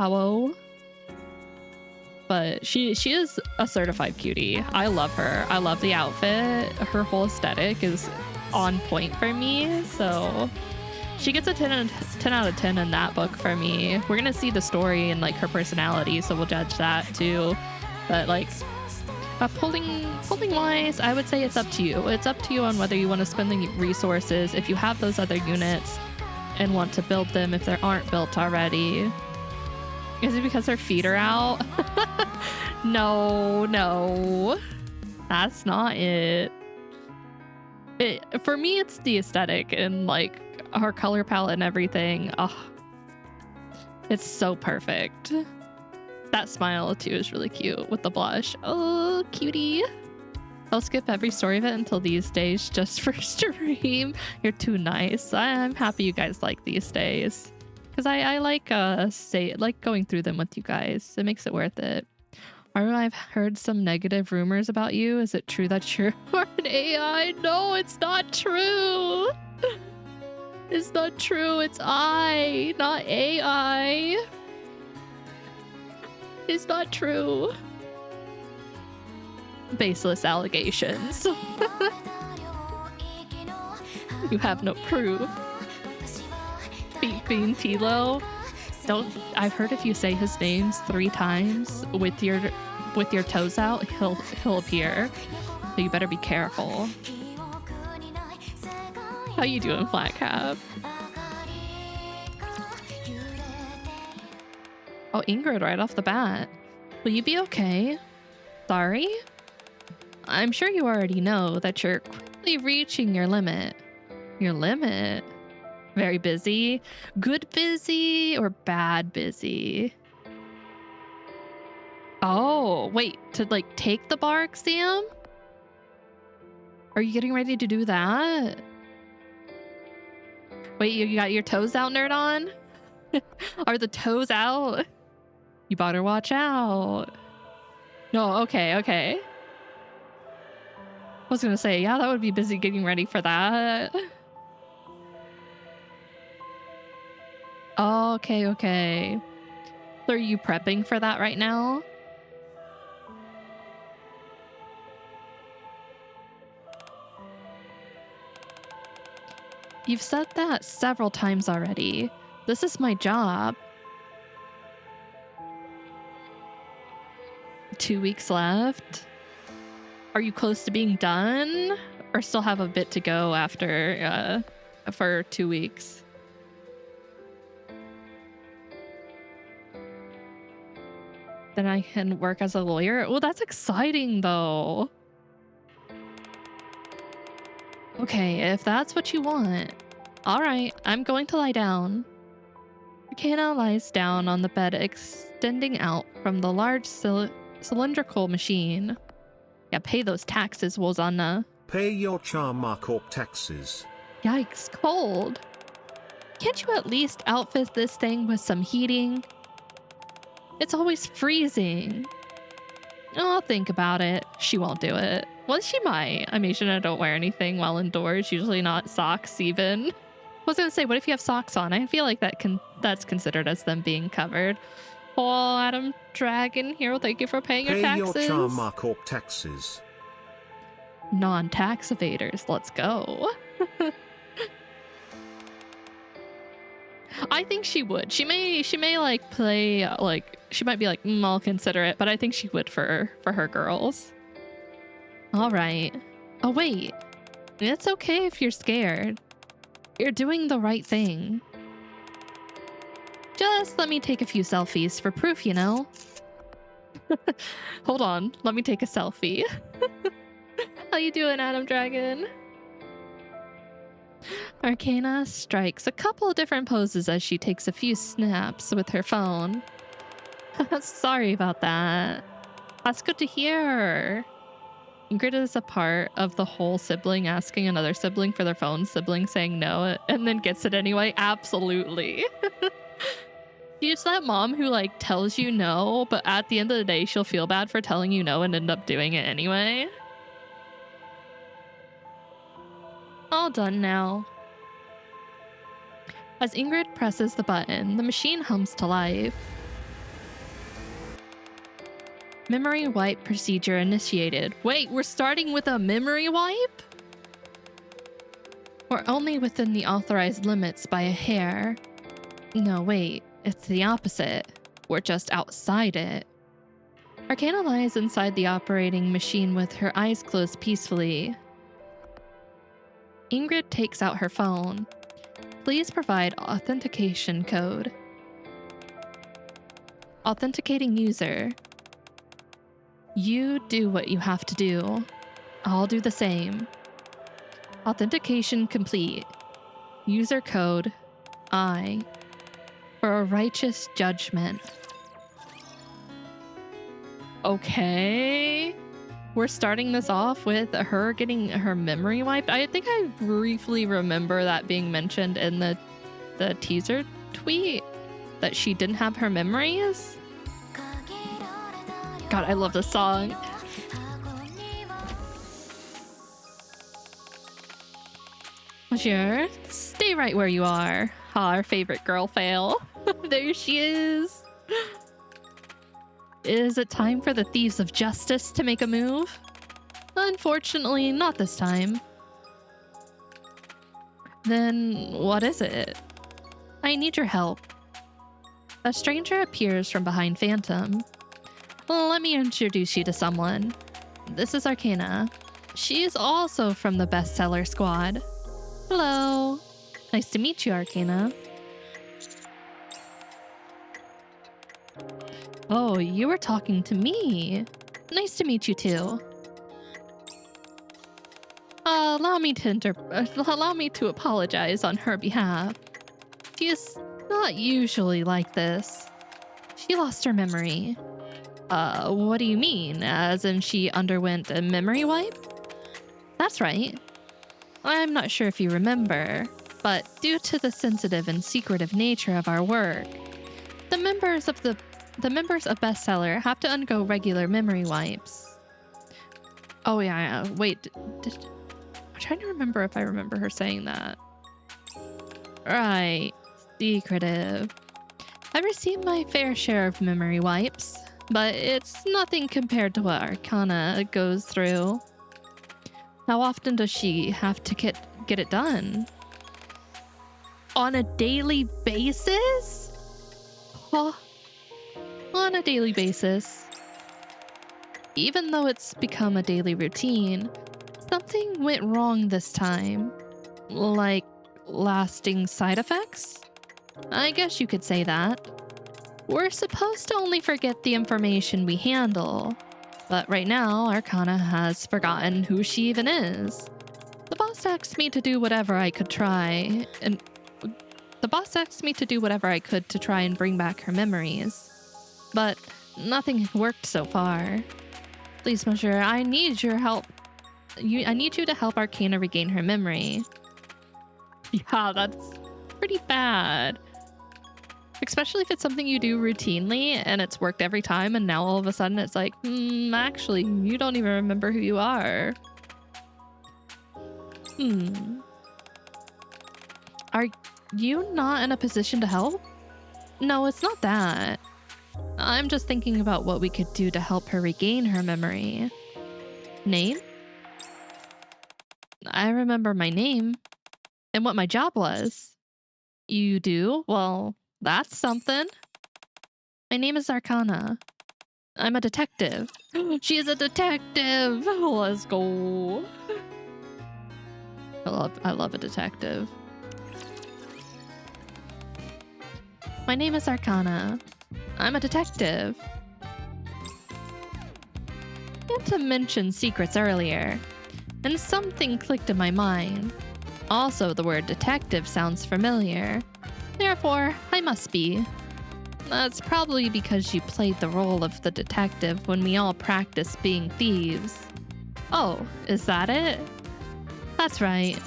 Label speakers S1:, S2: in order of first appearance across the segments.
S1: Hello. But she is a certified cutie. I love her. I love the outfit. Her whole aesthetic is on point for me. So she gets a 10 out of 10 in that book for me. We're gonna see the story and like her personality, so we'll judge that too. But like pulling wise, I would say it's up to you. It's up to you on whether you want to spend the resources if you have those other units and want to build them if they aren't built already. Is it because her feet are out? No. That's not it. For me, it's the aesthetic and like her color palette and everything. Oh, it's so perfect. That smile too is really cute with the blush. Oh, cutie. I'll skip every story event until these days just for stream. You're too nice. I'm happy you guys like these days. Because I like going through them with you guys. It makes it worth it. I've heard some negative rumors about you. Is it true that you're an AI? No, it's not true. It's not true. It's I, not AI. It's not true. Baseless allegations. You have no proof. Bean Tilo. I've heard if you say his names 3 times with your toes out, he'll appear. So you better be careful. How you doing, Flat Cap? Oh, Ingrid right off the bat. Will you be okay? Sorry? I'm sure you already know that you're quickly reaching your limit. Your limit? Very busy? Good busy or bad busy? Oh, wait, to like take the bar exam? Are you getting ready to do that? Wait, you got your toes out, nerd on? Are the toes out? You better watch out. No, okay. I was gonna say, yeah, that would be busy getting ready for that. Okay. So are you prepping for that right now? You've said that several times already. This is my job. 2 weeks left. Are you close to being done? Or still have a bit to go after for 2 weeks? Then I can work as a lawyer. Oh, that's exciting though. Okay, if that's what you want. All right, I'm going to lie down. Arcana lies down on the bed, extending out from the large cylindrical machine. Yeah, pay those taxes, Wozana.
S2: Pay your Charma Corp taxes.
S1: Yikes, cold. Can't you at least outfit this thing with some heating? It's always freezing. I'll think about it. She won't do it. Well, she might. I'm Asian and I don't wear anything while indoors, usually not socks even. I was gonna say, what if you have socks on? I feel like that's considered as them being covered. Oh, Adam Dragon Hero, thank you for paying your taxes.
S2: Pay your Charma Corp taxes.
S1: Non-tax evaders, let's go. I think she would. She may like play like she might be like I'll consider it, but I think she would for her girls. All right. Oh wait, it's okay if you're scared. You're doing the right thing. Just let me take a few selfies for proof, you know. Hold on, let me take a selfie. How you doing, Adam Dragon? Arcana strikes a couple of different poses as she takes a few snaps with her phone. Sorry about that. That's good to hear. Ingrid is a part of the whole sibling asking another sibling for their phone, sibling saying no, and then gets it anyway. Absolutely. She's that mom who like tells you no, but at the end of the day, she'll feel bad for telling you no and end up doing it anyway. All done now. As Ingrid presses the button, the machine hums to life. Memory wipe procedure initiated. Wait, we're starting with a memory wipe? We're only within the authorized limits by a hair. No, wait, it's the opposite. We're just outside it. Arcana lies inside the operating machine with her eyes closed peacefully. Ingrid takes out her phone. Please provide authentication code. Authenticating user. You do what you have to do. I'll do the same. Authentication complete. User code I. For a righteous judgment. Okay. We're starting this off with her getting her memory wiped. I think I briefly remember that being mentioned in the teaser tweet that she didn't have her memories. God, I love this song. Sure, stay right where you are. Our favorite girl fail. There she is. Is it time for the thieves of justice to make a move? Unfortunately, not this time. Then what is it? I need your help. A stranger appears from behind Phantom. Let me introduce you to someone. This is Arcana. She is also from the bestseller squad. Hello. Nice to meet you, Arcana. Oh, you were talking to me. Nice to meet you too. Allow me to apologize on her behalf. She is not usually like this. She lost her memory. What do you mean? As in she underwent a memory wipe? That's right. I'm not sure if you remember, but due to the sensitive and secretive nature of our work, the members of Bestseller have to undergo regular memory wipes. Oh yeah. Wait, I'm trying to remember if I remember her saying that. Right, secretive. I've received my fair share of memory wipes, but it's nothing compared to what Arcana goes through. How often does she have to get it done? On a daily basis? Huh? On a daily basis. Even though it's become a daily routine, something went wrong this time. Like lasting side effects? I guess you could say that. We're supposed to only forget the information we handle. But right now, Arcana has forgotten who she even is. The boss asked me to do whatever I could try, and to try and bring back her memories. But nothing worked so far. Please, Monsieur, I need your help. I need you to help Arcana regain her memory. Yeah, that's pretty bad. Especially if it's something you do routinely and it's worked every time, and now all of a sudden it's like, actually, you don't even remember who you are. Are you not in a position to help? No, it's not that. I'm just thinking about what we could do to help her regain her memory. Name? I remember my name and what my job was. You do? Well, that's something. My name is Arcana. I'm a detective. She is a detective. Let's go. I love a detective. My name is Arcana. I'm a detective. I had to mention secrets earlier, and something clicked in my mind. Also, the word detective sounds familiar. Therefore, I must be. That's probably because you played the role of the detective when we all practiced being thieves. Oh, is that it? That's right.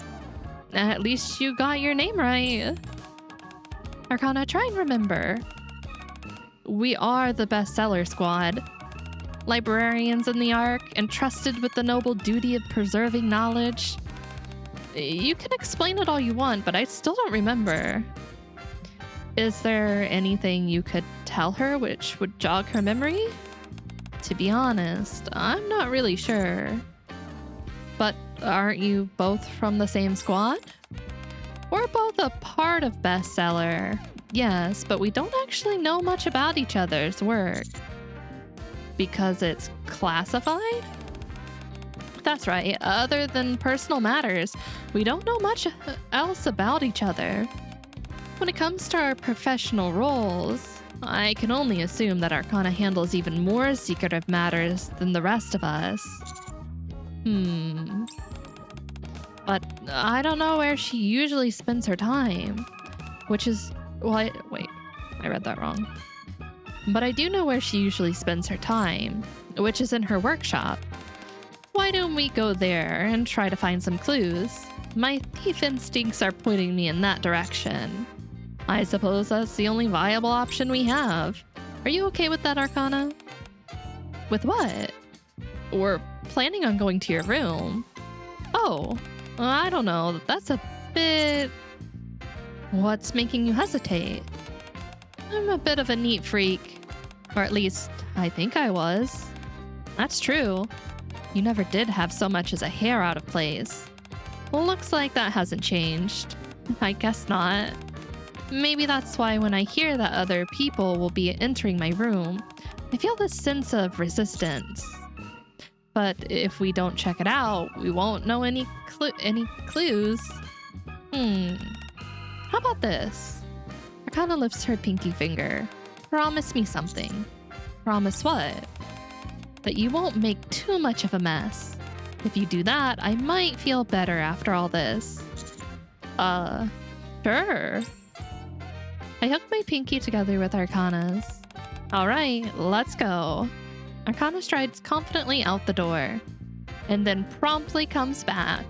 S1: At least you got your name right. Arcana, try and remember. We are the bestseller squad. Librarians in the Ark, entrusted with the noble duty of preserving knowledge. You can explain it all you want, but I still don't remember. Is there anything you could tell her which would jog her memory? To be honest, I'm not really sure. But aren't you both from the same squad? We're both a part of Bestseller. Yes, but we don't actually know much about each other's work. Because it's classified? That's right, other than personal matters, we don't know much else about each other. When it comes to our professional roles, I can only assume that Arcana handles even more secretive matters than the rest of us. But I don't know where she usually spends her time. Which is... wait, I read that wrong. But I do know where she usually spends her time, which is in her workshop. Why don't we go there and try to find some clues? My thief instincts are pointing me in that direction. I suppose that's the only viable option we have. Are you okay with that, Arcana? With what? We're planning on going to your room. Oh, I don't know. That's a bit... What's making you hesitate? I'm a bit of a neat freak. Or at least, I think I was. That's true. You never did have so much as a hair out of place. Well, looks like that hasn't changed. I guess not. Maybe that's why when I hear that other people will be entering my room, I feel this sense of resistance. But if we don't check it out, we won't know any clues. How about this? Arcana lifts her pinky finger. Promise me something. Promise what? That you won't make too much of a mess. If you do that, I might feel better after all this. Sure. I hook my pinky together with Arcana's. Alright, let's go. Arcana strides confidently out the door, and then promptly comes back.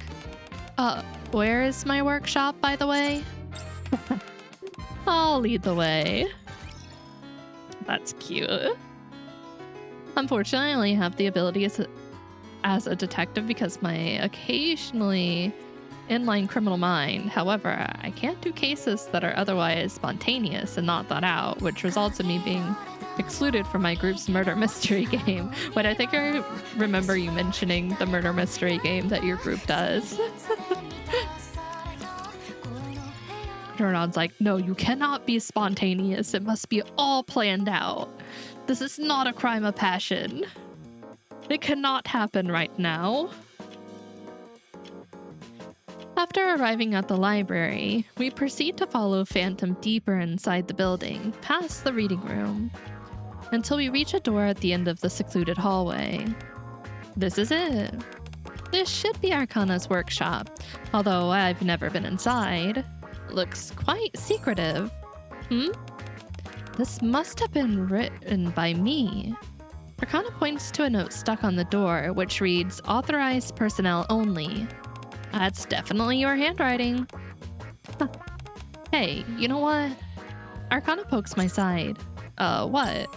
S1: Where is my workshop, by the way? I'll lead the way. That's cute. Unfortunately, I only have the ability as a detective because my occasionally inline criminal mind. However, I can't do cases that are otherwise spontaneous and not thought out, which results in me being excluded from my group's murder mystery game. But I think I remember you mentioning the murder mystery game that your group does. Jordan's like, no, you cannot be spontaneous. It must be all planned out. This is not a crime of passion. It cannot happen right now. After arriving at the library, we proceed to follow Phantom deeper inside the building, past the reading room, until we reach a door at the end of the secluded hallway. This is it. This should be Arcana's workshop, although I've never been inside. Looks quite secretive. This must have been written by me. Arcana points to a note stuck on the door, which reads, "Authorized personnel only." That's definitely your handwriting. Hey, you know what? Arcana pokes my side. What?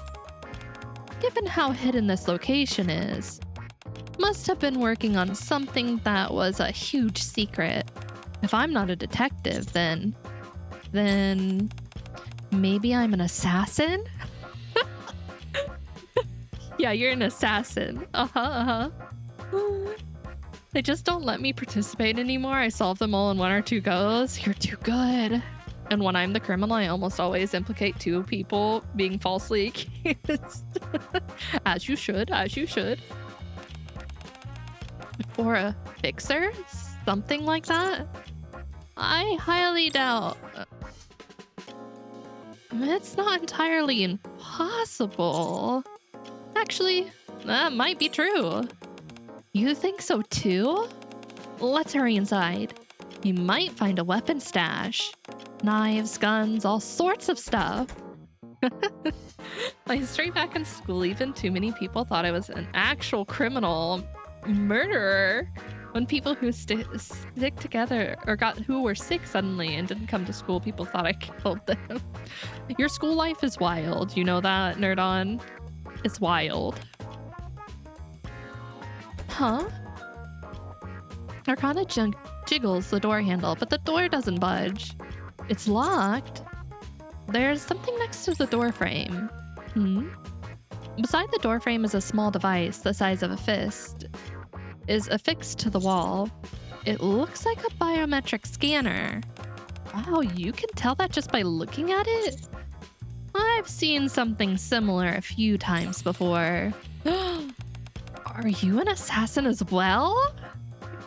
S1: Given how hidden this location is, must have been working on something that was a huge secret. If I'm not a detective, then maybe I'm an assassin? Yeah, you're an assassin. They just don't let me participate anymore. I solve them all in 1 or 2 goes. You're too good. And when I'm the criminal, I almost always implicate 2 people being falsely accused. As you should, as you should. For a fixer? Something like that? I highly doubt. It's not entirely impossible. Actually, that might be true. You think so too? Let's hurry inside. You might find a weapon stash. Knives, guns, all sorts of stuff. My history back in school, even too many people thought I was an actual criminal murderer. When people who stick together or who were sick suddenly and didn't come to school, people thought I killed them. Your school life is wild. You know that, Nerd On? It's wild. Huh? Arcana jiggles the door handle, but the door doesn't budge. It's locked. There's something next to the door frame. Beside the doorframe is a small device the size of a fist. Is affixed to the wall. It looks like a biometric scanner. Wow, you can tell that just by looking at it? I've seen something similar a few times before. Are you an assassin as well?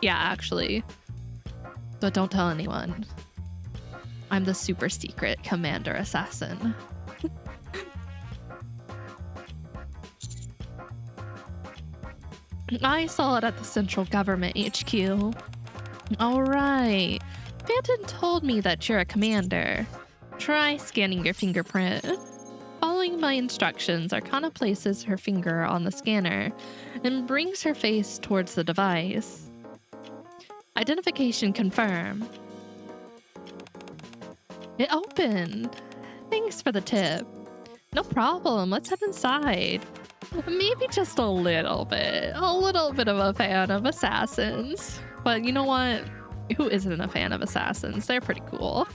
S1: Yeah, actually. But don't tell anyone. I'm the super secret commander assassin. I saw it at the central government HQ. All right. Phantom told me that you're a commander. Try scanning your fingerprint. Following my instructions, Arcana places her finger on the scanner and brings her face towards the device. Identification confirmed. It opened. Thanks for the tip. No problem. Let's head inside. Maybe just a little bit of a fan of assassins. But you know what? Who isn't a fan of assassins? They're pretty cool.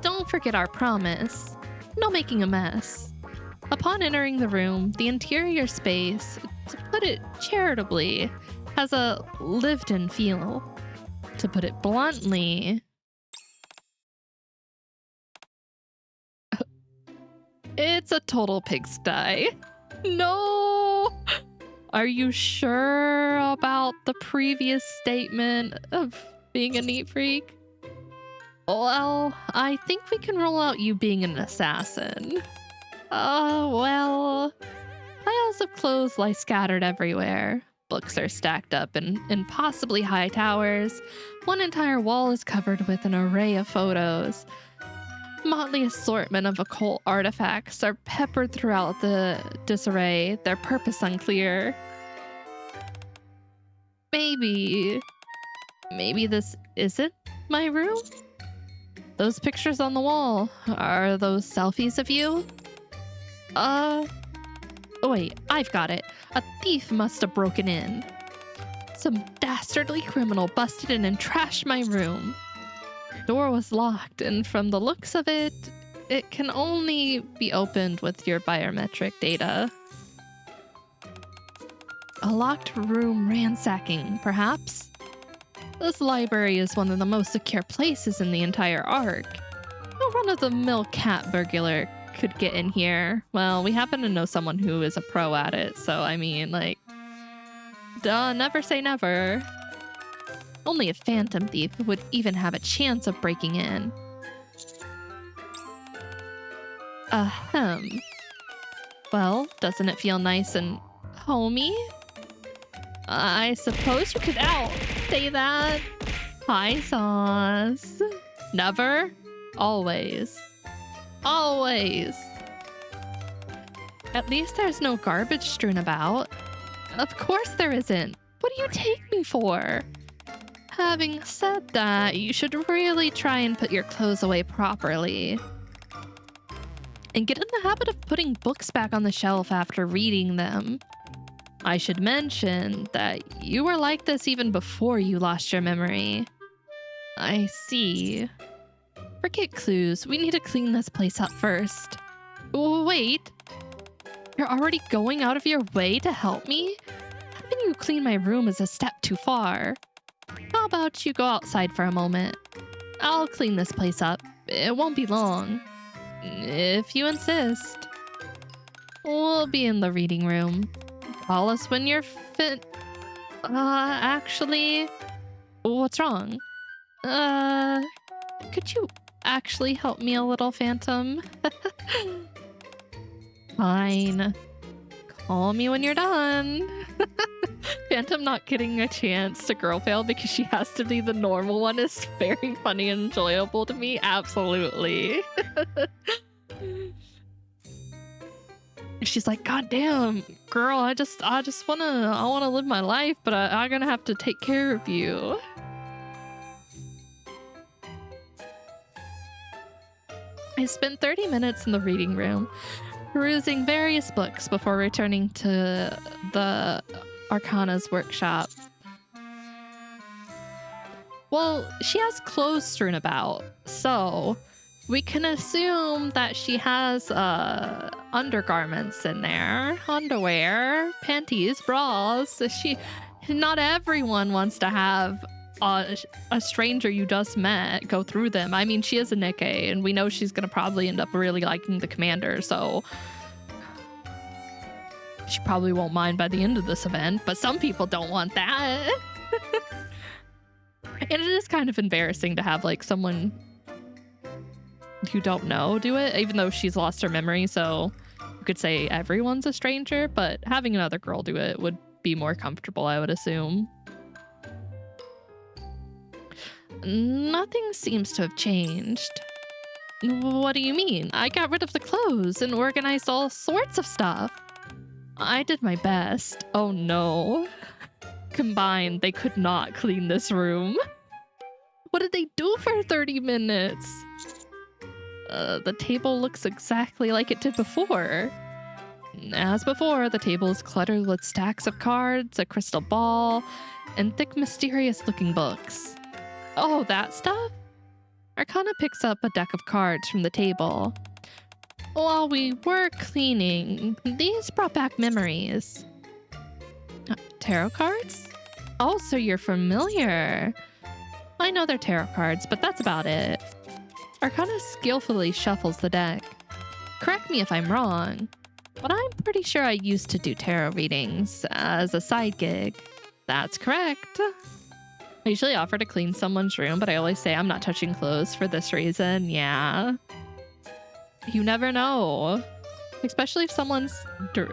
S1: Don't forget our promise. No making a mess. Upon entering the room, the interior space, to put it charitably, has a lived-in feel. To put it bluntly, it's a total pigsty. No! Are you sure about the previous statement of being a neat freak? Well, I think we can rule out you being an assassin. Well, piles of clothes lie scattered everywhere. Books are stacked up in impossibly high towers. One entire wall is covered with an array of photos. Motley assortment of occult artifacts are peppered throughout the disarray, their purpose unclear. Maybe this isn't my room? Those pictures on the wall, are those selfies of you? Oh wait, I've got it. A thief must have broken in. Some dastardly criminal busted in and trashed my room. Door was locked, and from the looks of it, it can only be opened with your biometric data. A locked room ransacking, perhaps? This library is one of the most secure places in the entire Arc. No run-of-the-mill cat burglar could get in here. Well, we happen to know someone who is a pro at it, so I mean, like, duh, never say never. Only a phantom thief would even have a chance of breaking in. Ahem. Well, doesn't it feel nice and homey? I suppose you could say that. Hi, sauce. Never. Always. Always. At least there's no garbage strewn about. Of course there isn't. What do you take me for? Having said that, you should really try and put your clothes away properly. And get in the habit of putting books back on the shelf after reading them. I should mention that you were like this even before you lost your memory. I see. Forget clues. We need to clean this place up first. Wait. You're already going out of your way to help me? Having you clean my room is a step too far. How about you go outside for a moment? I'll clean this place up. It won't be long. If you insist. We'll be in the reading room. Call us when you're fit. Actually, what's wrong? Could you actually help me a little, Phantom? Fine. Call me when you're done. Phantom not getting a chance to girl fail because she has to be the normal one is very funny and enjoyable to me. Absolutely. She's like, God damn, girl, I wanna live my life, but I'm gonna have to take care of you. I spent 30 minutes in the reading room, perusing various books before returning to the Arcana's workshop. Well, she has clothes strewn about, so We can assume that she has undergarments in there, underwear, panties, bras. Not everyone wants to have a stranger you just met go through them. I mean, she is a Nikke, and we know she's gonna probably end up really liking the commander, so she probably won't mind by the end of this event, but some people don't want that. And it is kind of embarrassing to have like someone you don't know do it, even though she's lost her memory, so you could say everyone's a stranger, but having another girl do it would be more comfortable, I would assume. Nothing seems to have changed. What do you mean? I got rid of the clothes and organized all sorts of stuff. I did my best. Oh no. Combined, they could not clean this room. What did they do for 30 minutes? The table looks exactly like it did before. As before, the table is cluttered with stacks of cards, a crystal ball, and thick, mysterious-looking books. Oh, that stuff? Arcana picks up a deck of cards from the table. While we were cleaning, these brought back memories. Tarot cards? Oh, so you're familiar. I know they're tarot cards, but that's about it. Arcana skillfully shuffles the deck. Correct me if I'm wrong, but I'm pretty sure I used to do tarot readings as a side gig. That's correct. I usually offer to clean someone's room, but I always say I'm not touching clothes for this reason. Yeah. You never know. Especially if someone's,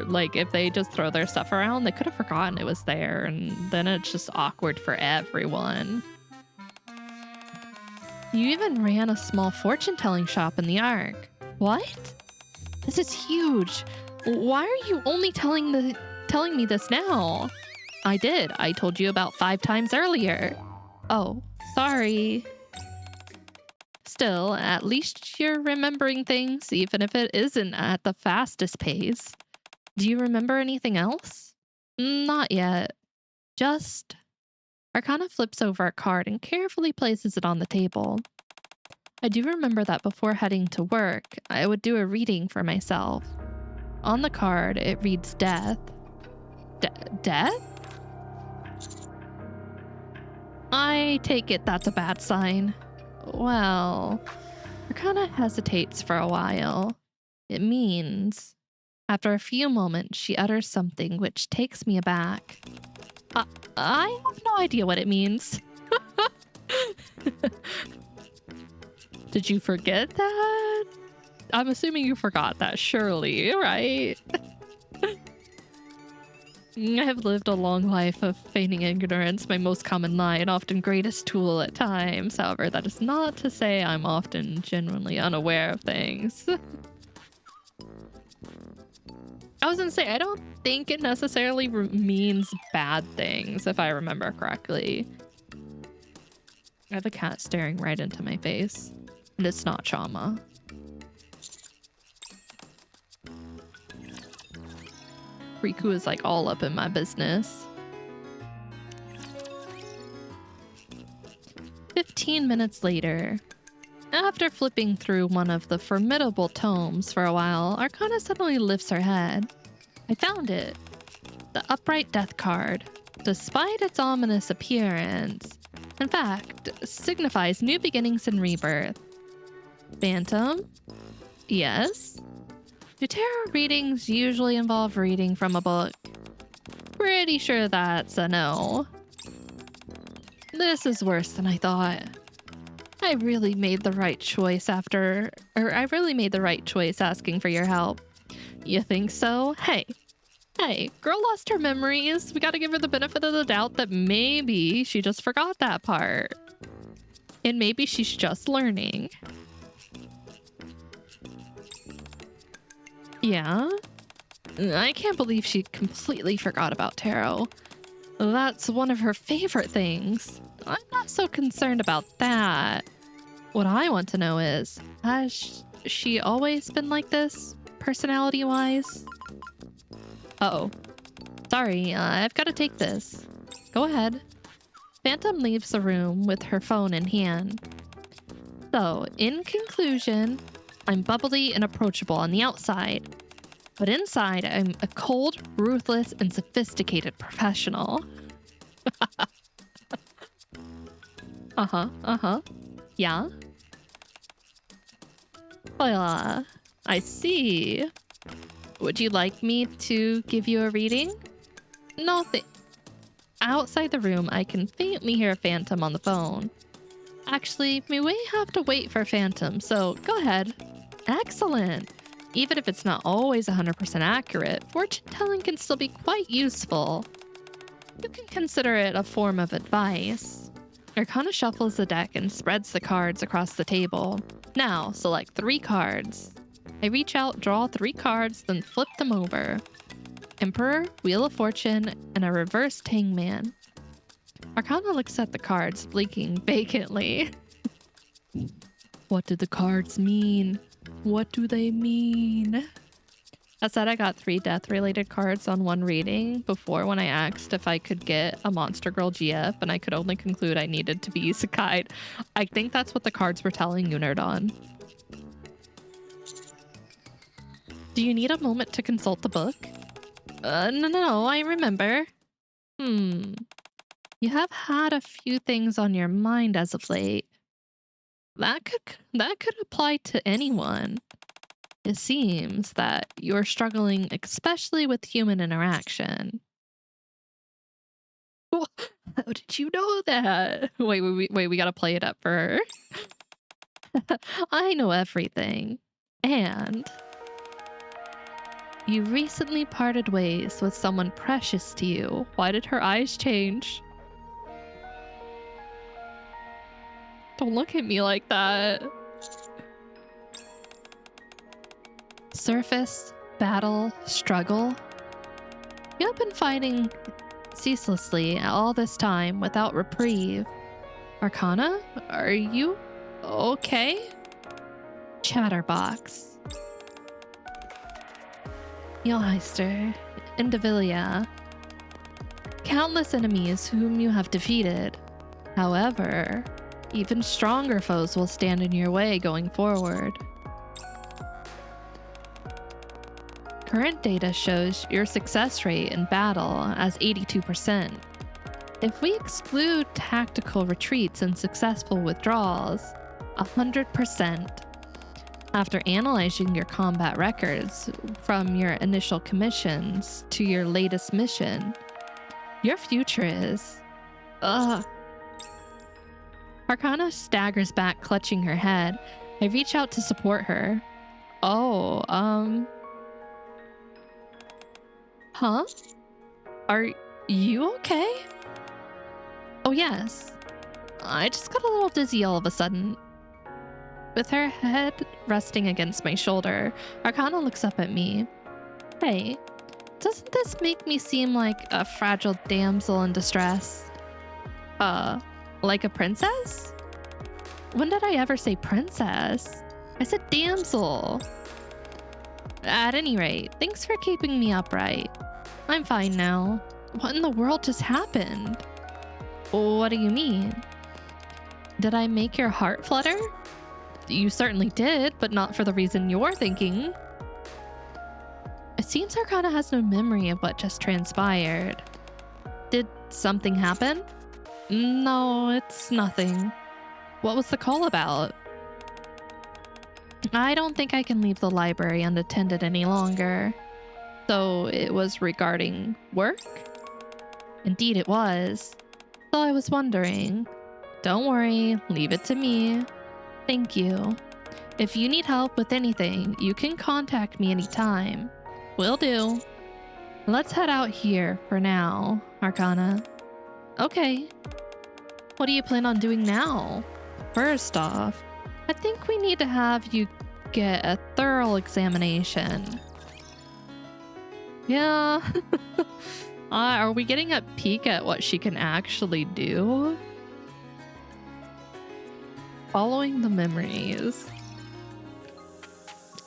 S1: like, if they just throw their stuff around, they could have forgotten it was there, and then it's just awkward for everyone. You even ran a small fortune-telling shop in the Ark. What? This is huge. Why are you only telling me this now? I did. I told you about 5 times earlier. Oh, sorry. Still, at least you're remembering things, even if it isn't at the fastest pace. Do you remember anything else? Not yet. Just... Arcana flips over a card and carefully places it on the table. I do remember that before heading to work, I would do a reading for myself. On the card, it reads death. Death? I take it that's a bad sign. Well, Arcana hesitates for a while. It means... After a few moments, she utters something which takes me aback. I have no idea what it means. Did you forget that? I'm assuming you forgot that, surely, right? I have lived a long life of feigning ignorance, my most common lie and often greatest tool at times. However, that is not to say I'm often genuinely unaware of things. I was gonna say, I don't think it necessarily means bad things, if I remember correctly. I have a cat staring right into my face, and it's not trauma. Riku is like all up in my business. 15 minutes later, after flipping through one of the formidable tomes for a while, Arcana suddenly lifts her head. I found it. The Upright Death card. Despite its ominous appearance, in fact, signifies new beginnings and rebirth. Phantom? Yes? Do tarot readings usually involve reading from a book? Pretty sure that's a no. This is worse than I thought. I really made the right choice asking for your help. You think so? Hey, girl lost her memories. We gotta give her the benefit of the doubt that maybe she just forgot that part. And maybe she's just learning. Yeah? I can't believe she completely forgot about tarot. That's one of her favorite things. I'm not so concerned about that. What I want to know is, has she always been like this, personality-wise? Uh-oh. Sorry, I've got to take this. Go ahead. Phantom leaves the room with her phone in hand. So, in conclusion, I'm bubbly and approachable on the outside, but inside I'm a cold, ruthless, and sophisticated professional. Yeah? Well, I see. Would you like me to give you a reading? No, outside the room, I can faintly hear a phantom on the phone. Actually, we may have to wait for Phantom, so go ahead. Excellent. Even if it's not always 100% accurate, fortune telling can still be quite useful. You can consider it a form of advice. Arcana shuffles the deck and spreads the cards across the table. Now, select 3 cards. I reach out, draw 3 cards, then flip them over. Emperor, Wheel of Fortune, and a reversed Hangman. Arcana looks at the cards, blinking vacantly. What do the cards mean? What do they mean? That said, I got 3 death-related cards on one reading before when I asked if I could get a Monster Girl GF, and I could only conclude I needed to be isekai'd. I think that's what the cards were telling you, Nerdon. Do you need a moment to consult the book? No, I remember. You have had a few things on your mind as of late. That could apply to anyone. It seems that you're struggling especially with human interaction. How did you know that? Wait, we gotta play it up for her. I know everything. And you recently parted ways with someone precious to you. Why did her eyes change? Don't look at me like that. Surface, battle, struggle. You have been fighting ceaselessly all this time without reprieve. Arcana, are you okay? Chatterbox. Yelheister, Indivilia. Countless enemies whom you have defeated. However, even stronger foes will stand in your way going forward. Current data shows your success rate in battle as 82%. If we exclude tactical retreats and successful withdrawals, 100%. After analyzing your combat records from your initial commissions to your latest mission, your future is... Arcana staggers back, clutching her head. I reach out to support her. Huh? Are you okay? Oh, yes. I just got a little dizzy all of a sudden. With her head resting against my shoulder, Arcana looks up at me. Hey, doesn't this make me seem like a fragile damsel in distress? Like a princess? When did I ever say princess? I said damsel. At any rate, thanks for keeping me upright. I'm fine now. What in the world just happened? What do you mean? Did I make your heart flutter? You certainly did, but not for the reason you're thinking. It seems Arcana has no memory of what just transpired. Did something happen? No, it's nothing. What was the call about? I don't think I can leave the library unattended any longer. So it was regarding work? Indeed it was. So I was wondering. Don't worry, leave it to me. Thank you. If you need help with anything, you can contact me anytime. Will do. Let's head out here for now, Arcana. Okay. What do you plan on doing now? First off, I think we need to have you get a thorough examination. Yeah. Are we getting a peek at what she can actually do? Following the memories.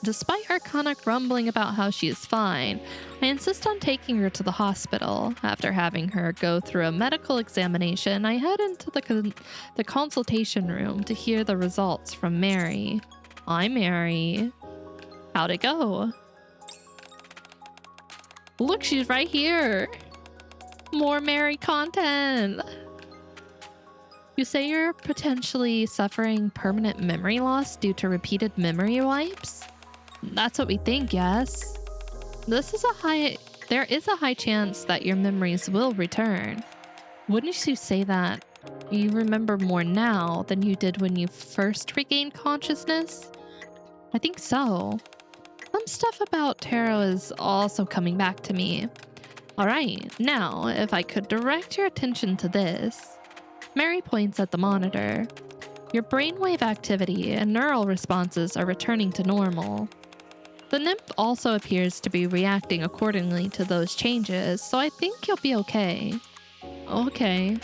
S1: Despite Arcana grumbling about how she is fine, I insist on taking her to the hospital. After having her go through a medical examination, I head into the consultation room to hear the results from Mary. Hi, Mary. How'd it go? Look, she's right here. More Mary content. You say you're potentially suffering permanent memory loss due to repeated memory wipes? That's what we think, yes. There is a high chance that your memories will return. Wouldn't you say that you remember more now than you did when you first regained consciousness? I think so. Some stuff about tarot is also coming back to me. Alright, now if I could direct your attention to this. Mary points at the monitor. Your brainwave activity and neural responses are returning to normal. The nymph also appears to be reacting accordingly to those changes, so I think you'll be okay. Okay.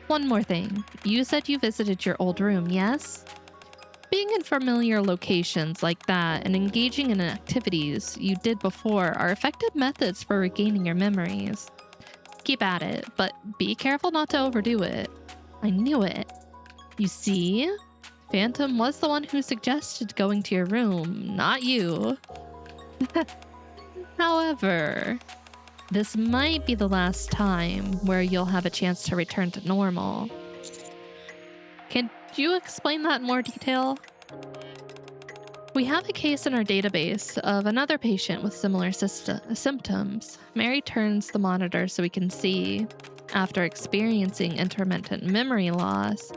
S1: One more thing. You said you visited your old room, yes? Being in familiar locations like that and engaging in activities you did before are effective methods for regaining your memories. Keep at it, but be careful not to overdo it. I knew it. You see? Phantom was the one who suggested going to your room, not you. However, this might be the last time where you'll have a chance to return to normal. Can you explain that in more detail? We have a case in our database of another patient with similar symptoms. Mary turns the monitor so we can see. After experiencing intermittent memory loss,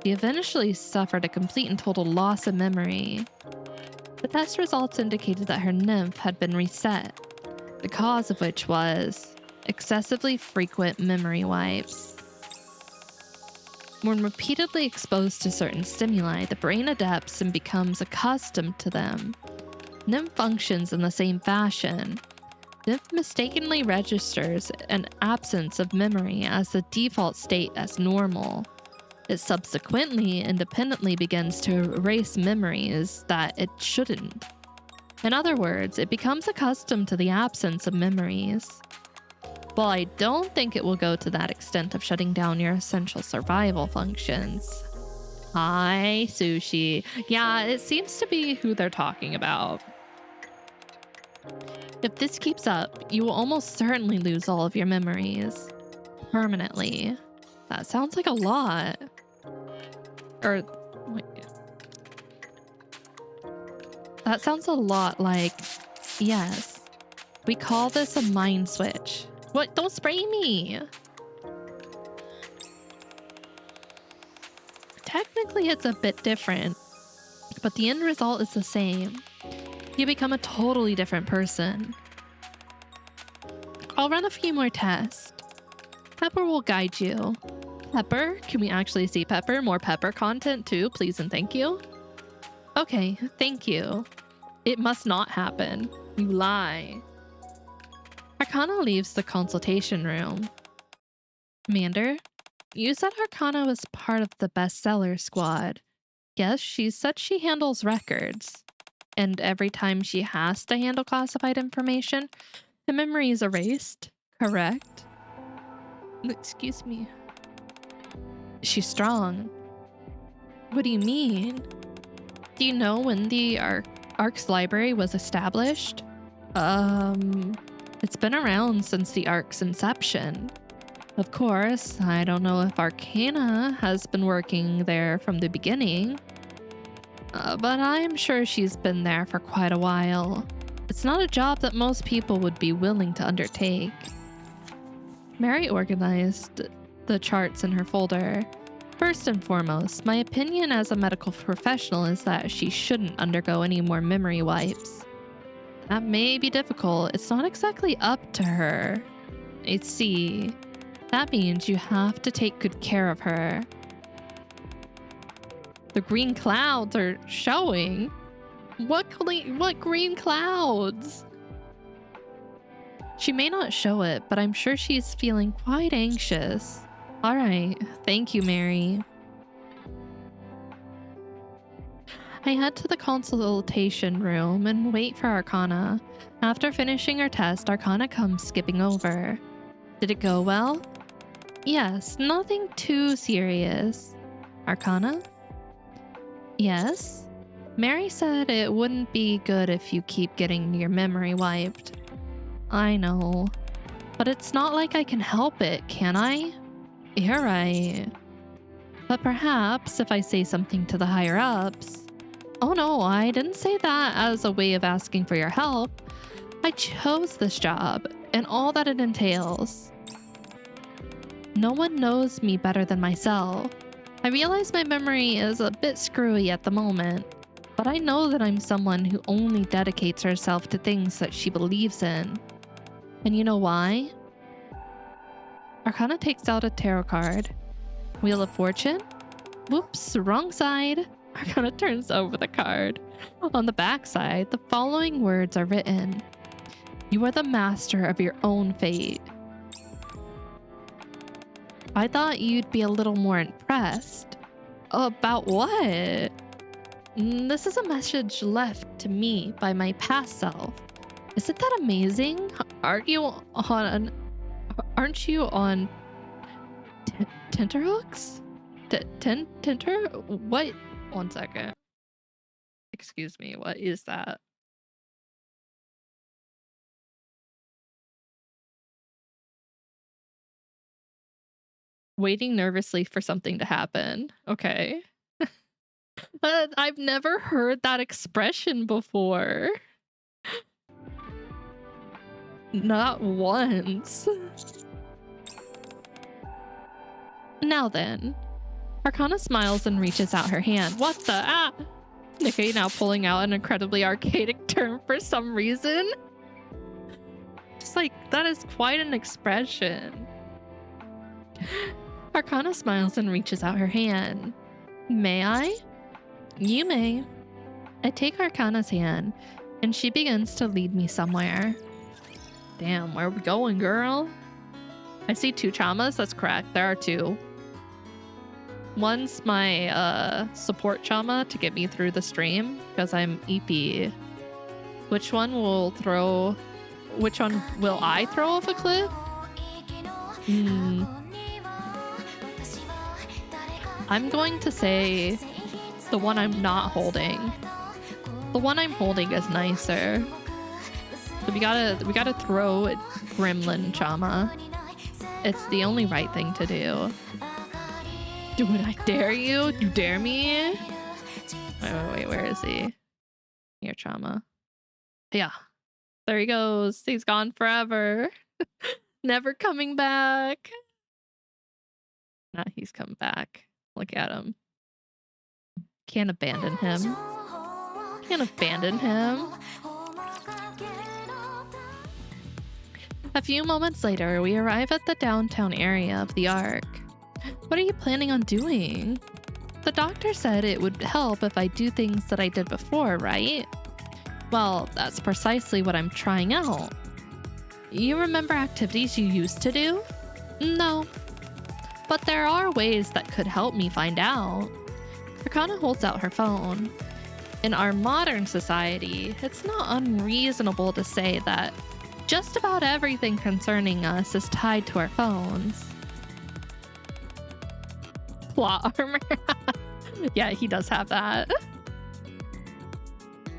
S1: he eventually suffered a complete and total loss of memory. The test results indicated that her nymph had been reset, the cause of which was excessively frequent memory wipes. When repeatedly exposed to certain stimuli, the brain adapts and becomes accustomed to them. Nymph functions in the same fashion. Nymph mistakenly registers an absence of memory as the default state as normal. It subsequently independently begins to erase memories that it shouldn't. In other words, it becomes accustomed to the absence of memories. While I don't think it will go to that extent of shutting down your essential survival functions. Hi, Sushi. Yeah, it seems to be who they're talking about. If this keeps up, you will almost certainly lose all of your memories. Permanently. That sounds like a lot. Or, wait. That sounds a lot like, yes. We call this a mind switch. What? Don't spray me! Technically, it's a bit different, but the end result is the same. You become a totally different person. I'll run a few more tests. Pepper will guide you. Pepper? Can we actually see Pepper? More Pepper content too, please and thank you. Okay, thank you. It must not happen. You lie. Arcana leaves the consultation room. Commander, you said Arcana was part of the bestseller squad. Yes, she said she handles records. And every time she has to handle classified information, the memory is erased, correct? Excuse me. She's strong. What do you mean? Do you know when the Arc's library was established? It's been around since the Arc's inception. Of course, I don't know if Arcana has been working there from the beginning. But I'm sure she's been there for quite a while. It's not a job that most people would be willing to undertake. Mary organized the charts in her folder. First and foremost, my opinion as a medical professional is that she shouldn't undergo any more memory wipes. That may be difficult. It's not exactly up to her. I see. That means you have to take good care of her. The green clouds are showing. What green clouds? She may not show it, but I'm sure she's feeling quite anxious. All right, thank you, Mary. I head to the consultation room and wait for Arcana. After finishing her test, Arcana comes skipping over. Did it go well? Yes, nothing too serious. Arcana? Yes? Mary said it wouldn't be good if you keep getting your memory wiped. I know. But it's not like I can help it, can I? You're right. But perhaps if I say something to the higher-ups... Oh no, I didn't say that as a way of asking for your help. I chose this job and all that it entails. No one knows me better than myself. I realize my memory is a bit screwy at the moment, but I know that I'm someone who only dedicates herself to things that she believes in. And you know why? Arcana takes out a tarot card. Wheel of Fortune? Whoops, wrong side. Arcana turns over the card. On the back side, the following words are written. You are the master of your own fate. I thought you'd be a little more impressed. About what? This is a message left to me by my past self. Isn't that amazing? Aren't you on tenterhooks? Tenter? What? 1 second. Excuse me, what is that? Waiting nervously for something to happen. Okay. I've never heard that expression before. Not once. Now then. Arcana smiles and reaches out her hand. What the? Ah! Nikke now pulling out an incredibly archaic term for some reason. Just like, that is quite an expression. Arcana smiles and reaches out her hand. May I? You may. I take Arcana's hand, and she begins to lead me somewhere. Damn, where are we going, girl? I see 2 chamas. That's correct. There are 2. One's my support chama to get me through the stream because I'm EP. Which one will I throw off a cliff? I'm going to say the one I'm not holding. The one I'm holding is nicer. So we gotta throw Gremlin Chama. It's the only right thing to do. Dude, I dare you? You dare me? Wait, where is he? Here, Chama. Yeah. There he goes. He's gone forever. Never coming back. Nah, he's come back. Look at him. Can't abandon him. Can't abandon him. A few moments later, we arrive at the downtown area of the Arc. What are you planning on doing? The doctor said it would help if I do things that I did before, right? Well, that's precisely what I'm trying out. You remember activities you used to do? No. But there are ways that could help me find out. Arcana holds out her phone. In our modern society, it's not unreasonable to say that just about everything concerning us is tied to our phones. Plot armor. Yeah, he does have that.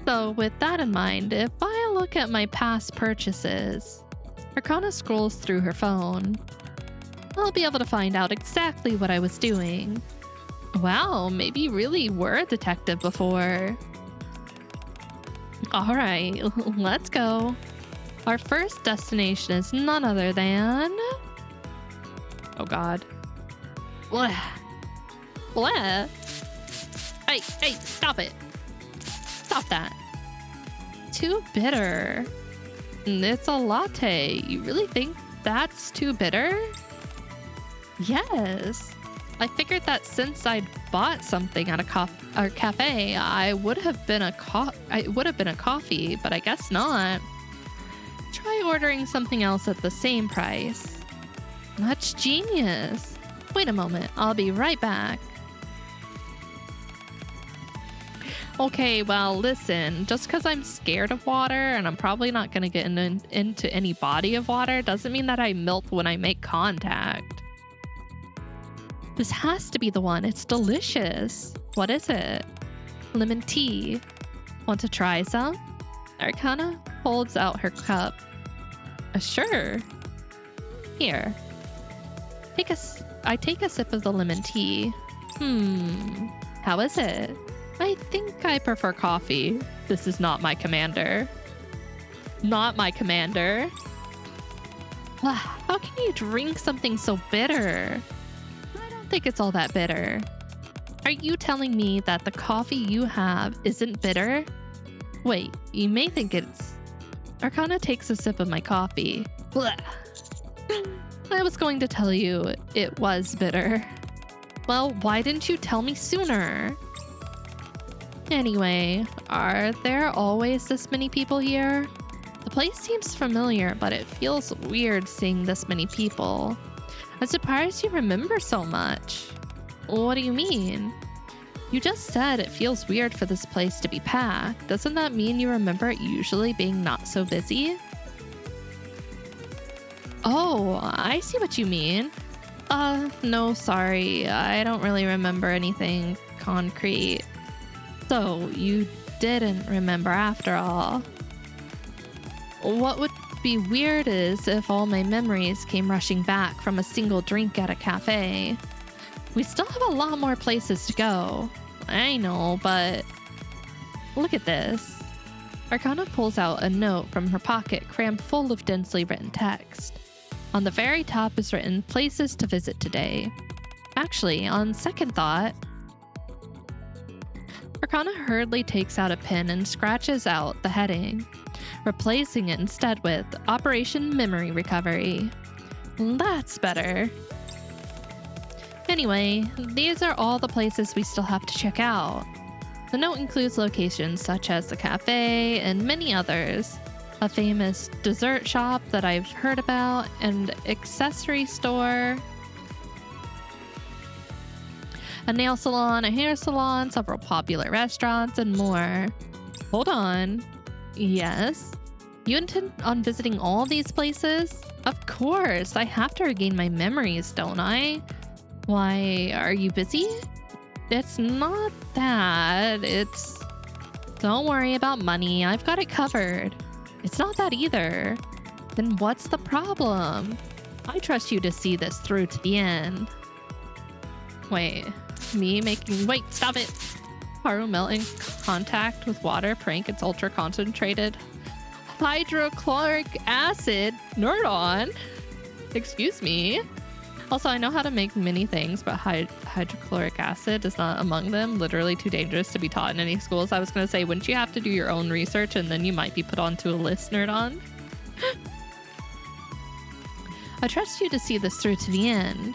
S1: So with that in mind, if I look at my past purchases, Arcana scrolls through her phone. I'll be able to find out exactly what I was doing. Wow, maybe you really were a detective before. All right, let's go. Our first destination is none other than... Oh God. Blech. Bleh. Hey, stop it. Stop that. Too bitter. It's a latte. You really think that's too bitter? Yes. I figured that since I'd bought something at a cafe, I would have been a coffee, but I guess not. Try ordering something else at the same price. That's genius. Wait a moment, I'll be right back. Okay, well, listen, just because I'm scared of water and I'm probably not going to get into any body of water doesn't mean that I melt when I make contact. This has to be the one. It's delicious. What is it? Lemon tea. Want to try some? Arcana holds out her cup. Sure. Here. I take a sip of the lemon tea. How is it? I think I prefer coffee. This is not my commander. Not my commander. How can you drink something so bitter? I don't think it's all that bitter. Are you telling me that the coffee you have isn't bitter? Wait, you may think it's... Arcana takes a sip of my coffee. Blah. I was going to tell you it was bitter. Well, why didn't you tell me sooner? Anyway, are there always this many people here? The place seems familiar, but it feels weird seeing this many people. I'm surprised you remember so much. What do you mean? You just said it feels weird for this place to be packed. Doesn't that mean you remember it usually being not so busy? Oh, I see what you mean. No, sorry. I don't really remember anything concrete. So, you didn't remember after all. What would be weird is if all my memories came rushing back from a single drink at a cafe. We still have a lot more places to go. I know, but look at this. Arcana pulls out a note from her pocket crammed full of densely written text. On the very top is written places to visit today. Actually, on second thought, Arcana hurriedly takes out a pen and scratches out the heading, replacing it instead with Operation Memory Recovery. That's better. Anyway, these are all the places we still have to check out. The note includes locations such as the cafe and many others, a famous dessert shop that I've heard about, an accessory store, a nail salon, a hair salon, several popular restaurants, and more. Hold on. Yes? You intend on visiting all these places? Of course, I have to regain my memories, don't I? Why, are you busy? It's not that. It's... Don't worry about money. I've got it covered. It's not that either. Then what's the problem? I trust you to see this through to the end. Wait, wait, stop it. Haru melt in contact with water, prank, it's ultra concentrated. Hydrochloric acid, nerd on. Excuse me. Also, I know how to make many things, but hydrochloric acid is not among them. Literally too dangerous to be taught in any schools. I was going to say, wouldn't you have to do your own research and then you might be put onto a list, nerd on? I trust you to see this through to the end.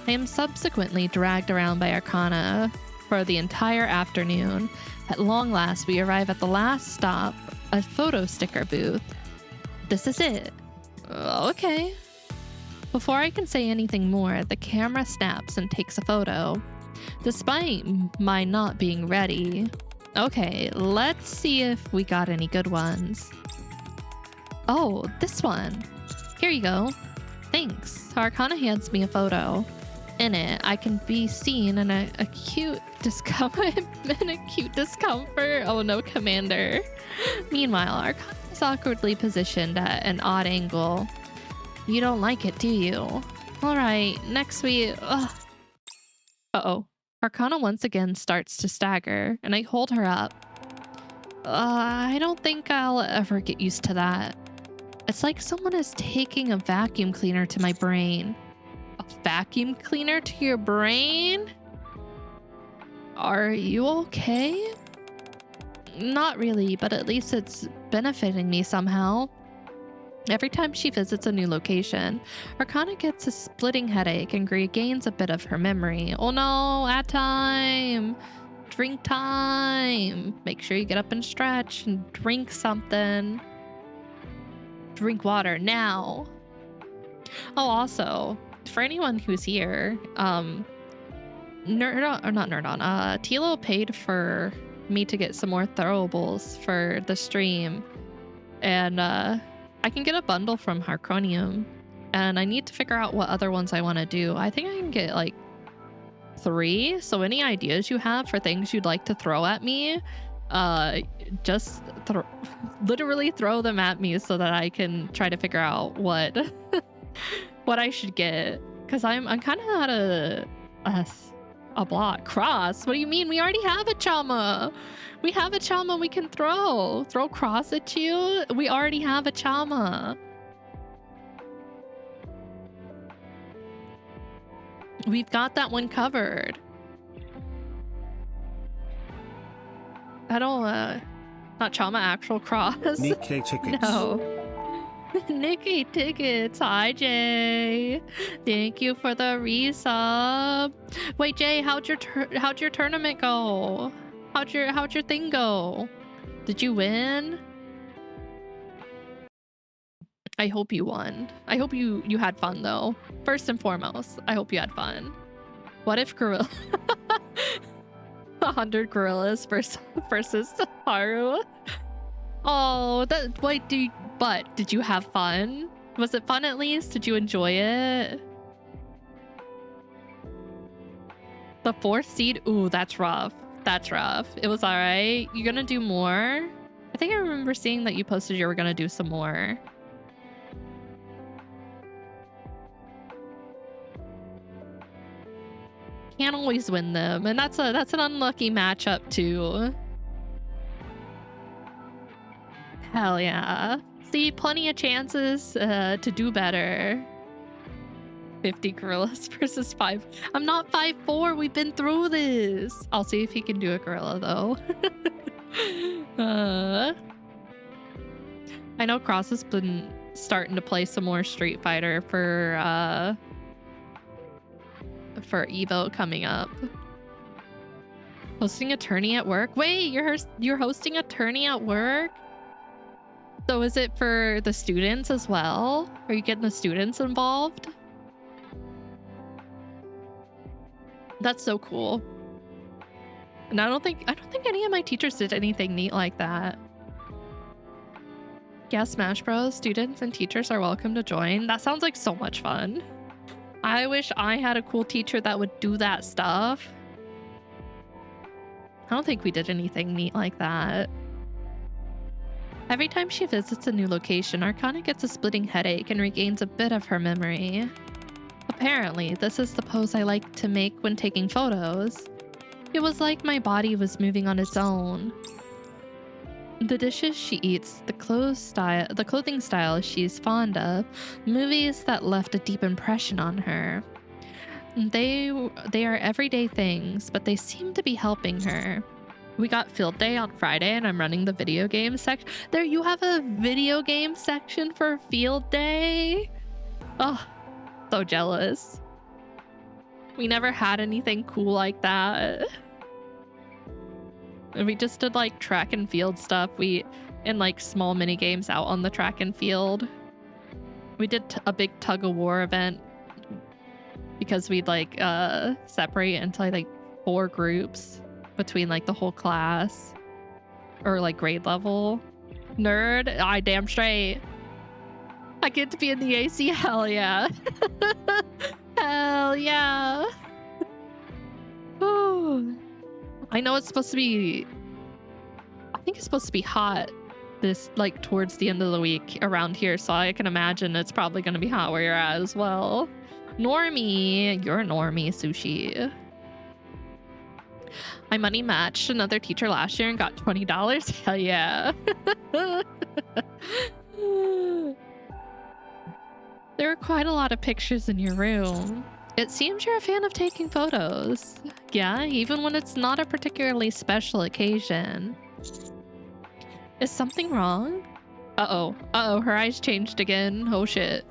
S1: I am subsequently dragged around by Arcana for the entire afternoon. At long last, we arrive at the last stop, a photo sticker booth. This is it. Okay. Before I can say anything more, the camera snaps and takes a photo, despite my not being ready. Okay, let's see if we got any good ones. Oh, this one. Here you go. Thanks. Arcana hands me a photo. In it, I can be seen in a acute discomfort. Oh no, Commander. Meanwhile, Arcana is awkwardly positioned at an odd angle. You don't like it, do you? Alright, next we... Uh-oh. Arcana once again starts to stagger, and I hold her up. I don't think I'll ever get used to that. It's like someone is taking a vacuum cleaner to my brain. A vacuum cleaner to your brain? Are you okay? Not really, but at least it's benefiting me somehow. Every time she visits a new location, Arcana gets a splitting headache and regains a bit of her memory. Oh no, at time! Drink time! Make sure you get up and stretch and drink something. Drink water now. Oh, also, for anyone who's here, Tilo paid for me to get some more throwables for the stream, and I can get a bundle from Harconium, and I need to figure out what other ones I want to do. I think I can get like 3. So any ideas you have for things you'd like to throw at me, just literally throw them at me so that I can try to figure out what what I should get, because I'm kind of at a block. Cross? What do you mean? We already have a Chama. We have a Chama we can throw Cross at you. We already have a Chama. We've got that one covered. I don't not Chama, actual Cross.
S2: Nikke tickets.
S1: No. Nikke tickets. Hi, Jay. Thank you for the resub. Wait, Jay, how'd your tournament go? How'd your thing go? Did you win? I hope you won. I hope you had fun though. First and foremost, I hope you had fun. What if gorilla 100 gorillas versus Haru? Oh, did you have fun? Was it fun at least? Did you enjoy it? The 4th seed? Ooh, that's rough. That's rough. It was all right. You gonna do more? I think I remember seeing that you posted you were gonna do some more. Can't always win them, and that's an unlucky matchup too. Hell yeah. See, plenty of chances to do better. 50 gorillas versus 5. I'm not 5'4". We've been through this. I'll see if he can do a gorilla though. I know Cross has been starting to play some more Street Fighter for Evo coming up. Hosting a tourney at work? Wait, you're hosting a tourney at work? So is it for the students as well? Are you getting the students involved? That's so cool. And I don't think any of my teachers did anything neat like that. Yeah, Smash Bros. Students and teachers are welcome to join. That sounds like so much fun. I wish I had a cool teacher that would do that stuff. I don't think we did anything neat like that. Every time she visits a new location, Arcana gets a splitting headache and regains a bit of her memory. Apparently, this is the pose I like to make when taking photos. It was like my body was moving on its own. The dishes she eats, the clothing style she's fond of, movies that left a deep impression on her. They are everyday things, but they seem to be helping her. We got field day on Friday and I'm running the video game section. There, you have a video game section for field day? Oh, so jealous. We never had anything cool like that. And we just did like track and field stuff. And like small mini games out on the track and field. We did a big tug of war event because we'd like separate into like 4 groups between like the whole class or like grade level. Nerd, I damn straight. I get to be in the AC. Hell yeah. Hell yeah. Ooh. I know it's supposed to be, I think it's supposed to be hot this like towards the end of the week around here, so I can imagine it's probably going to be hot where you're at as well. Normie, you're a normie, Sushi. I money matched another teacher last year and got $20. Hell yeah. There are quite a lot of pictures in your room. It seems you're a fan of taking photos. Yeah, even when it's not a particularly special occasion. Is something wrong? Uh-oh. Uh-oh, her eyes changed again. Oh shit.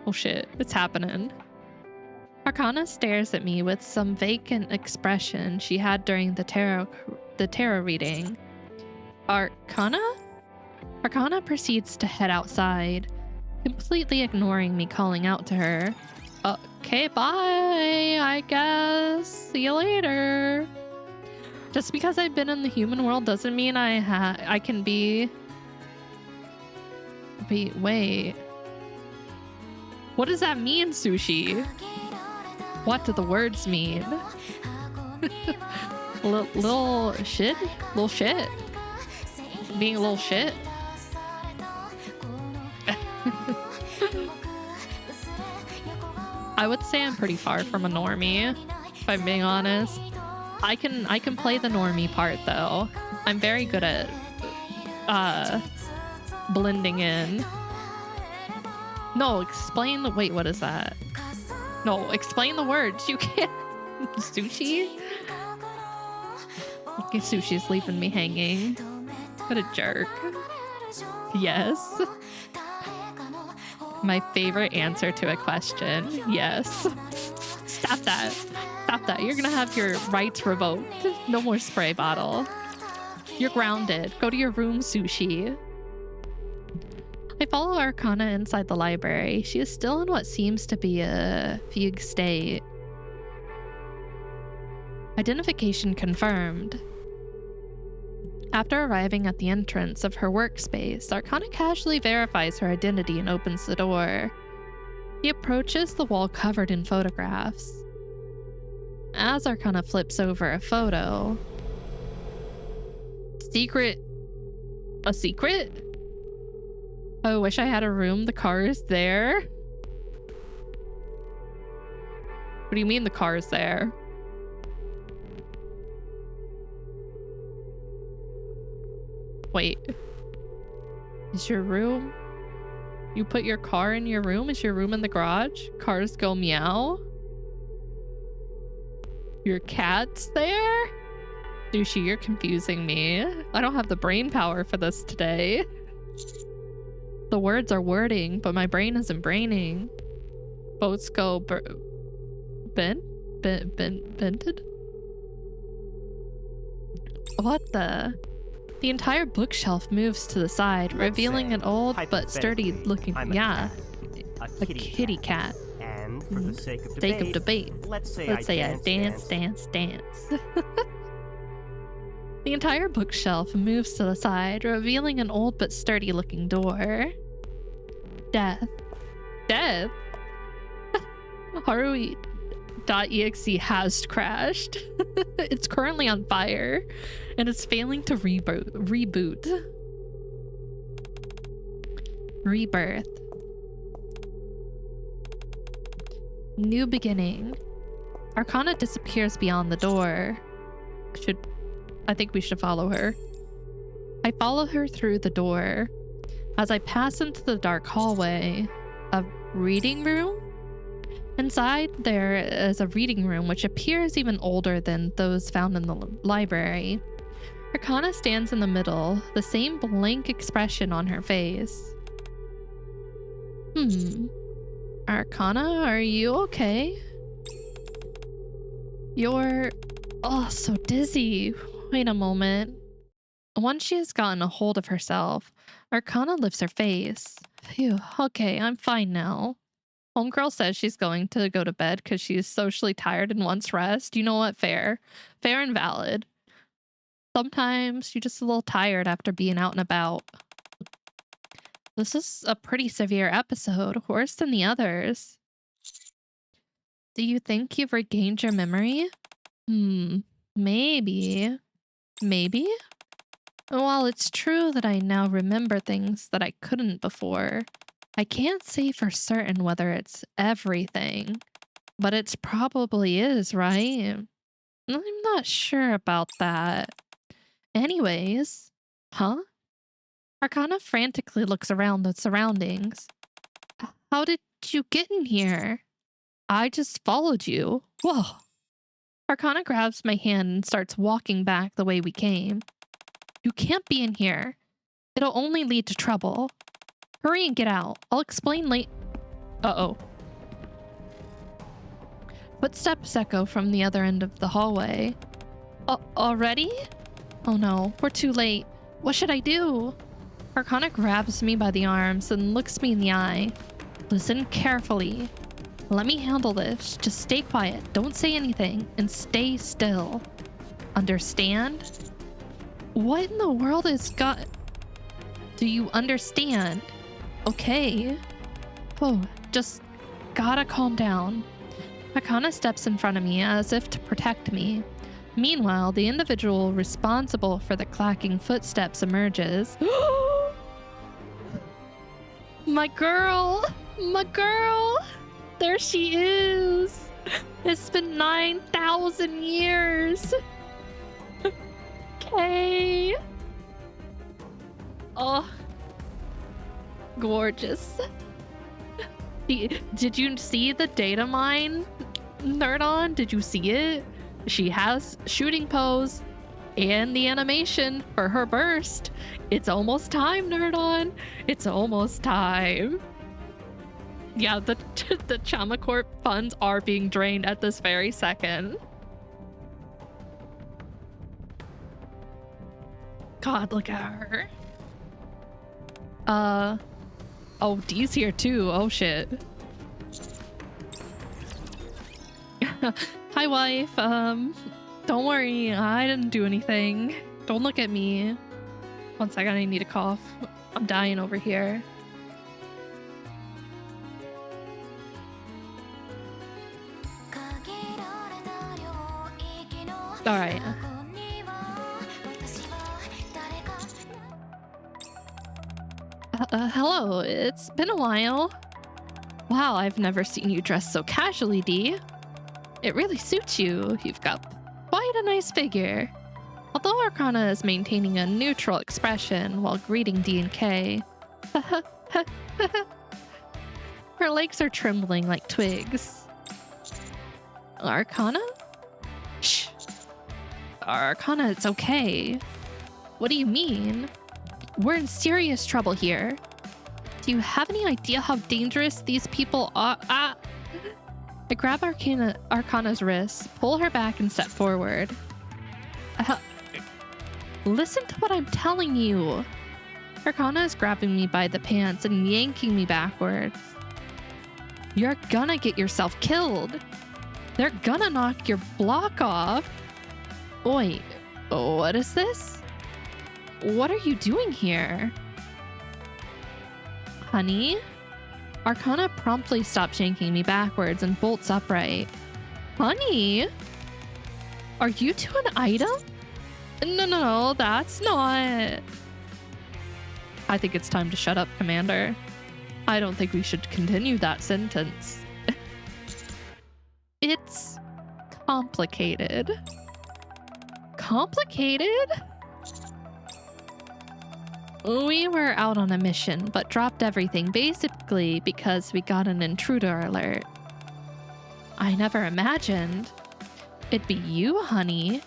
S1: Oh shit, it's happening. Arcana stares at me with some vacant expression she had during the tarot reading. Arcana? Arcana proceeds to head outside, completely ignoring me calling out to her. Okay, bye, I guess. See you later. Just because I've been in the human world doesn't mean I can be... Wait. What does that mean, Sushi? What do the words mean? Little shit? Little shit? Being a little shit? I would say I'm pretty far from a normie, if I'm being honest. I can play the normie part though. I'm very good at blending in. No, explain the wait, what is that? No, explain the words. You can't. Sushi? Okay, Sushi's leaving me hanging. What a jerk. Yes. My favorite answer to a question. Yes. Stop that. Stop that. You're gonna have your rights revoked. No more spray bottle. You're grounded. Go to your room, Sushi. I follow Arcana inside the library. She is still in what seems to be a fugue state. Identification confirmed. After arriving at the entrance of her workspace, Arcana casually verifies her identity and opens the door. He approaches the wall covered in photographs. As Arcana flips over a photo... Secret? A secret? Oh, I wish I had a room. The car is there? What do you mean the car is there? Wait. Is your room? You put your car in your room? Is your room in the garage? Cars go meow? Your cat's there? Sushi, you're confusing me. I don't have the brain power for this today. The words are wording, but my brain isn't braining. Boats go bented? What the? The entire bookshelf moves to the side, revealing an old but sturdy looking, a kitty cat.
S3: And for the sake of
S1: debate, let's say I dance. The entire bookshelf moves to the side, revealing an old but sturdy looking door. Death. Haru.exe has crashed. It's currently on fire, and it's failing to reboot. Rebirth. New beginning. Arcana disappears beyond the door. I think we should follow her. I follow her through the door. As I pass into the dark hallway, a reading room? Inside there is a reading room which appears even older than those found in the library. Arcana stands in the middle, the same blank expression on her face. Arcana, are you okay? You're... oh, so dizzy. Wait a moment. Once she has gotten a hold of herself, Arcana lifts her face. Phew, okay, I'm fine now. Homegirl says she's going to go to bed because she's socially tired and wants rest. You know what? Fair. Fair and valid. Sometimes you're just a little tired after being out and about. This is a pretty severe episode, worse than the others. Do you think you've regained your memory? Maybe. Maybe? While it's true that I now remember things that I couldn't before, I can't say for certain whether it's everything. But it probably is, right? I'm not sure about that. Anyways, huh? Arcana frantically looks around the surroundings. How did you get in here? I just followed you. Whoa. Arcana grabs my hand and starts walking back the way we came. You can't be in here. It'll only lead to trouble. Hurry and get out. I'll explain late. Uh-oh. Footsteps echo from the other end of the hallway. Already? Oh no, we're too late. What should I do? Arcana grabs me by the arms and looks me in the eye. Listen carefully. Let me handle this. Just stay quiet. Don't say anything and stay still. Understand? What in the world is got... Do you understand? Okay. Oh, just gotta calm down. Arcana steps in front of me as if to protect me. Meanwhile, the individual responsible for the clacking footsteps emerges. My girl! My girl! There she is! It's been 9,000 years! Okay. Oh. Gorgeous. Did you see the data mine, Nerdon? Did you see it? She has shooting pose and the animation for her burst. It's almost time, Nerdon. It's almost time. Yeah, the Chamacorp funds are being drained at this very second. God, look at her. Oh, Dee's here too. Oh shit. Hi, wife. Don't worry, I didn't do anything. Don't look at me. One second, I need a cough. I'm dying over here. All right. Hello, it's been a while. Wow, I've never seen you dressed so casually, Dee. It really suits you. You've got quite a nice figure. Although Arcana is maintaining a neutral expression while greeting D and K. Her legs are trembling like twigs. Arcana? Shh. Arcana, it's okay. What do you mean? We're in serious trouble here. Do you have any idea how dangerous these people are? I grab Arcana's wrist, pull her back, and step forward. Listen to what I'm telling you. Arcana is grabbing me by the pants and yanking me backwards. You're gonna get yourself killed. They're gonna knock your block off. Wait, what is this? What are you doing here? Honey? Arcana promptly stops yanking me backwards and bolts upright. Honey? Are you two an item? No, that's not... I think it's time to shut up, Commander. I don't think we should continue that sentence. It's complicated. Complicated? We were out on a mission, but dropped everything basically because we got an intruder alert. I never imagined it'd be you, honey.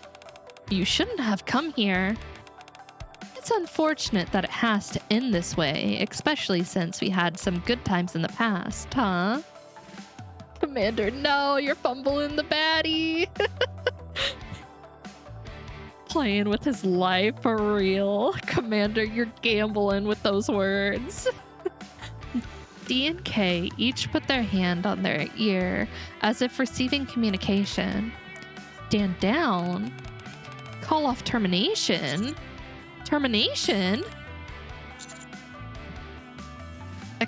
S1: You shouldn't have come here. It's unfortunate that it has to end this way, especially since we had some good times in the past, huh? Commander, no, you're fumbling the baddie. Playing with his life for real. Commander, you're gambling with those words. D and K each put their hand on their ear as if receiving communication. Stand down? Call off termination? Termination?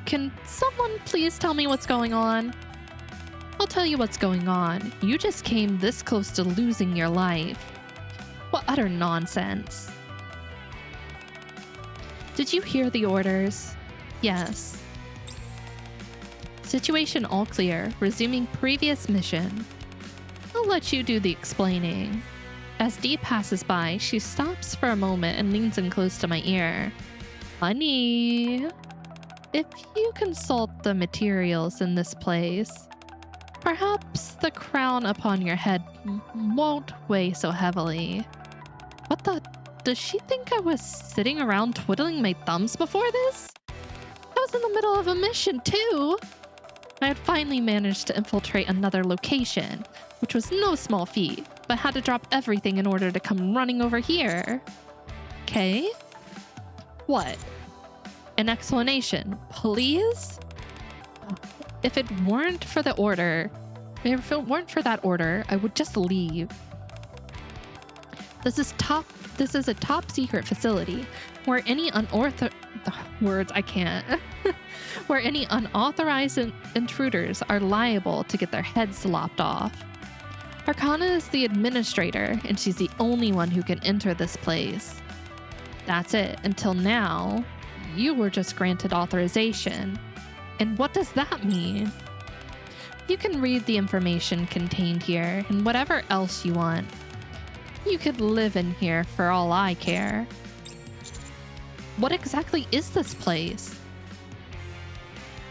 S1: Can someone please tell me what's going on? I'll tell you what's going on. You just came this close to losing your life. What utter nonsense. Did you hear the orders? Yes. Situation all clear. Resuming previous mission. I'll let you do the explaining. As Dee passes by, she stops for a moment and leans in close to my ear. Honey, if you consult the materials in this place, perhaps the crown upon your head won't weigh so heavily. What the? Does she think I was sitting around twiddling my thumbs before this? I was in the middle of a mission too. I had finally managed to infiltrate another location, which was no small feat, but had to drop everything in order to come running over here. Okay? What? An explanation, please? If it weren't for that order, I would just leave. This is a top secret facility where any where any unauthorized intruders are liable to get their heads lopped off. Arcana is the administrator, and she's the only one who can enter this place. That's it. Until now, you were just granted authorization. And what does that mean? You can read the information contained here and whatever else you want. You could live in here for all I care. What exactly is this place?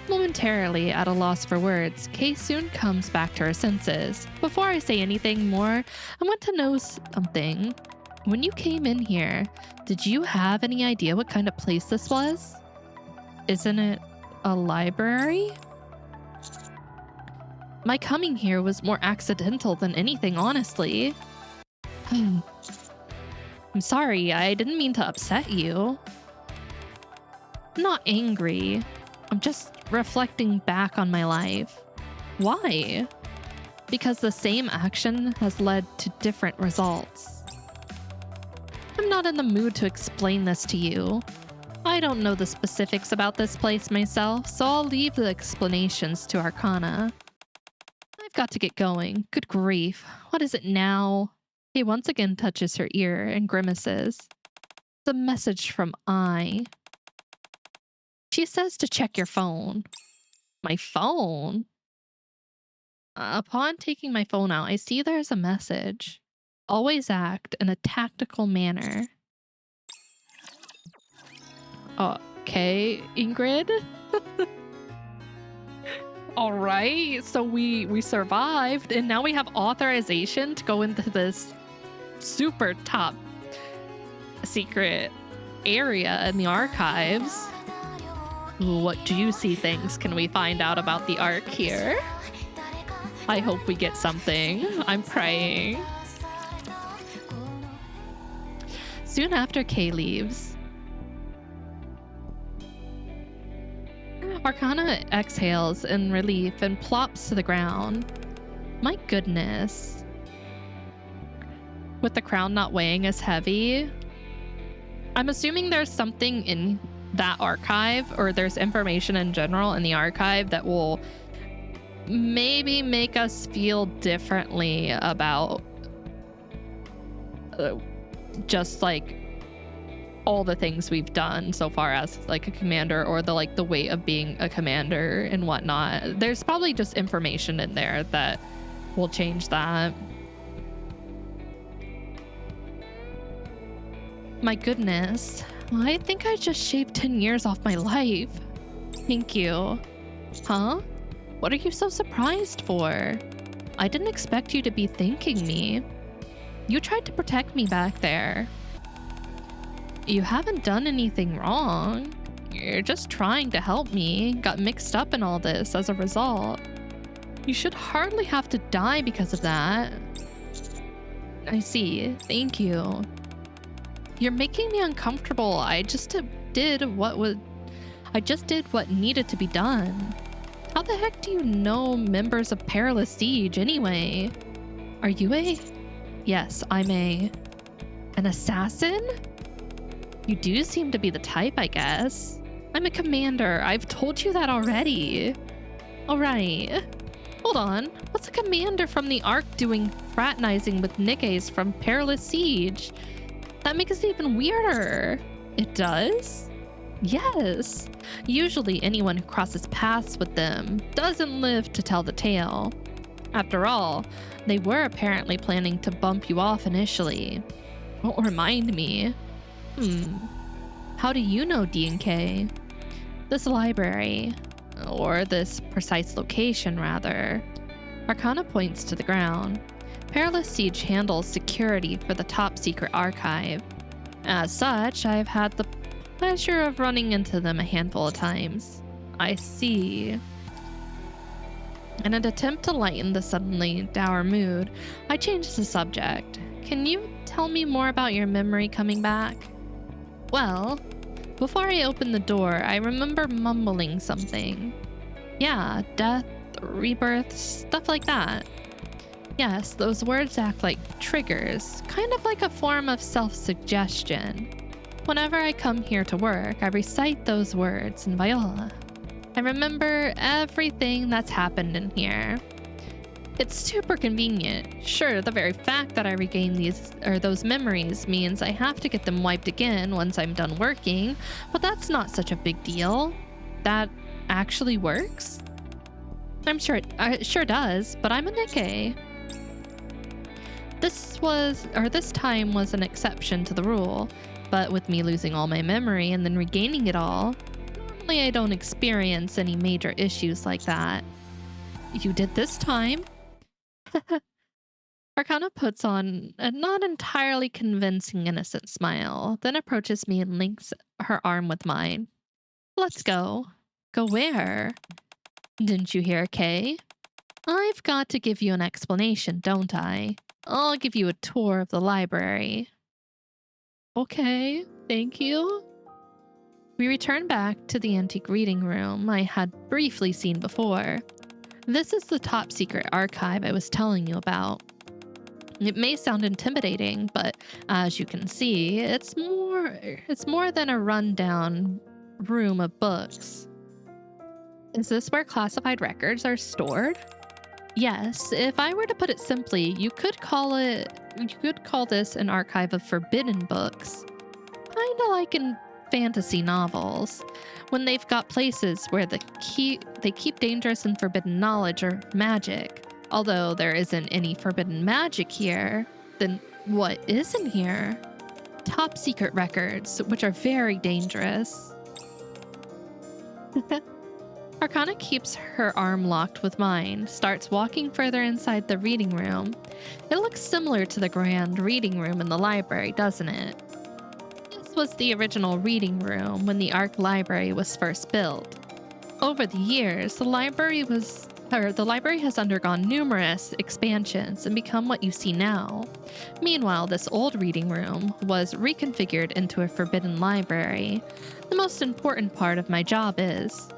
S1: Momentarily at a loss for words, Kay soon comes back to her senses. Before I say anything more, I want to know something. When you came in here, did you have any idea what kind of place this was? Isn't it a library? My coming here was more accidental than anything, honestly. I'm sorry, I didn't mean to upset you. I'm not angry. I'm just reflecting back on my life. Why? Because the same action has led to different results. I'm not in the mood to explain this to you. I don't know the specifics about this place myself, so I'll leave the explanations to Arcana. I've got to get going. Good grief. What is it now? He once again touches her ear and grimaces. It's a message from I. She says to check your phone. My phone? Upon taking my phone out, I see there's a message. Always act in a tactical manner. Okay, Ingrid. All right, so we survived, and now we have authorization to go into this super top secret area in the archives. What juicy things can we find out about the Arc here? I hope we get something. I'm praying. Soon after Kay leaves, Arcana exhales in relief and plops to the ground. My goodness. With the crown not weighing as heavy, I'm assuming there's something in that archive, or there's information in general in the archive that will maybe make us feel differently about just like all the things we've done so far as like a commander, or the weight of being a commander and whatnot. There's probably just information in there that will change that. My goodness, I think I just shaved 10 years off my life. Thank you. Huh? What are you so surprised for? I didn't expect you to be thanking me. You tried to protect me back there. You haven't done anything wrong. You're just trying to help me. Got mixed up in all this as a result. You should hardly have to die because of that. I see. Thank you. You're making me uncomfortable. I just did what needed to be done. How the heck do you know members of Perilous Siege anyway? Are you a... Yes, I'm an assassin? You do seem to be the type, I guess. I'm a commander. I've told you that already. All right. Hold on. What's a commander from the Arc doing fraternizing with Nikke's from Perilous Siege? That makes it even weirder. It does? Yes. Usually anyone who crosses paths with them doesn't live to tell the tale. After all, they were apparently planning to bump you off initially. Don't remind me. How do you know D&K? This library, or this precise location rather. Arcana points to the ground. Perilous Siege handles security for the top secret archive. As such, I've had the pleasure of running into them a handful of times. I see. In an attempt to lighten the suddenly dour mood, I changed the subject. Can you tell me more about your memory coming back? Well, before I opened the door, I remember mumbling something. Yeah, death, rebirth, stuff like that. Yes, those words act like triggers, kind of like a form of self-suggestion. Whenever I come here to work, I recite those words in Viola. I remember everything that's happened in here. It's super convenient. Sure, the very fact that I regain those memories means I have to get them wiped again once I'm done working, but that's not such a big deal. That actually works? I'm sure it sure does, but I'm a Nikke. This time was an exception to the rule, but with me losing all my memory and then regaining it all, normally I don't experience any major issues like that. You did this time? Arcana puts on a not entirely convincing innocent smile, then approaches me and links her arm with mine. Let's go. Go where? Didn't you hear, Kay? I've got to give you an explanation, don't I? I'll give you a tour of the library. Okay, thank you. We return back to the antique reading room I had briefly seen before. This is the top secret archive I was telling you about. It may sound intimidating, but as you can see, it's more than a rundown room of books. Is this where classified records are stored? Yes, if I were to put it simply, you could call this an archive of forbidden books. Kinda like in fantasy novels, when they've got places where they keep dangerous and forbidden knowledge or magic. Although there isn't any forbidden magic here, then what is in here? Top secret records, which are very dangerous. Arcana keeps her arm locked with mine, starts walking further inside the reading room. It looks similar to the grand reading room in the library, doesn't it? This was the original reading room when the Arc Library was first built. Over the years, the library has undergone numerous expansions and become what you see now. Meanwhile, this old reading room was reconfigured into a forbidden library. The most important part of my job is...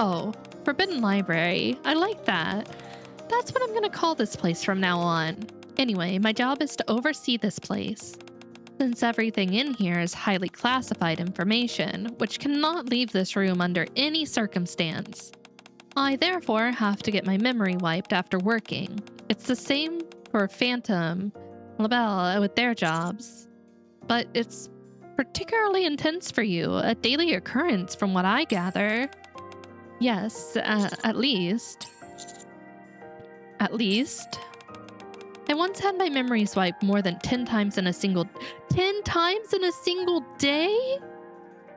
S1: Oh, forbidden library. I like that. That's what I'm gonna call this place from now on. Anyway, my job is to oversee this place. Since everything in here is highly classified information, which cannot leave this room under any circumstance. I therefore have to get my memory wiped after working. It's the same for Phantom, LaBelle with their jobs. But it's particularly intense for you, a daily occurrence from what I gather. Yes, at least. At least. I once had my memories wiped more than 10 times in a single... 10 times in a single day?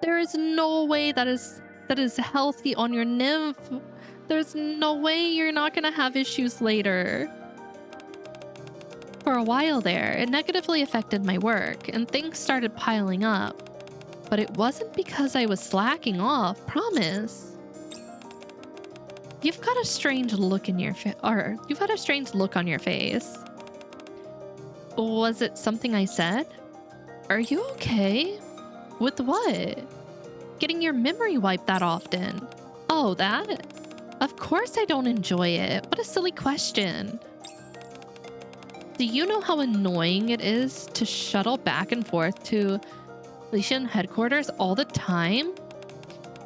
S1: There is no way that is healthy on your nymph. There's no way you're not gonna have issues later. For a while there, it negatively affected my work, and things started piling up. But it wasn't because I was slacking off, promise. You've got a strange look in your you've had a strange look on your face. Was it something I said? Are you okay? With what? Getting your memory wiped that often. Oh, that? Of course I don't enjoy it. What a silly question. Do you know how annoying it is to shuttle back and forth to Lycian headquarters all the time?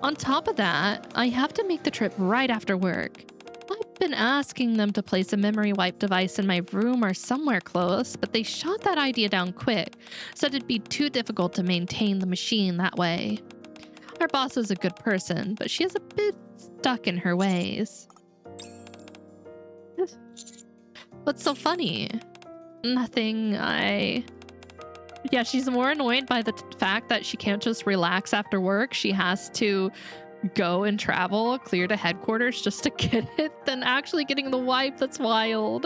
S1: On top of that, I have to make the trip right after work. I've been asking them to place a memory wipe device in my room or somewhere close, but they shot that idea down quick, said it'd be too difficult to maintain the machine that way. Our boss is a good person, but she is a bit stuck in her ways. What's so funny? Nothing. Yeah, she's more annoyed by the fact that she can't just relax after work. She has to go and travel clear to headquarters just to get it than actually getting the wipe. That's wild.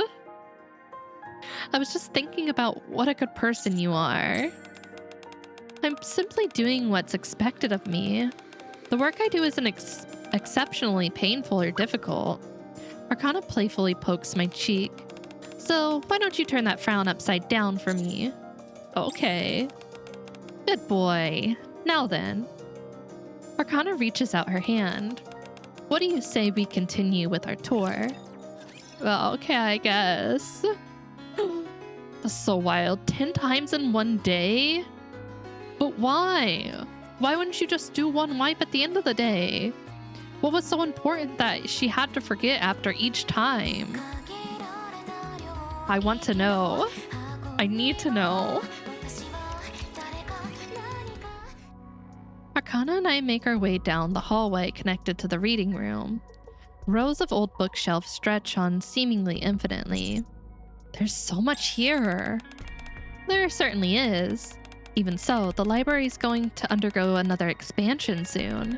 S1: I was just thinking about what a good person you are. I'm simply doing what's expected of me. The work I do isn't exceptionally painful or difficult. Arcana playfully pokes my cheek. So why don't you turn that frown upside down for me? Okay. Good boy. Now then. Arcana reaches out her hand. What do you say we continue with our tour? Well, okay, I guess. That's so wild. 10 times in one day? But why? Why wouldn't you just do one wipe at the end of the day? What was so important that she had to forget after each time? I want to know. I need to know. Arcana and I make our way down the hallway connected to the reading room. Rows of old bookshelves stretch on seemingly infinitely. There's so much here. There certainly is. Even so, the library is going to undergo another expansion soon.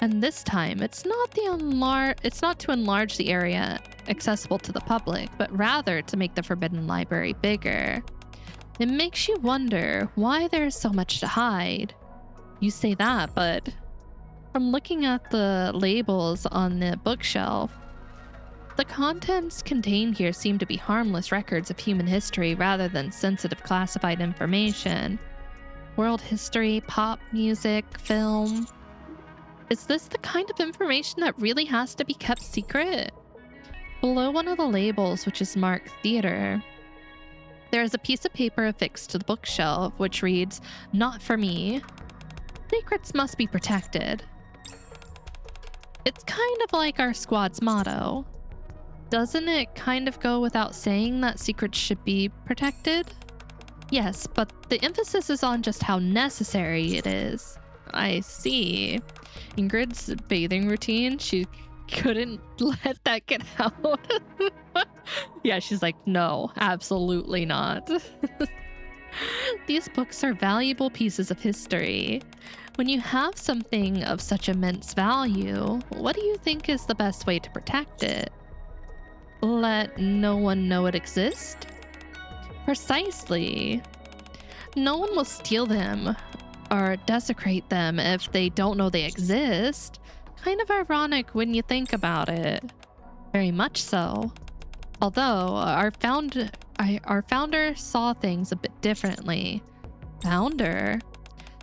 S1: And this time, it's not to enlarge the area accessible to the public, but rather to make the Forbidden Library bigger. It makes you wonder why there's so much to hide. You say that, but from looking at the labels on the bookshelf, the contents contained here seem to be harmless records of human history rather than sensitive classified information. World history, pop music, film. Is this the kind of information that really has to be kept secret? Below one of the labels, which is marked Theater, there is a piece of paper affixed to the bookshelf which reads, "Not for me. Secrets must be protected." It's kind of like our squad's motto. Doesn't it kind of go without saying that secrets should be protected? Yes, but the emphasis is on just how necessary it is. I see. Ingrid's bathing routine, she couldn't let that get out. Yeah, she's like, no, absolutely not. These books are valuable pieces of history. When you have something of such immense value, what do you think is the best way to protect it? Let no one know it exists? Precisely. No one will steal them or desecrate them if they don't know they exist. Kind of ironic when you think about it. Very much so. Although our founder saw things a bit differently. Founder?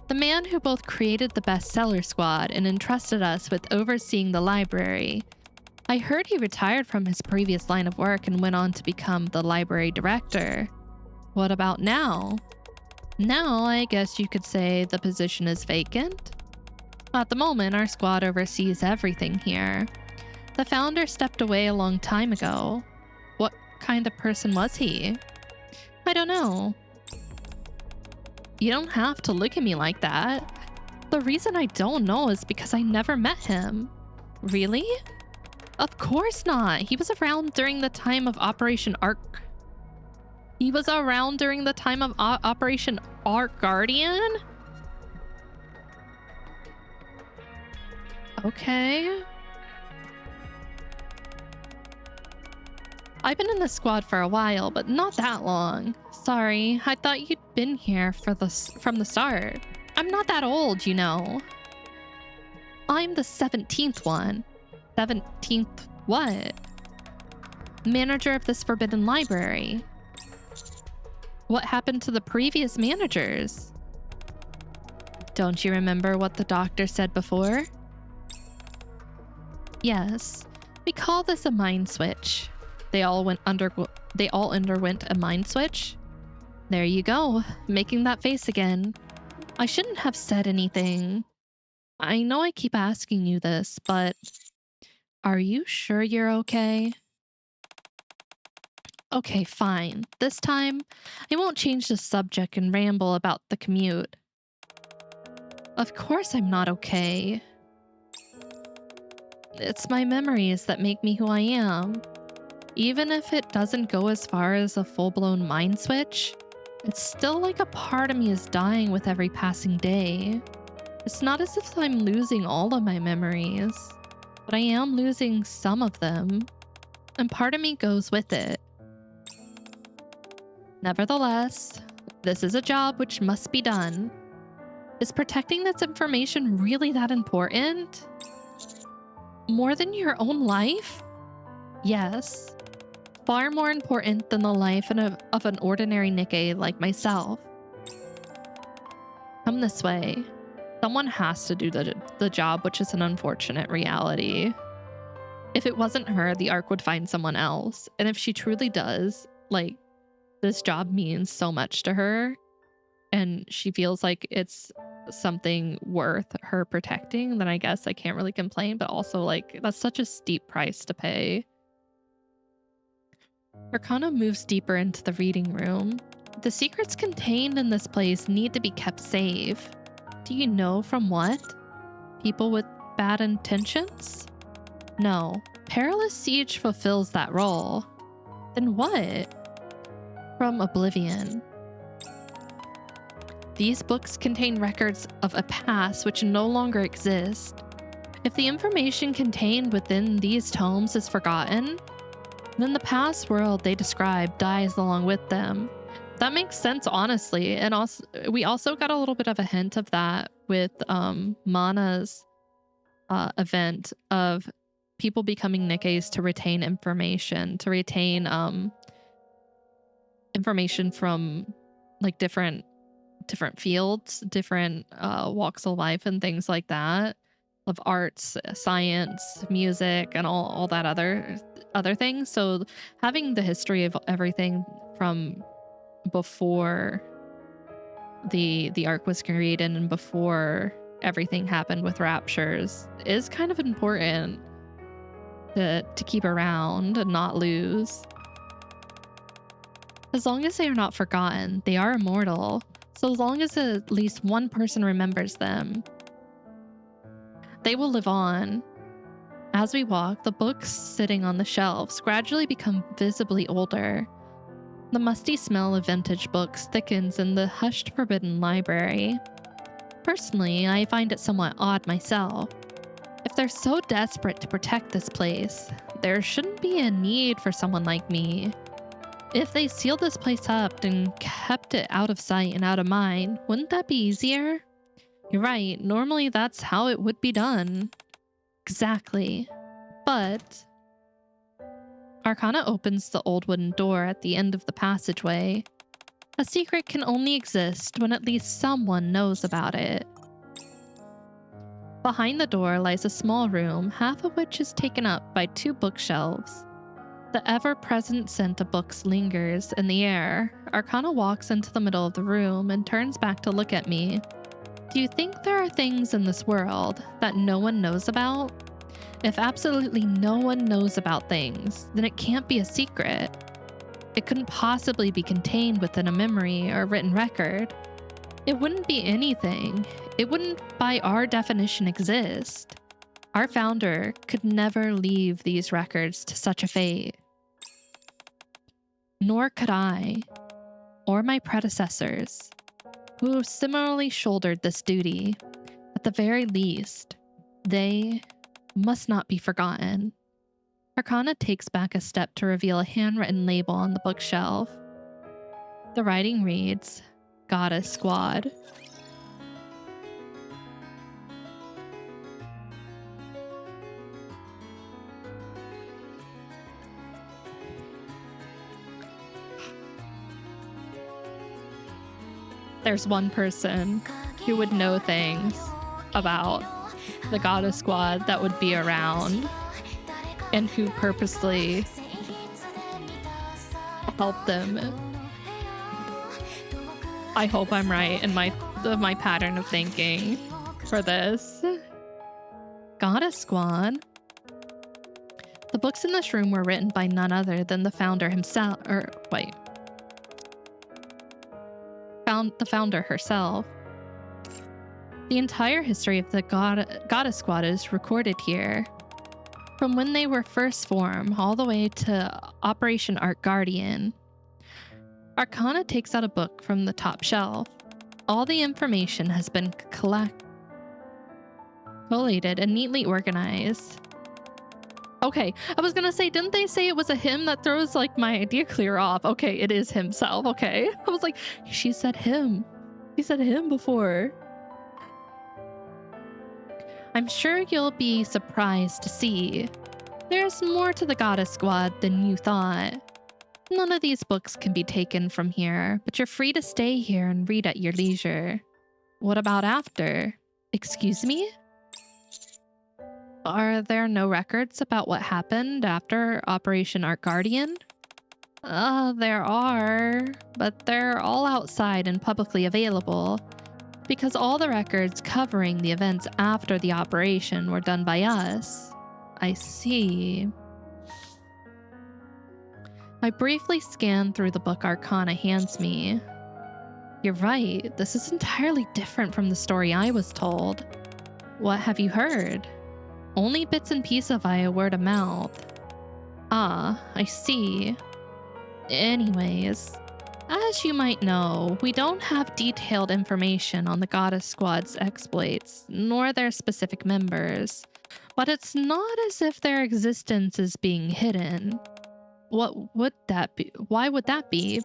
S1: The man who both created the bestseller squad and entrusted us with overseeing the library. I heard he retired from his previous line of work and went on to become the library director. What about now? Now, I guess you could say the position is vacant. At the moment, our squad oversees everything here. The founder stepped away a long time ago. What kind of person was he? I don't know. You don't have to look at me like that. The reason I don't know is because I never met him. Really? Of course not. He was around during the time of Operation Arc. He was around during the time of Operation Arc Guardian? Okay. I've been in the squad for a while, but not that long. Sorry, I thought you'd been here from the start. I'm not that old, you know. I'm the 17th one. 17th what? Manager of this Forbidden Library. What happened to the previous managers? Don't you remember what the doctor said before? Yes, we call this a mind switch. They all underwent a mind switch. There you go, making that face again. I shouldn't have said anything. I know I keep asking you this, but are you sure you're okay? Okay, fine. This time, I won't change the subject and ramble about the commute. Of course I'm not okay. It's my memories that make me who I am. Even if it doesn't go as far as a full-blown mind switch, it's still like a part of me is dying with every passing day. It's not as if I'm losing all of my memories, but I am losing some of them, and part of me goes with it. Nevertheless, this is a job which must be done. Is protecting this information really that important? More than your own life? Yes. Far more important than the life of an ordinary Nikke like myself. Come this way. Someone has to do the job, which is an unfortunate reality. If it wasn't her, the Arc would find someone else. And if she truly does, like, this job means so much to her, and she feels like it's something worth her protecting, then I guess I can't really complain. But also, like, that's such a steep price to pay. Arcana moves deeper into the reading room. The secrets contained in this place need to be kept safe. Do you know from what? People with bad intentions? No. Perilous Siege fulfills that role. Then what? From Oblivion. These books contain records of a past which no longer exist. If the information contained within these tomes is forgotten, then the past world they describe dies along with them. That makes sense, honestly. And also, we also got a little bit of a hint of that with Mana's event of people becoming Nikkes to retain information, to retain information from like different fields, different walks of life and things like that, of arts, science, music, and all that other things. So having the history of everything from before the Arc was created and before everything happened with Raptures is kind of important to keep around and not lose. As long as they are not forgotten, they are immortal. So as long as at least one person remembers them, they will live on. As we walk, the books sitting on the shelves gradually become visibly older. The musty smell of vintage books thickens in the hushed, forbidden library. Personally, I find it somewhat odd myself. If they're so desperate to protect this place, there shouldn't be a need for someone like me. If they sealed this place up and kept it out of sight and out of mind, wouldn't that be easier? You're right, normally that's how it would be done. Exactly. But Arcana opens the old wooden door at the end of the passageway. A secret can only exist when at least someone knows about it. Behind the door lies a small room, half of which is taken up by 2 bookshelves. The ever-present scent of books lingers in the air. Arcana walks into the middle of the room and turns back to look at me. Do you think there are things in this world that no one knows about? If absolutely no one knows about things, then it can't be a secret. It couldn't possibly be contained within a memory or written record. It wouldn't be anything. It wouldn't, by our definition, exist. Our founder could never leave these records to such a fate. Nor could I, or my predecessors, who similarly shouldered this duty. At the very least, they must not be forgotten. Arcana takes back a step to reveal a handwritten label on the bookshelf. The writing reads, Goddess Squad. There's one person who would know things about the Goddess Squad that would be around and who purposely helped them. I hope I'm right in my pattern of thinking for this. Goddess Squad. The books in this room were written by none other than the founder himself, the founder herself. The entire history of the Goddess Squad is recorded here. From when they were first formed all the way to Operation Arc Guardian. Arcana takes out a book from the top shelf. All the information has been collated and neatly organized. Okay, I was gonna say, didn't they say it was a him? That throws like my idea clear off. Okay, it is himself. Okay, I was like, she said him. She said him before. I'm sure you'll be surprised to see there's more to the Goddess Squad than you thought. None of these books can be taken from here, but you're free to stay here and read at your leisure. What about after? Excuse me? Are there no records about what happened after Operation Arc Guardian? There are, but they're all outside and publicly available, because all the records covering the events after the operation were done by us. I see. I briefly scan through the book Arcana hands me. You're right, this is entirely different from the story I was told. What have you heard? Only bits and pieces via word of mouth. Ah, I see. Anyways, as you might know, we don't have detailed information on the Goddess Squad's exploits, nor their specific members, but it's not as if their existence is being hidden. What would that be? Why would that be?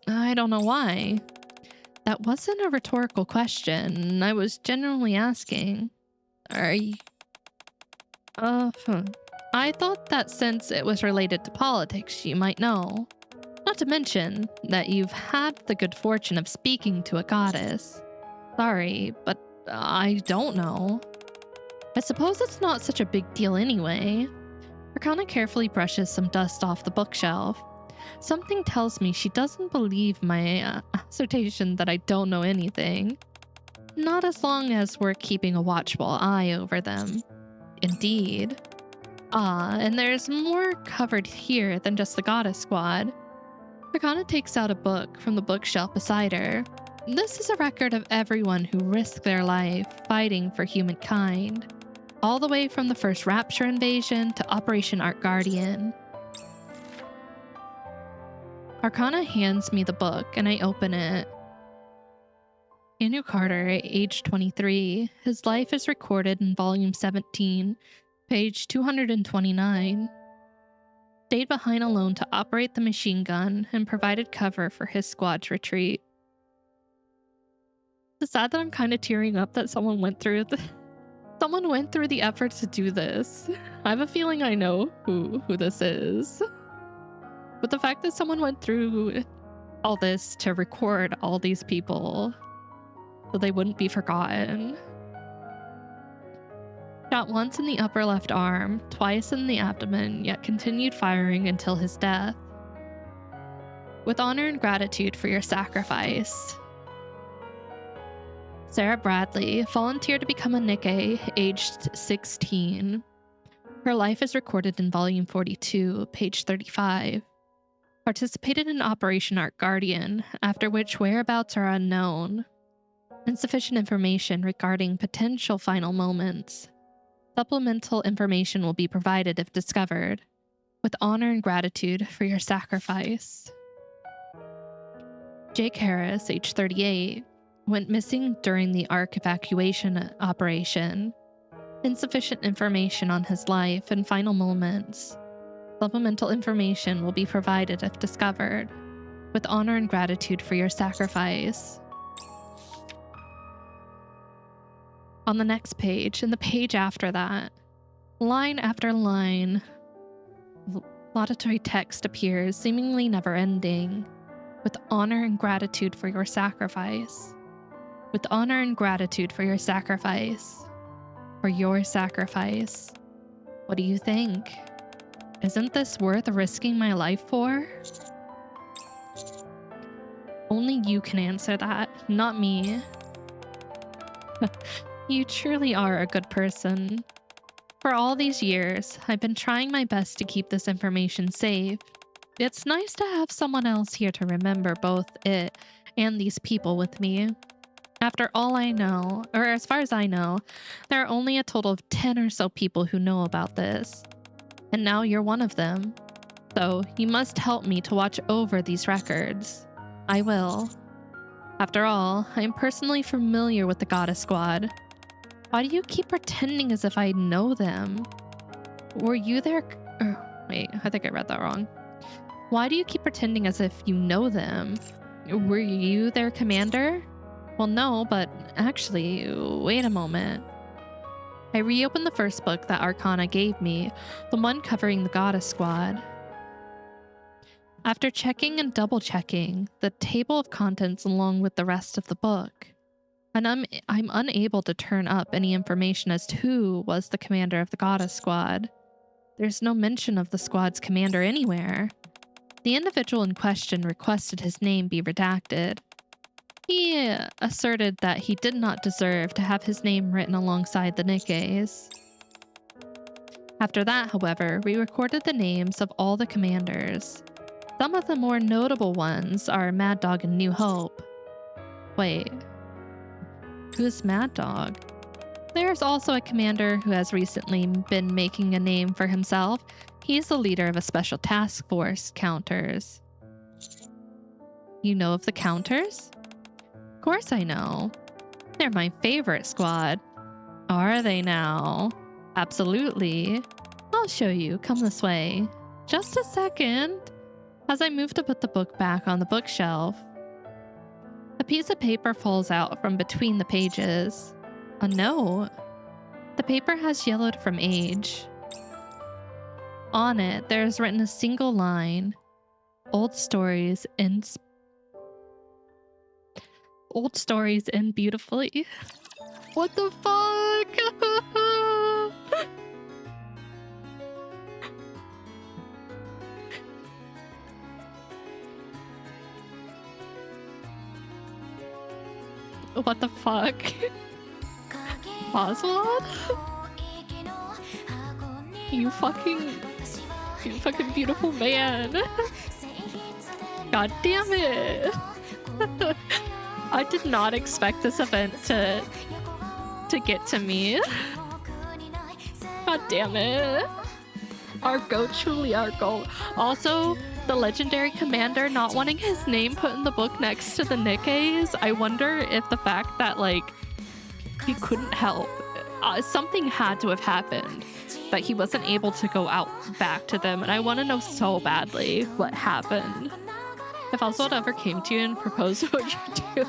S1: I don't know why. That wasn't a rhetorical question. I was genuinely asking. Are you... I thought that since it was related to politics, you might know. Not to mention that you've had the good fortune of speaking to a goddess. Sorry, but I don't know. I suppose it's not such a big deal anyway. Arcana carefully brushes some dust off the bookshelf. Something tells me she doesn't believe my assertion that I don't know anything. Not as long as we're keeping a watchful eye over them. Indeed. Ah, and there's more covered here than just the Goddess Squad. Arcana takes out a book from the bookshelf beside her. This is a record of everyone who risked their life fighting for humankind, all the way from the first Rapture invasion to Operation Arc Guardian. Arcana hands me the book and I open it. Daniel Carter, age 23, his life is recorded in volume 17, page 229. Stayed behind alone to operate the machine gun and provided cover for his squad's retreat. It's sad that I'm kind of tearing up that someone went through the efforts to do this. I have a feeling I know who this is. But the fact that someone went through all this to record all these people so they wouldn't be forgotten. Shot once in the upper left arm, twice in the abdomen, yet continued firing until his death. With honor and gratitude for your sacrifice. Sarah Bradley volunteered to become a Nikke, aged 16. Her life is recorded in volume 42, page 35. Participated in Operation Arc Guardian, after which whereabouts are unknown. Insufficient information regarding potential final moments. Supplemental information will be provided if discovered. With honor and gratitude for your sacrifice. Jake Harris, age 38, went missing during the Arc evacuation operation. Insufficient information on his life and final moments. Supplemental information will be provided if discovered. With honor and gratitude for your sacrifice. On the next page, and the page after that, line after line, laudatory text appears, seemingly never ending. With honor and gratitude for your sacrifice. With honor and gratitude for your sacrifice. For your sacrifice. What do you think? Isn't this worth risking my life for? Only you can answer that, not me. You truly are a good person. For all these years, I've been trying my best to keep this information safe. It's nice to have someone else here to remember both it and these people with me. After all I know, or as far as I know, there are only a total of 10 or so people who know about this. And now you're one of them. So you must help me to watch over these records. I will. After all, I am personally familiar with the Goddess Squad. Why do you keep pretending as if I know them? Were you their... wait, I think I read that wrong. Why do you keep pretending as if you know them? Were you their commander? Well, no, but actually, wait a moment. I reopened the first book that Arcana gave me, the one covering the Goddess Squad. After checking and double-checking the table of contents along with the rest of the book, And I'm unable to turn up any information as to who was the commander of the goddess squad. There's no mention of the squad's commander anywhere. The individual in question requested his name be redacted. He asserted that he did not deserve to have his name written alongside the Nikke's. After that, however, we recorded the names of all the commanders. Some of the more notable ones are Mad Dog and New Hope. Wait, who's Mad Dog? There's also a commander who has recently been making a name for himself. He's the leader of a special task force, Counters. You know of the Counters? Of course I know. They're my favorite squad. Are they now? Absolutely. I'll show you. Come this way. Just a second. As I move to put the book back on the bookshelf, a piece of paper falls out from between the pages. A note. The paper has yellowed from age. On it, there's written a single line. Old stories end beautifully. What the fuck? What the fuck? Oswald? You fucking beautiful man. God damn it. I did not expect this event to get to me. God damn it. Our goal, truly our goal. Also, the legendary commander not wanting his name put in the book next to the Nikke's. I wonder if the fact that, like, he couldn't help. Something had to have happened that he wasn't able to go out back to them. And I want to know so badly what happened. If Oswald ever came to you and proposed, what would you do?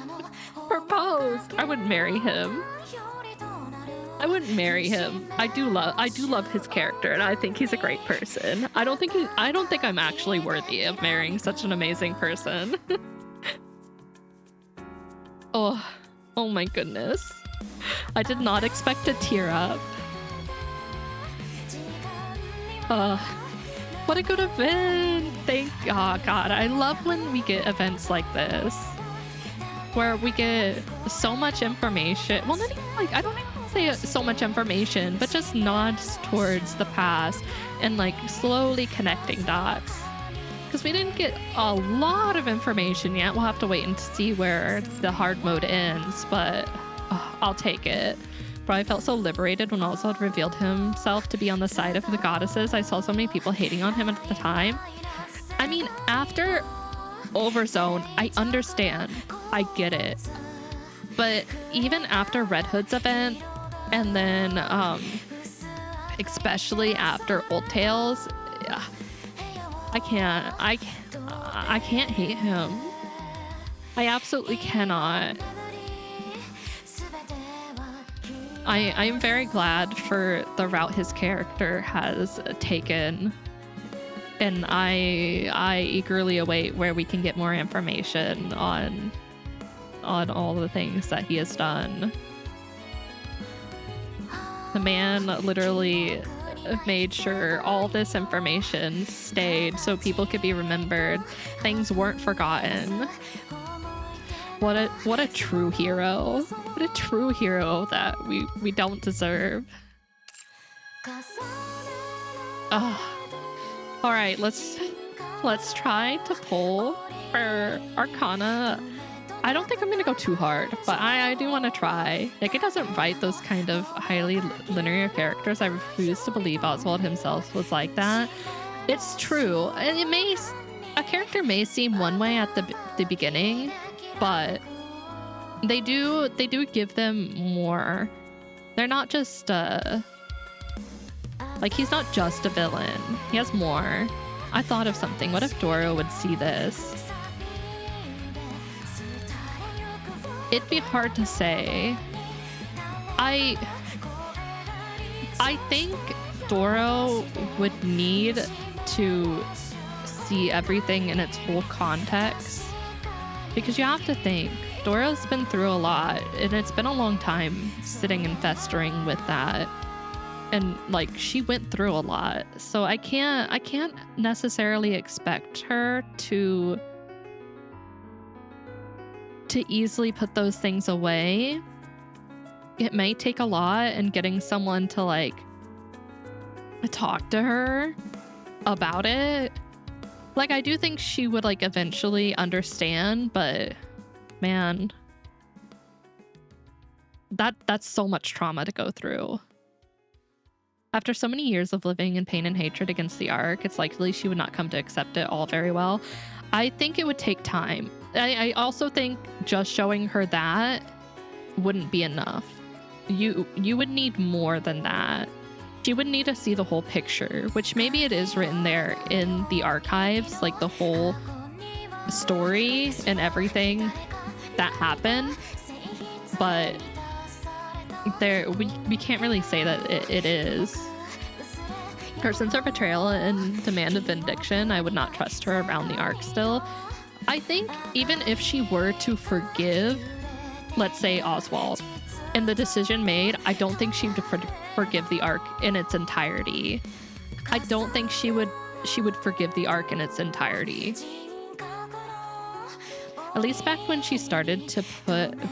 S1: Proposed? I would marry him. I wouldn't marry him. I do love his character, and I think he's a great person. I don't think I'm actually worthy of marrying such an amazing person. Oh my goodness. I did not expect to tear up. What a good event. Oh God, I love when we get events like this where we get so much information. Well, not even like, I don't even say so much information, but just nods towards the past and like slowly connecting dots. Because we didn't get a lot of information yet. We'll have to wait and see where the hard mode ends, but I'll take it. But I felt so liberated when Oswald revealed himself to be on the side of the goddesses. I saw so many people hating on him at the time. I mean, after Overzone, I understand. I get it. But even after Red Hood's event, and then especially after Old Tales, I can't hate him. I absolutely cannot. I am very glad for the route his character has taken, and I eagerly await where we can get more information on all the things that he has done. The man literally made sure all this information stayed so people could be remembered. Things weren't forgotten. What a true hero. What a true hero that we don't deserve. Alright, let's try to pull for Arcana. I don't think I'm gonna go too hard, but I do want to try. Nikke doesn't write those kind of highly linear characters. I refuse to believe Oswald himself was like that. It's true. A character may seem one way at the beginning, but they do give them more. They're not just like, he's not just a villain. He has more. I thought of something. What if Doro would see this? It'd be hard to say. I think Doro would need to see everything in its whole context, because you have to think Dora's been through a lot, and it's been a long time sitting and festering with that. And like she went through a lot. So I can't necessarily expect her to easily put those things away. It may take a lot, and getting someone to like talk to her about it. Like, I do think she would like eventually understand, but man, that's so much trauma to go through. After so many years of living in pain and hatred against the Arc, it's likely she would not come to accept it all very well. I think it would take time. I also think just showing her that wouldn't be enough. You would need more than that. She would need to see the whole picture, which maybe it is written there in the archives, like the whole story and everything that happened. But there, we can't really say that it is. Her sense of betrayal and demand of vindication, I would not trust her around the Arc still. I think even if she were to forgive, let's say Oswald, and the decision made, I don't think she would forgive the Arc in its entirety. I don't think she would forgive the Arc in its entirety. At least back when she started to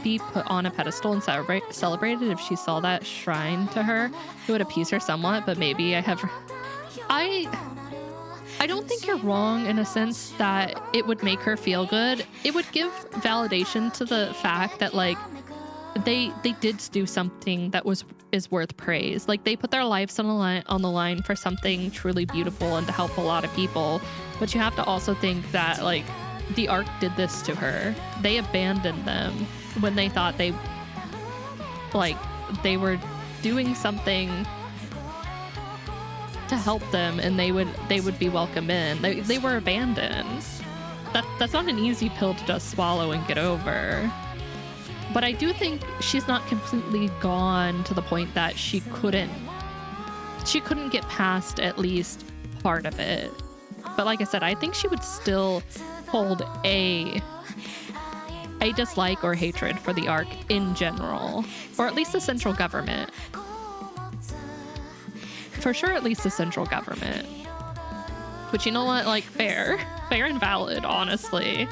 S1: be put on a pedestal and celebrated, if she saw that shrine to her, it would appease her somewhat, but maybe I don't think you're wrong in a sense that it would make her feel good. It would give validation to the fact that like they did do something that is worth praise. Like they put their lives on the line for something truly beautiful and to help a lot of people. But you have to also think that like the Arc did this to her. They abandoned them when they thought they were doing something to help them, and they would be welcome in. They were abandoned. That's not an easy pill to just swallow and get over. But I do think she's not completely gone to the point that she couldn't get past at least part of it. But like I said, I think she would still hold a dislike or hatred for the Arc in general, or at least the central government. For sure, at least the central government. But you know what? Like, fair and valid, honestly.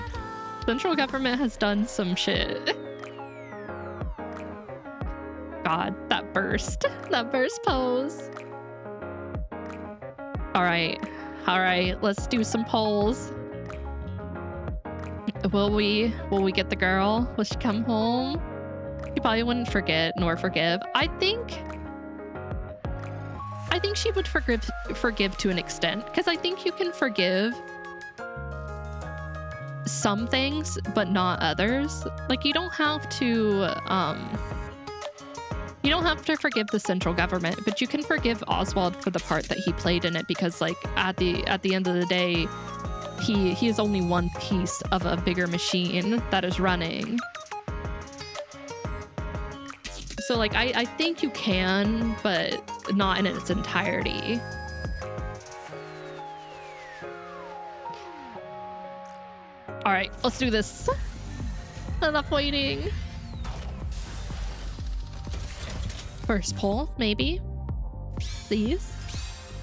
S1: Central government has done some shit. God, that burst pose. All right, let's do some polls. Will we get the girl? Will she come home? She probably wouldn't forget nor forgive. I think she would forgive to an extent, because I think you can forgive some things but not others. Like you don't have to forgive the central government, but you can forgive Oswald for the part that he played in it, because like at the end of the day, he is only one piece of a bigger machine that is running. So like I think you can, but not in its entirety. All right, let's do this. Enough waiting. First poll, maybe. Please.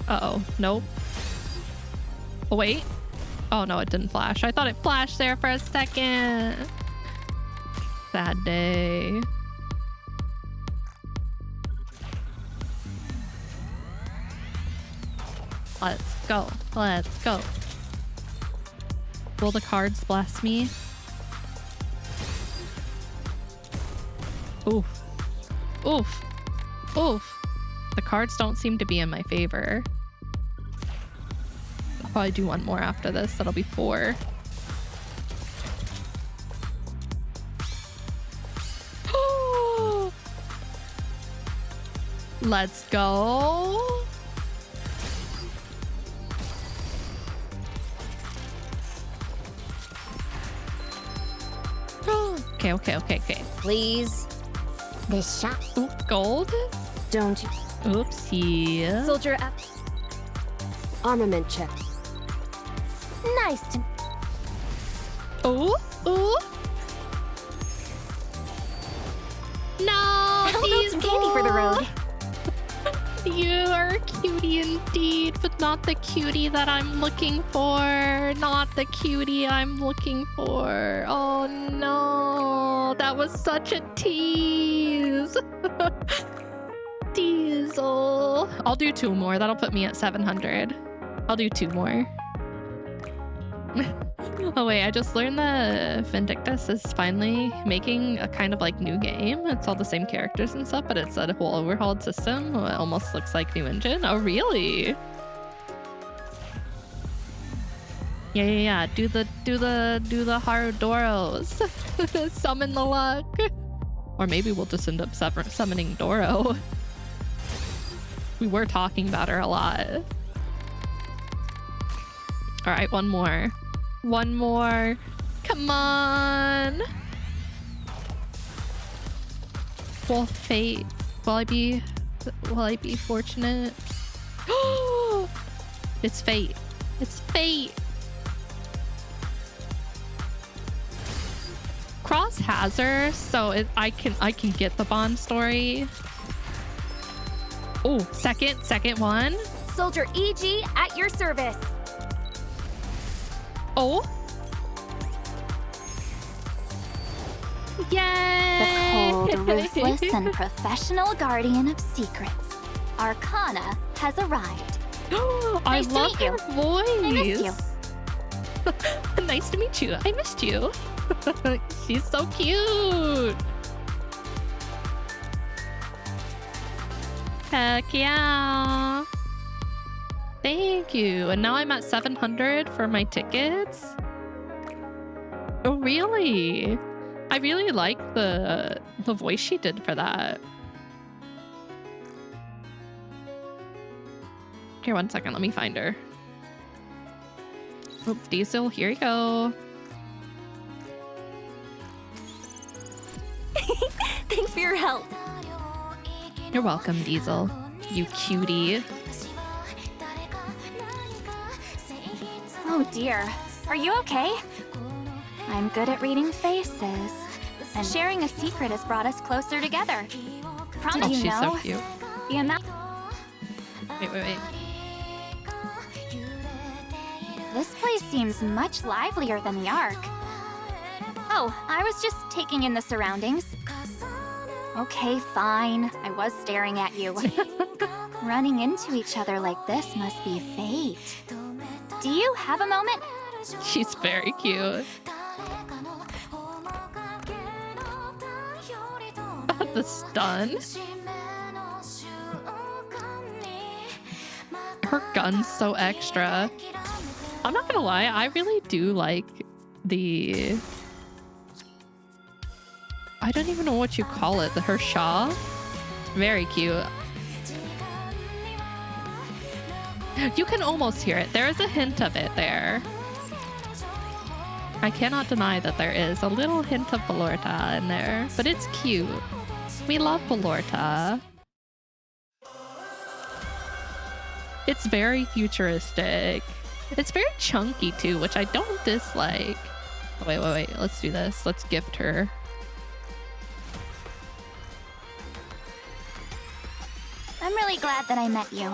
S1: Uh-oh, nope. Oh, wait. Oh, no, it didn't flash. I thought it flashed there for a second. Sad day. Let's go. Let's go. Will the cards bless me? Oof. Oof. Oof. The cards don't seem to be in my favor. I'll probably do one more after this. That'll be 4. Let's go. Okay.
S4: Please. This shot.
S1: Oop, gold?
S4: Don't you?
S1: Oopsie.
S4: Soldier up. Armament check. Nice to...
S1: Ooh. No,
S4: I'll build some candy for the road.
S1: You are a cutie indeed, but not the cutie that I'm looking for. Not the cutie I'm looking for. Oh no, that was such a tease. Diesel. I'll do 2 more. That'll put me at 700. I'll do 2 more. Oh wait, I just learned that Vindictus is finally making a kind of like new game. It's all the same characters and stuff, but it's a whole overhauled system. It almost looks like new engine. Oh really? Yeah. Do the Harudoros. Summon the luck. Or maybe we'll just end up summoning Doro. We were talking about her a lot. All right, one more. One more. Come on. Will fate. Will I be fortunate? It's fate. It's fate. Cross has her, so I can get the bond story. Oh, second one.
S4: Soldier EG at your service.
S1: Oh. Yay!
S5: The cold, ruthless, and professional guardian of secrets, Arcana, has arrived.
S1: I
S5: Nice to
S1: love
S5: meet
S1: her
S5: you.
S1: voice.
S5: I missed you.
S1: Nice to meet you. I missed you. She's so cute. Heck yeah. Thank you. And now I'm at 700 for my tickets. Oh, really? I really like the voice she did for that. Here, one second. Let me find her. Oh, Diesel, here you go.
S4: Thanks for your help.
S1: You're welcome, Diesel. You cutie.
S5: Oh dear. Are you okay? I'm good at reading faces. And sharing a secret has brought us closer together. Prom,
S1: Oh,
S5: do you
S1: she's
S5: know?
S1: so cute.
S5: The amount.
S1: Wait.
S5: This place seems much livelier than the Ark. Oh, I was just taking in the surroundings. Okay, fine. I was staring at you. Running into each other like this must be fate. Do you have a moment?
S1: She's very cute. The stun. Her gun's so extra. I'm not gonna lie, I really do like the... I don't even know what you call it. Her Shaw. Very cute. You can almost hear it. There is a hint of it there. I cannot deny that there is a little hint of Ballorta in there, but it's cute. We love Ballorta. It's very futuristic. It's very chunky too, which I don't dislike. Oh, wait. Let's do this. Let's gift her.
S5: I'm really glad that I met you.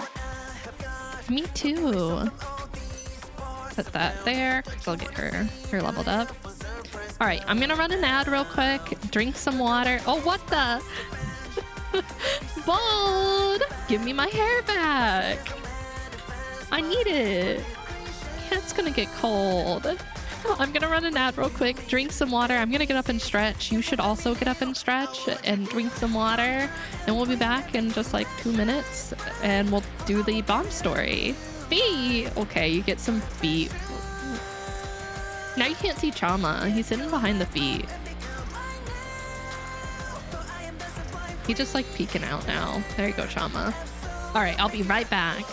S1: Me too. Put that there, because I'll get her leveled up. All right, I'm gonna run an ad real quick, drink some water. Oh, what the? Bald! Give me my hair back. I need it. It's gonna get cold. I'm gonna run an ad real quick, drink some water. I'm gonna get up and stretch. You should also get up and stretch and drink some water. And we'll be back in just like 2 minutes and we'll do the bomb story. Feet! Okay, you get some feet. Now you can't see Chama. He's hidden behind the feet. He's just like peeking out now. There you go, Chama. All right, I'll be right back.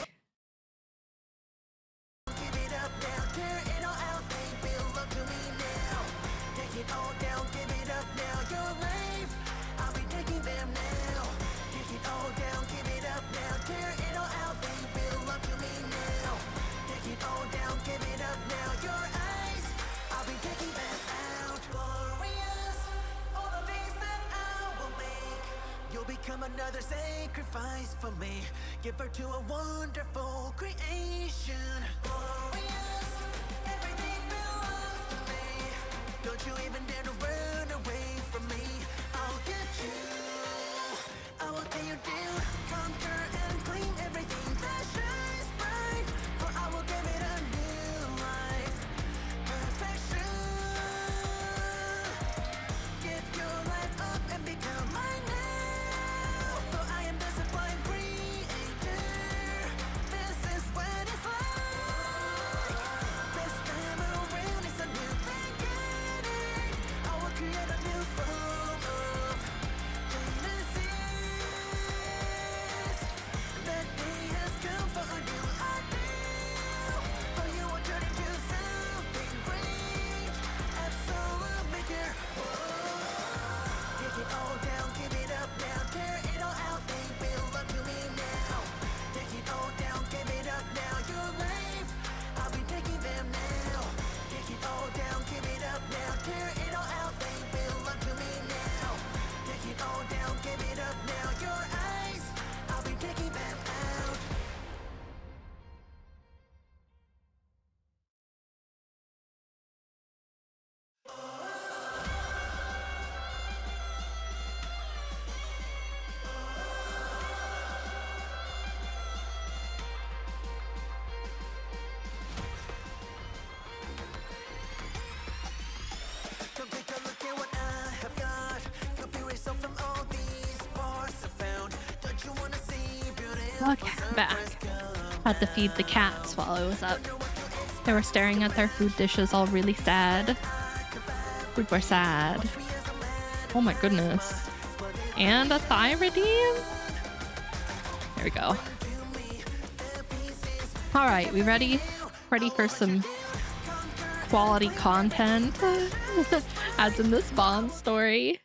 S6: for me. Give birth to a wonderful creation. Glorious, everything belongs to me. Don't you even dare to run away from me. I'll get you. I will tear you down, conquer and claim everything that shines bright. For I will give it a new life. Perfection. Give your life up and become mine now. For I am the sublime creator. This is what it's like. This time around it's a new beginning. I will create a new form of Genesis. The day has come for a new ideal. For you will turn into something great. Absolute maker. Take it all down, give it up now. Tear it all out, they belong to me now. Take it all down, give it up now. Your life, I'll be taking them now. Take it all down, give it up now. Tear it all out, they belong to me now. Take it all down, give it up now. Your eyes, I'll be taking them out. Come take a look at what I have got. Compare yourself from all these bars I found. Don't you wanna see beautiful
S1: Okay, back.
S6: sunrise come
S1: Had to feed the cats while I was up. They were staring at their food dishes all really sad. Super sad. Oh my goodness. And a thigh redeem? There we go. Alright, we ready? Ready for some quality content? As in this Bond story.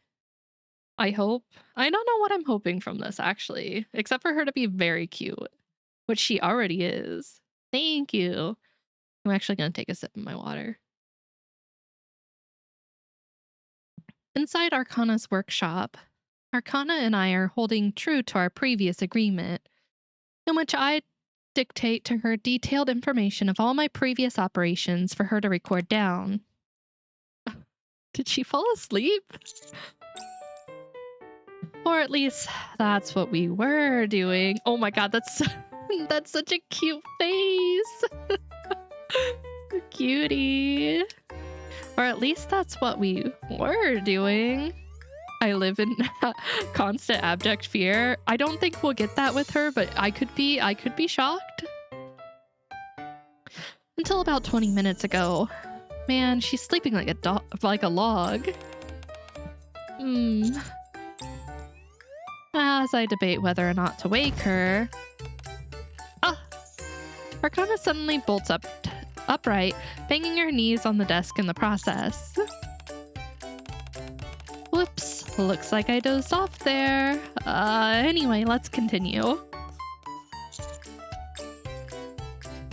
S1: I hope. I don't know what I'm hoping from this, actually. Except for her to be very cute. Which she already is. Thank you. I'm actually going to take a sip of my water. Inside Arcana's workshop, Arcana and I are holding true to our previous agreement, in which I dictate to her detailed information of all my previous operations for her to record down. Did she fall asleep? Or at least that's what we were doing. Oh my god, that's that's such a cute face. Cutie. Or at least that's what we were doing. I live in constant abject fear. I don't think we'll get that with her, but I could be shocked. Until about 20 minutes ago. Man, she's sleeping like a log. As I debate whether or not to wake her. Arcana suddenly bolts upright, banging her knees on the desk in the process. Whoops, looks like I dozed off there. Anyway, let's continue.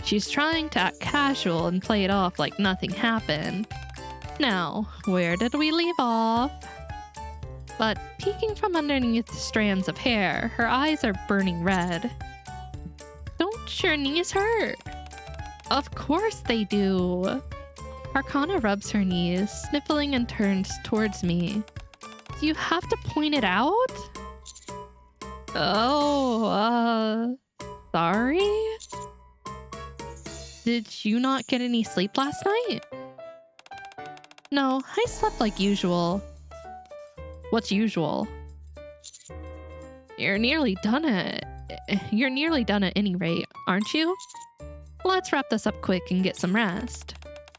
S1: She's trying to act casual and play it off like nothing happened. Now, where did we leave off? But peeking from underneath strands of hair, her eyes are burning red. Don't your knees hurt? Of course they do. Arcana rubs her knees, sniffling and turns towards me. Do you have to point it out? Oh, sorry? Did you not get any sleep last night? No, I slept like usual. What's usual? You're nearly done at any rate, aren't you? Let's wrap this up quick and get some rest.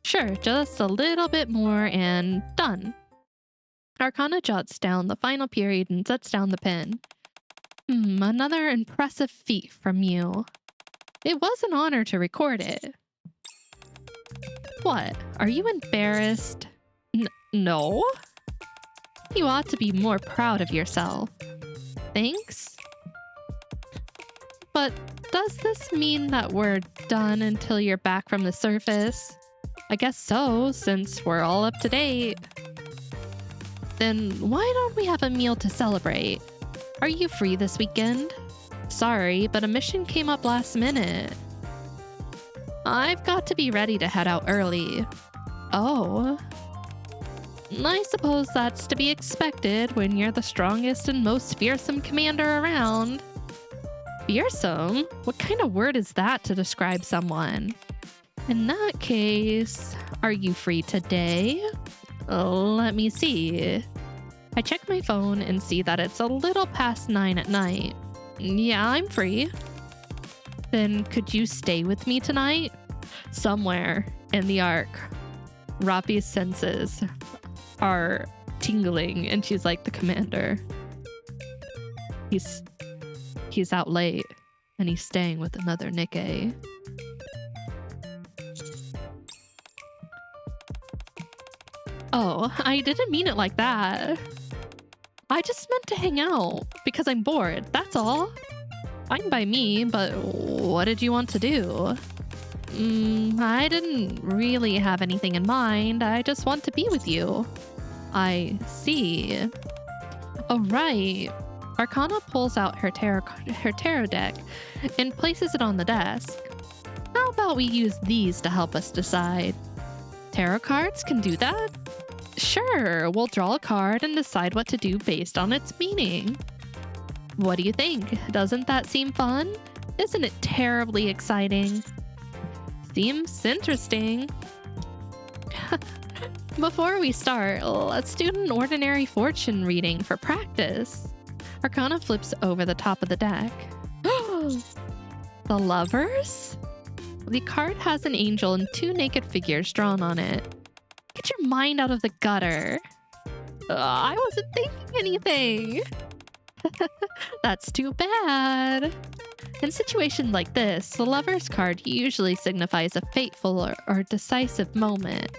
S1: Sure, just a little bit more and done. Arcana jots down the final period and sets down the pen. Another impressive feat from you. It was an honor to record it. What? Are you embarrassed? No? You ought to be more proud of yourself. Thanks? But does this mean that we're done until you're back from the surface? I guess so, since we're all up to date. Then why don't we have a meal to celebrate? Are you free this weekend? Sorry, but a mission came up last minute. I've got to be ready to head out early. Oh. I suppose that's to be expected when you're the strongest and most fearsome commander around. Fearsome? What kind of word is that to describe someone? In that case, are you free today? Let me see. I check my phone and see that it's a little past 9 at night. Yeah, I'm free. Then could you stay with me tonight? Somewhere in the Arc. Rapi's senses are tingling and she's like, the commander. He's out late and he's staying with another Nikke. Oh, I didn't mean it like that. I just meant to hang out because I'm bored, that's all. Fine by me, but what did you want to do? I didn't really have anything in mind. I just want to be with you. I see. Oh, right. Arcana pulls out her tarot deck and places it on the desk. How about we use these to help us decide? Tarot cards can do that? Sure, we'll draw a card and decide what to do based on its meaning. What do you think? Doesn't that seem fun? Isn't it terribly exciting? Seems interesting. Before we start, let's do an ordinary fortune reading for practice. Arcana flips over the top of the deck. The Lovers? The card has an angel and 2 naked figures drawn on it. Get your mind out of the gutter. I wasn't thinking anything. That's too bad. In situations like this, the Lover's card usually signifies a fateful or decisive moment.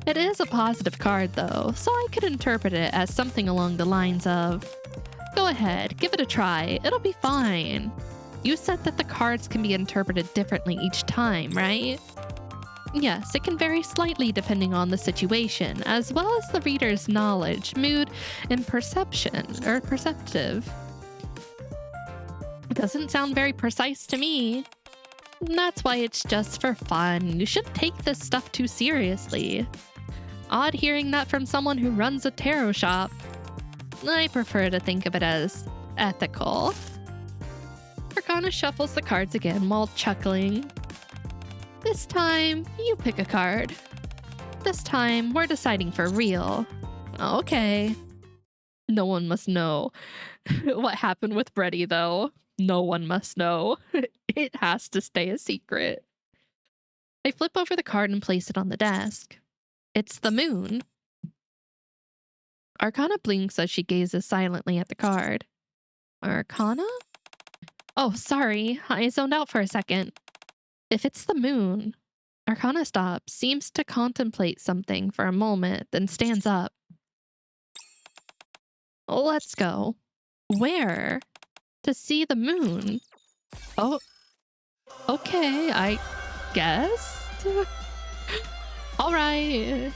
S1: It is a positive card though, so I could interpret it as something along the lines of, go ahead, give it a try, it'll be fine. You said that the cards can be interpreted differently each time, right? Yes, it can vary slightly depending on the situation, as well as the reader's knowledge, mood, and perception, or perceptive. It doesn't sound very precise to me. That's why it's just for fun. You shouldn't take this stuff too seriously. Odd hearing that from someone who runs a tarot shop. I prefer to think of it as ethical. Arcana shuffles the cards again while chuckling. This time, you pick a card. This time, we're deciding for real. Okay. No one must know what happened with Brady, though. No one must know. It has to stay a secret. I flip over the card and place it on the desk. It's the moon. Arcana blinks as she gazes silently at the card. Arcana? Oh, sorry. I zoned out for a second. If it's the moon, Arcana stops, seems to contemplate something for a moment, then stands up. Let's go. Where? To see the moon. Oh, okay, I guess. All right.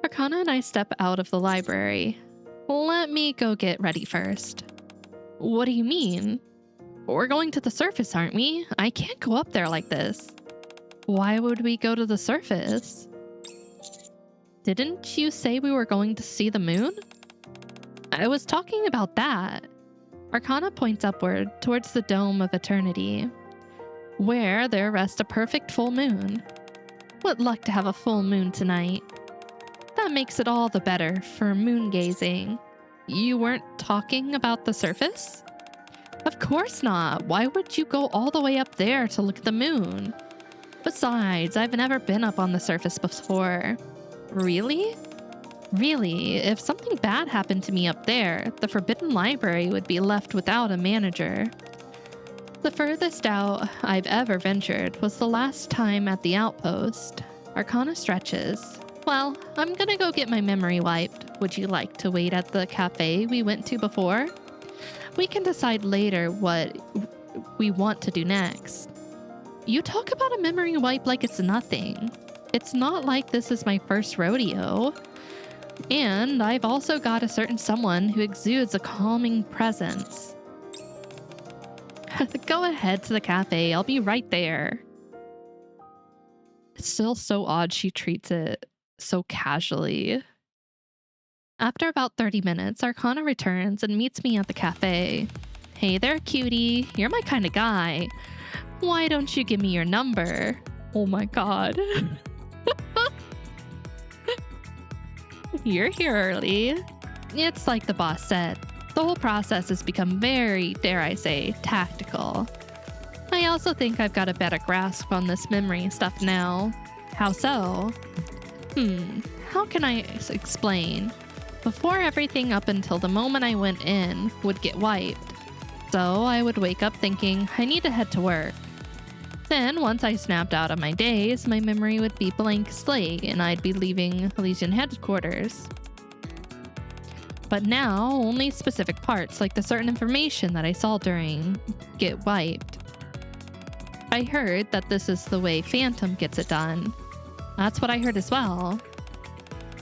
S1: Arcana and I step out of the library. Let me go get ready first. What do you mean? We're going to the surface, aren't we? I can't go up there like this. Why would we go to the surface? Didn't you say we were going to see the moon? I was talking about that. Arcana points upward towards the dome of eternity, where there rests a perfect full moon. What luck to have a full moon tonight. That makes it all the better for moon gazing. You weren't talking about the surface? Of course not. Why would you go all the way up there to look at the moon? Besides, I've never been up on the surface before. Really? Really, if something bad happened to me up there, the Forbidden Library would be left without a manager. The furthest out I've ever ventured was the last time at the outpost. Arcana stretches. Well, I'm gonna go get my memory wiped. Would you like to wait at the cafe we went to before? We can decide later what we want to do next. You talk about a memory wipe like it's nothing. It's not like this is my first rodeo. And I've also got a certain someone who exudes a calming presence. Go ahead to the cafe. I'll be right there. It's still so odd she treats it so casually. After about 30 minutes, Arcana returns and meets me at the cafe. Hey there, cutie. You're my kind of guy. Why don't you give me your number? Oh my god. You're here early. It's like the boss said. The whole process has become very, dare I say, tactical. I also think I've got a better grasp on this memory stuff now. How so? How can I explain? Before, everything up until the moment I went in would get wiped. So I would wake up thinking, I need to head to work. Then, once I snapped out of my daze, my memory would be blank slate and I'd be leaving Legion headquarters. But now, only specific parts, like the certain information that I saw during, get wiped. I heard that this is the way Phantom gets it done. That's what I heard as well.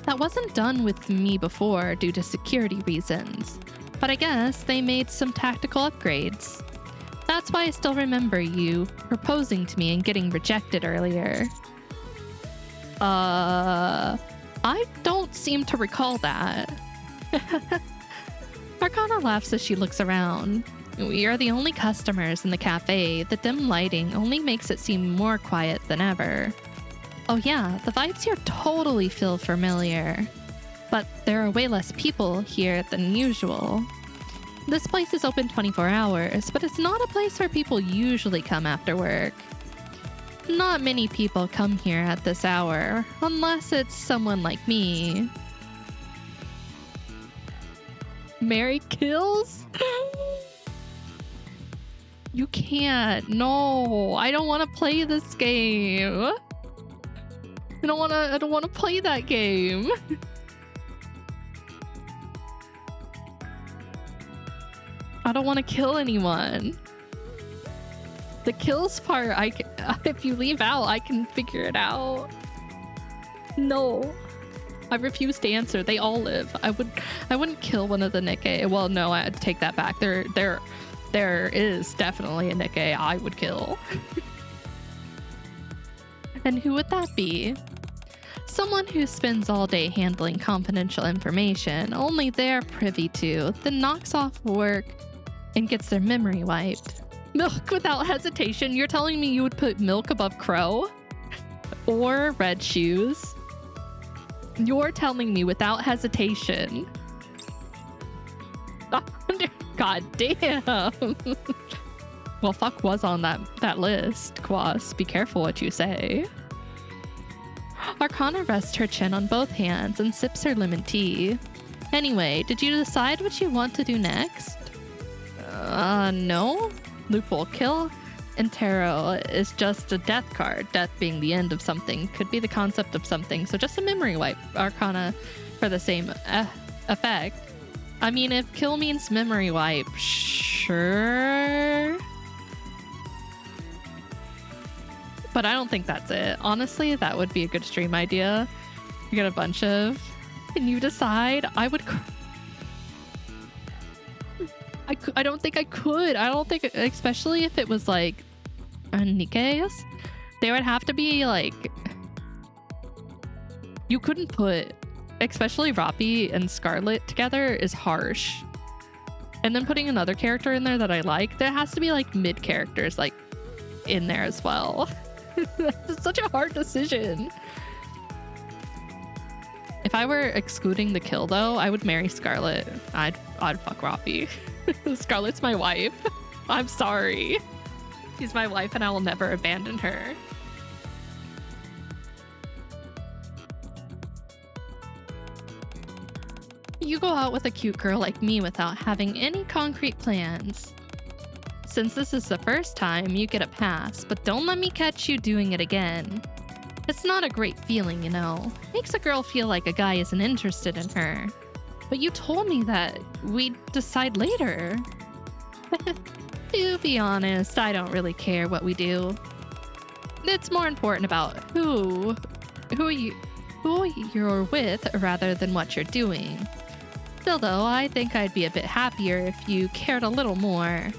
S1: That wasn't done with me before due to security reasons, but I guess they made some tactical upgrades. That's why I still remember you proposing to me and getting rejected earlier. I don't seem to recall that. Arcana laughs as she looks around. We are the only customers in the cafe. The dim lighting only makes it seem more quiet than ever. Oh yeah, the vibes here totally feel familiar. But there are way less people here than usual. This place is open 24 hours, but it's not a place where people usually come after work. Not many people come here at this hour, unless it's someone like me. Mary kills? You can't. No, I don't want to play this game. I don't want to play that game. I don't want to kill anyone. The kills part, if you leave out, I can figure it out. No. I refuse to answer. They all live. I wouldn't kill one of the Nikke. Well, no, I'd take that back. There is definitely a Nikke I would kill. And who would that be? Someone who spends all day handling confidential information only they're privy to, then knocks off work and gets their memory wiped. Milk without hesitation? You're telling me you would put Milk above Crow? Or Red Shoes? You're telling me without hesitation. God damn. Well, fuck was on that list, Quas. Be careful what you say. Arcana rests her chin on both hands and sips her lemon tea. Anyway, did you decide what you want to do next? No. Loophole kill. Intero is just a death card. Death being the end of something. Could be the concept of something. So just a memory wipe. Arcana for the same effect. I mean, if kill means memory wipe, sure. But I don't think that's it. Honestly, that would be a good stream idea. You get a bunch of... And you decide. I would... I don't think I could. I don't think... Especially if it was like... Nikke's. They would have to be like... You couldn't put... Especially Rappi and Scarlet together is harsh. And then putting another character in there that I like, there has to be like mid characters like in there as well. It's such a hard decision. If I were excluding the kill though, I would marry Scarlet. I'd fuck Rappi. Scarlet's my wife. I'm sorry. She's my wife and I will never abandon her. You go out with a cute girl like me without having any concrete plans. Since this is the first time, you get a pass, but don't let me catch you doing it again. It's not a great feeling, you know. Makes a girl feel like a guy isn't interested in her. But you told me that we'd decide later. To be honest, I don't really care what we do. It's more important about who who you're with rather than what you're doing. Still though, I think I'd be a bit happier if you cared a little more.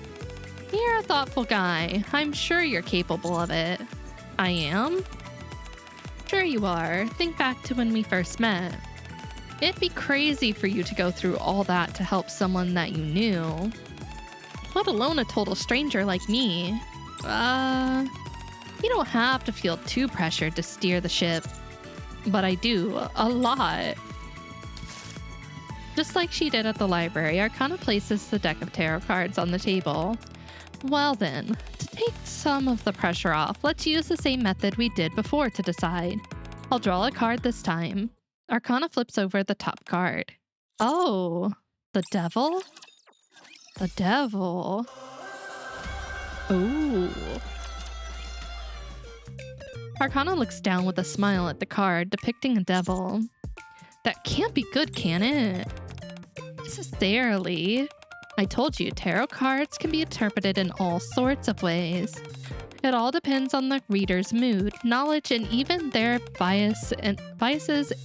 S1: You're a thoughtful guy. I'm sure you're capable of it. I am? Sure you are. Think back to when we first met. It'd be crazy for you to go through all that to help someone that you knew. Let alone a total stranger like me. You don't have to feel too pressured to steer the ship. But I do, a lot. Just like she did at the library, Arcana places the deck of tarot cards on the table. Well then, to take some of the pressure off, let's use the same method we did before to decide. I'll draw a card this time. Arcana flips over the top card. Oh, the devil? The devil. Ooh. Arcana looks down with a smile at the card depicting a devil. That can't be good, can it? Necessarily. I told you, tarot cards can be interpreted in all sorts of ways. It all depends on the reader's mood, knowledge, and even their biases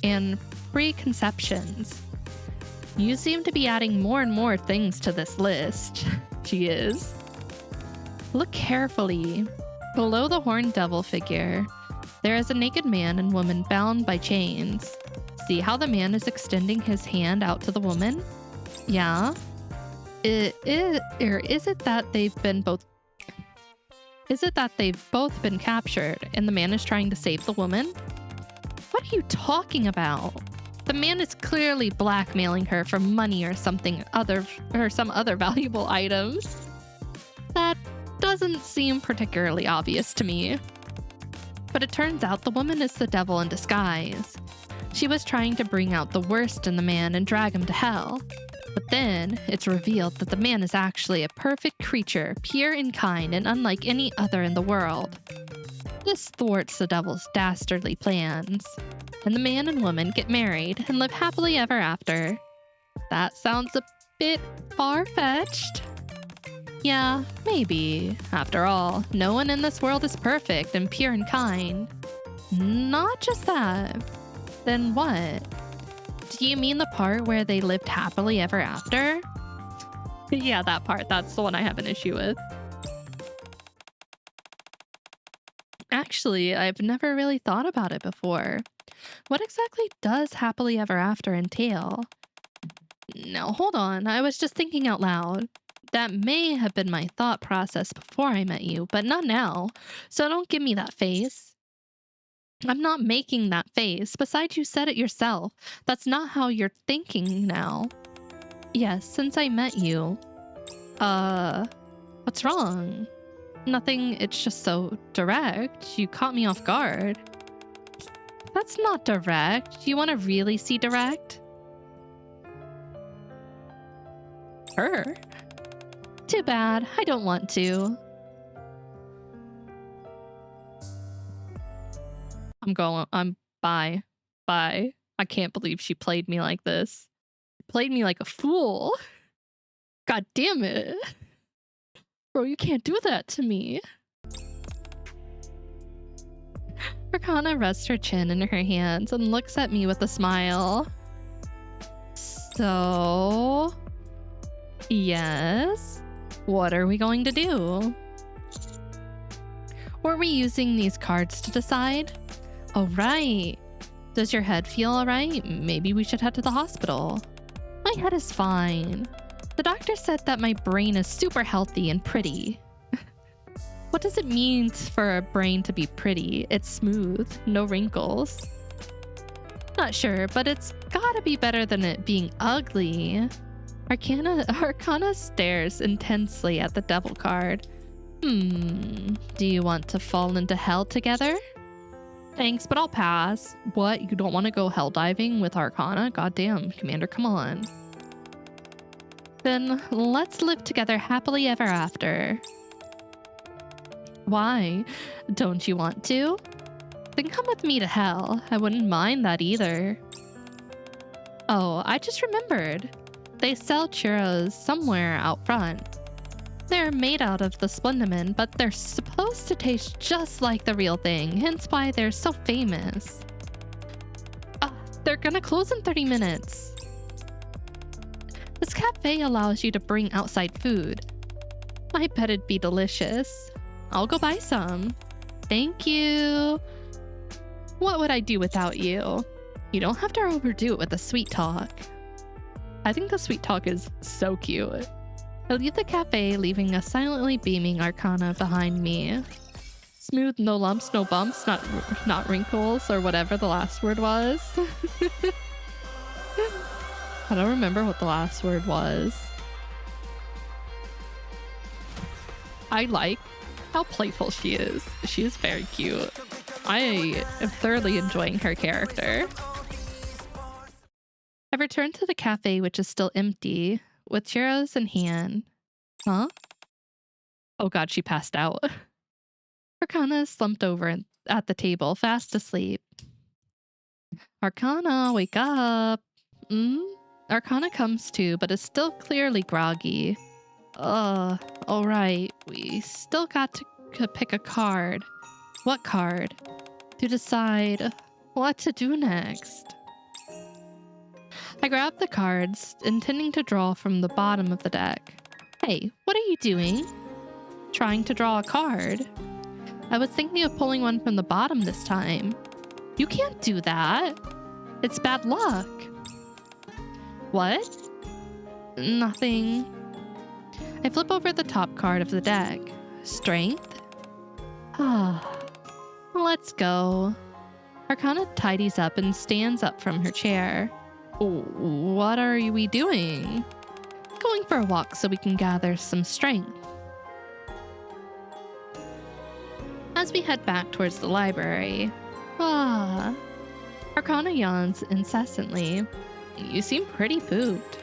S1: and preconceptions. You seem to be adding more and more things to this list. She is. Look carefully. Below the horned devil figure, there is a naked man and woman bound by chains. See how the man is extending his hand out to the woman? Yeah. Is it that they've both been captured and the man is trying to save the woman? What are you talking about? The man is clearly blackmailing her for money or some other valuable items. That doesn't seem particularly obvious to me. But it turns out the woman is the devil in disguise. She was trying to bring out the worst in the man and drag him to hell. But then, it's revealed that the man is actually a perfect creature, pure and kind, and unlike any other in the world. This thwarts the devil's dastardly plans, and the man and woman get married and live happily ever after. That sounds a bit far-fetched. Yeah, maybe. After all, no one in this world is perfect and pure and kind. Not just that. Then what? Do you mean the part where they lived happily ever after? Yeah, that part. That's the one I have an issue with. Actually, I've never really thought about it before. What exactly does happily ever after entail? No, hold on. I was just thinking out loud. That may have been my thought process before I met you, but not now. So don't give me that face. I'm not making that face. Besides, you said it yourself. That's not how you're thinking now. Yes, since I met you. What's wrong? Nothing, it's just so direct. You caught me off guard. That's not direct. You want to really see direct? Her? Too bad. I don't want to. Bye. I can't believe she played me like this. Played me like a fool. God damn it. Bro, you can't do that to me. Arcana rests her chin in her hands and looks at me with a smile. So... yes? What are we going to do? Were we using these cards to decide? Oh, right. Does your head feel alright? Maybe we should head to the hospital. My head is fine. The doctor said that my brain is super healthy and pretty. What does it mean for a brain to be pretty? It's smooth, no wrinkles. Not sure, but it's gotta be better than it being ugly. Arcana stares intensely at the devil card. Do you want to fall into hell together? Thanks, but I'll pass. What? You don't want to go hell diving with Arcana? Goddamn, Commander, come on. Then let's live together happily ever after. Why? Don't you want to? Then come with me to hell. I wouldn't mind that either. Oh, I just remembered. They sell churros somewhere out front. They're made out of the Splendiman, but they're supposed to taste just like the real thing, hence why they're so famous. They're gonna close in 30 minutes. This cafe allows you to bring outside food. I bet it'd be delicious. I'll go buy some. Thank you. What would I do without you? You don't have to overdo it with the sweet talk. I think the sweet talk is so cute. I leave the cafe, leaving a silently beaming Arcana behind me. Smooth, no lumps, no bumps, not wrinkles, or whatever the last word was. I don't remember what the last word was. I like how playful she is. She is very cute. I am thoroughly enjoying her character. I return to the cafe, which is still empty, with churros in hand. Huh? Oh god, she passed out. Arcana is slumped over at the table, fast asleep. Arcana, wake up. Arcana comes to, but is still clearly groggy. Alright. We still got to pick a card. What card? To decide what to do next. I grab the cards, intending to draw from the bottom of the deck. Hey, what are you doing? Trying to draw a card. I was thinking of pulling one from the bottom this time. You can't do that. It's bad luck. What? Nothing. I flip over the top card of the deck. Strength? Let's go. Arcana tidies up and stands up from her chair. What are we doing? Going for a walk so we can gather some strength. As we head back towards the library. Arcana yawns incessantly. You seem pretty pooped.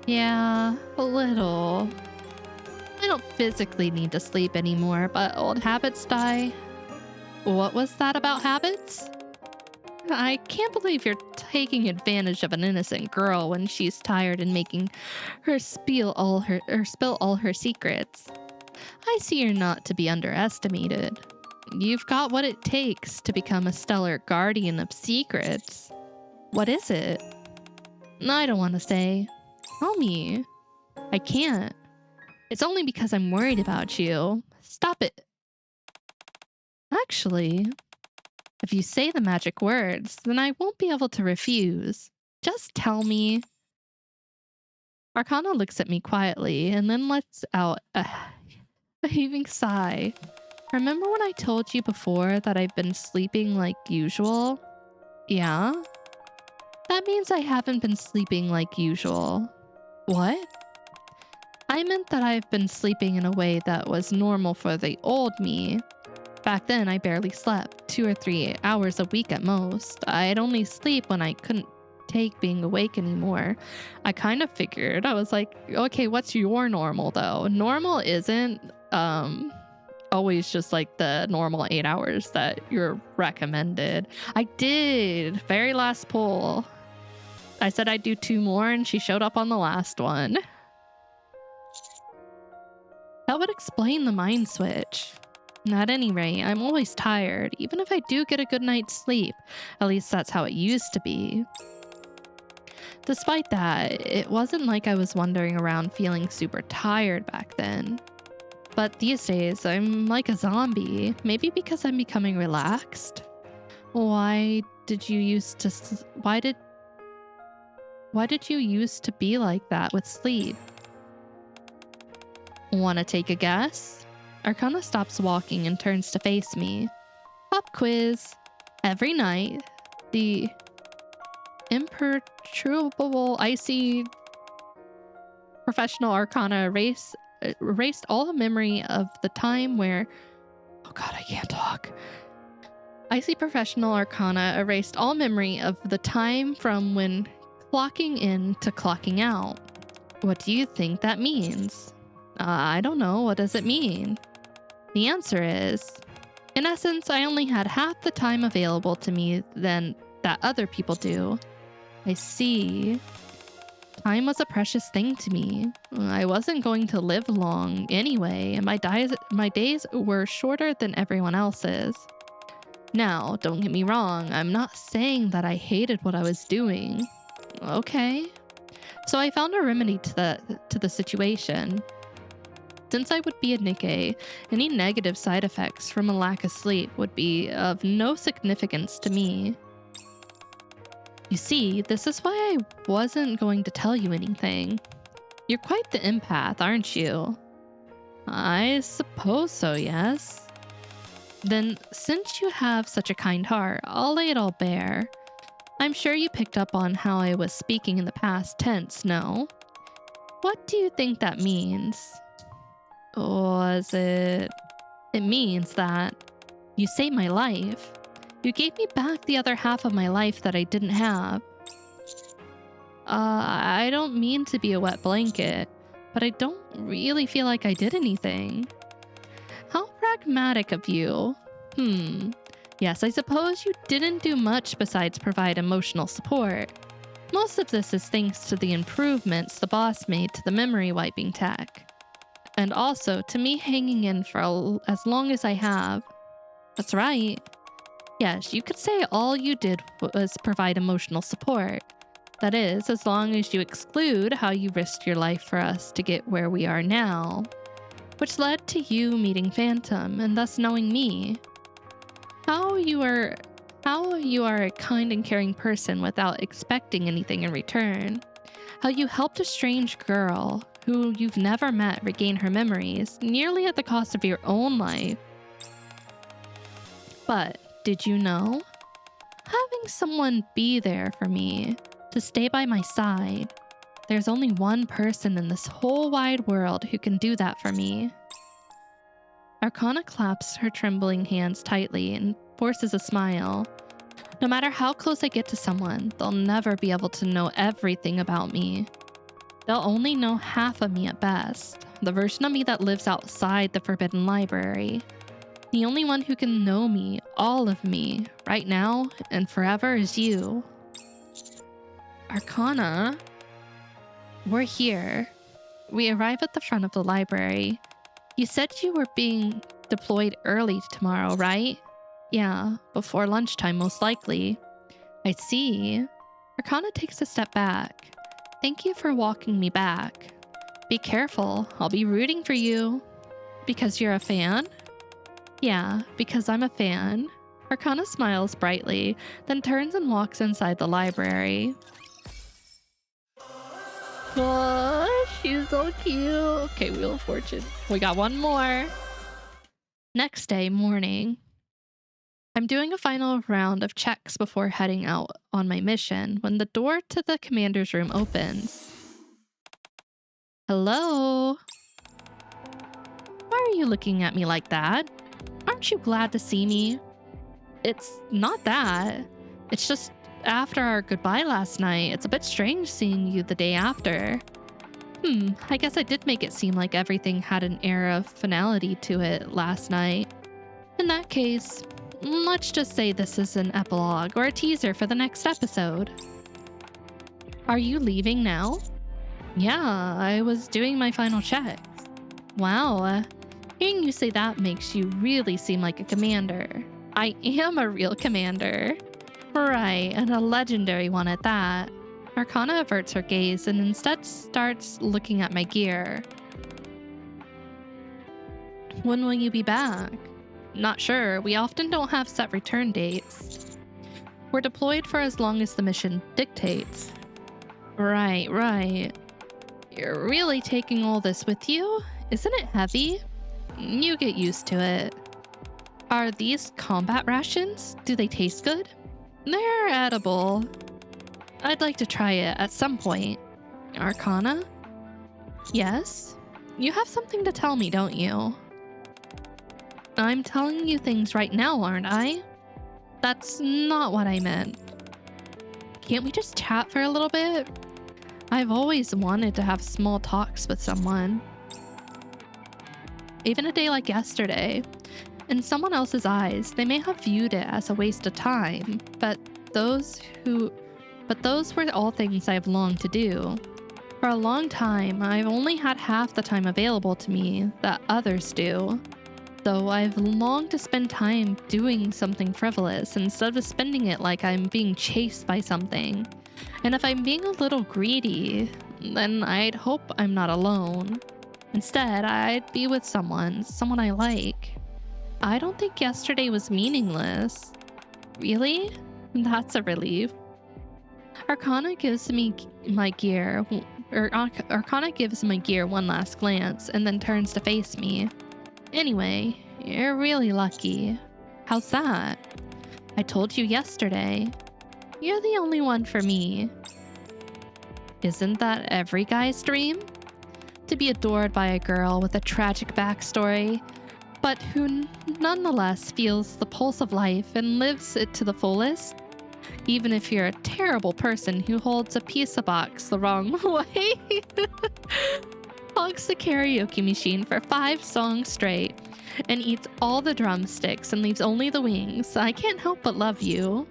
S1: Yeah, a little. I don't physically need to sleep anymore, but old habits die. What was that about habits? I can't believe you're taking advantage of an innocent girl when she's tired and making her spill all her secrets. I see you're not to be underestimated. You've got what it takes to become a stellar guardian of secrets. What is it? I don't want to say. Tell me. I can't. It's only because I'm worried about you. Stop it. Actually, if you say the magic words, then I won't be able to refuse. Just tell me. Arcana looks at me quietly and then lets out a heaving sigh. Remember when I told you before that I've been sleeping like usual? Yeah? That means I haven't been sleeping like usual. What? I meant that I've been sleeping in a way that was normal for the old me. Back then, I barely slept, 2 or 3 hours a week at most. I'd only sleep when I couldn't take being awake anymore. I kind of figured. I was like, okay, what's your normal though? Normal isn't always just like the normal 8 hours that you're recommended. I did. Very last poll. I said I'd do 2 more and she showed up on the last one. That would explain the mind switch. At any rate, I'm always tired, even if I do get a good night's sleep. At least that's how it used to be. Despite that, it wasn't like I was wandering around feeling super tired back then. But these days, I'm like a zombie, maybe because I'm becoming relaxed. Why did you used to be like that with sleep? Wanna take a guess? Arcana stops walking and turns to face me. Pop quiz. Every night, the imperturbable, icy professional Arcana erased all the memory of the time where... Oh god, I can't talk. Icy professional Arcana erased all memory of the time from when clocking in to clocking out. What do you think that means? I don't know. What does it mean? The answer is, in essence, I only had half the time available to me than that other people do. I see. Time was a precious thing to me. I wasn't going to live long anyway, and my days were shorter than everyone else's. Now, don't get me wrong, I'm not saying that I hated what I was doing. Okay. So I found a remedy to the situation. Since I would be a Nikke, any negative side effects from a lack of sleep would be of no significance to me. You see, this is why I wasn't going to tell you anything. You're quite the empath, aren't you? I suppose so, yes. Then, since you have such a kind heart, I'll lay it all bare. I'm sure you picked up on how I was speaking in the past tense, no? What do you think that means? Was it... It means that you saved my life. You gave me back the other half of my life that I didn't have. I don't mean to be a wet blanket, but I don't really feel like I did anything. How pragmatic of you. Yes, I suppose you didn't do much besides provide emotional support. Most of this is thanks to the improvements the boss made to the memory wiping tech. And also to me hanging in for as long as I have. That's right. Yes, you could say all you did was provide emotional support. That is, as long as you exclude how you risked your life for us to get where we are now. Which led to you meeting Phantom and thus knowing me. How you are a kind and caring person without expecting anything in return. How you helped a strange girl who you've never met regain her memories, nearly at the cost of your own life. But did you know? Having someone be there for me, to stay by my side, there's only one person in this whole wide world who can do that for me. Arcana claps her trembling hands tightly and forces a smile. No matter how close I get to someone, they'll never be able to know everything about me. They'll only know half of me at best, the version of me that lives outside the Forbidden Library. The only one who can know me, all of me, right now and forever is you. Arcana? We're here. We arrive at the front of the library. You said you were being deployed early tomorrow, right? Yeah, before lunchtime most likely. I see. Arcana takes a step back. Thank you for walking me back. Be careful, I'll be rooting for you. Because you're a fan? Yeah, because I'm a fan. Arcana smiles brightly, then turns and walks inside the library. Oh, she's so cute. Okay, Wheel of Fortune. We got one more. Next day, morning. I'm doing a final round of checks before heading out on my mission when the door to the commander's room opens. Hello? Why are you looking at me like that? Aren't you glad to see me? It's not that. It's just after our goodbye last night, it's a bit strange seeing you the day after. I guess I did make it seem like everything had an air of finality to it last night. In that case, let's just say this is an epilogue or a teaser for the next episode. Are you leaving now? Yeah, I was doing my final checks. Wow, hearing you say that makes you really seem like a commander. I am a real commander. Right, and a legendary one at that. Arcana averts her gaze and instead starts looking at my gear. When will you be back? Not sure, we often don't have set return dates. We're deployed for as long as the mission dictates. Right. You're really taking all this with you? Isn't it heavy? You get used to it. Are these combat rations? Do they taste good? They're edible. I'd like to try it at some point. Arcana? Yes? You have something to tell me, don't you? I'm telling you things right now, aren't I? That's not what I meant. Can't we just chat for a little bit? I've always wanted to have small talks with someone. Even a day like yesterday. In someone else's eyes, they may have viewed it as a waste of time, but those were all things I've longed to do. For a long time, I've only had half the time available to me that others do. though I've longed to spend time doing something frivolous instead of spending it like I'm being chased by something. And if I'm being a little greedy, then I'd hope I'm not alone. Instead, I'd be with someone I like. I don't think yesterday was meaningless. Really? That's a relief. Arcana gives me my gear, Arcana gives my gear one last glance and then turns to face me. Anyway, you're really lucky. How's that? I told you yesterday. You're the only one for me. Isn't that every guy's dream? To be adored by a girl with a tragic backstory, but who nonetheless feels the pulse of life and lives it to the fullest? Even if you're a terrible person who holds a pizza box the wrong way. Hogs the karaoke machine for 5 songs straight and eats all the drumsticks and leaves only the wings. I can't help but love you.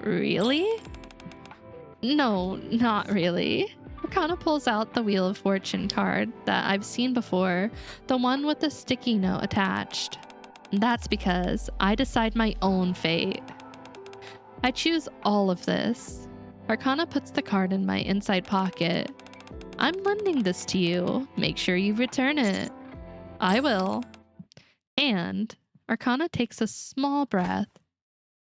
S1: Really? No, not really. Arcana pulls out the Wheel of Fortune card that I've seen before, the one with the sticky note attached. That's because I decide my own fate. I choose all of this. Arcana puts the card in my inside pocket. I'm lending this to you. Make sure you return it. I will. And Arcana takes a small breath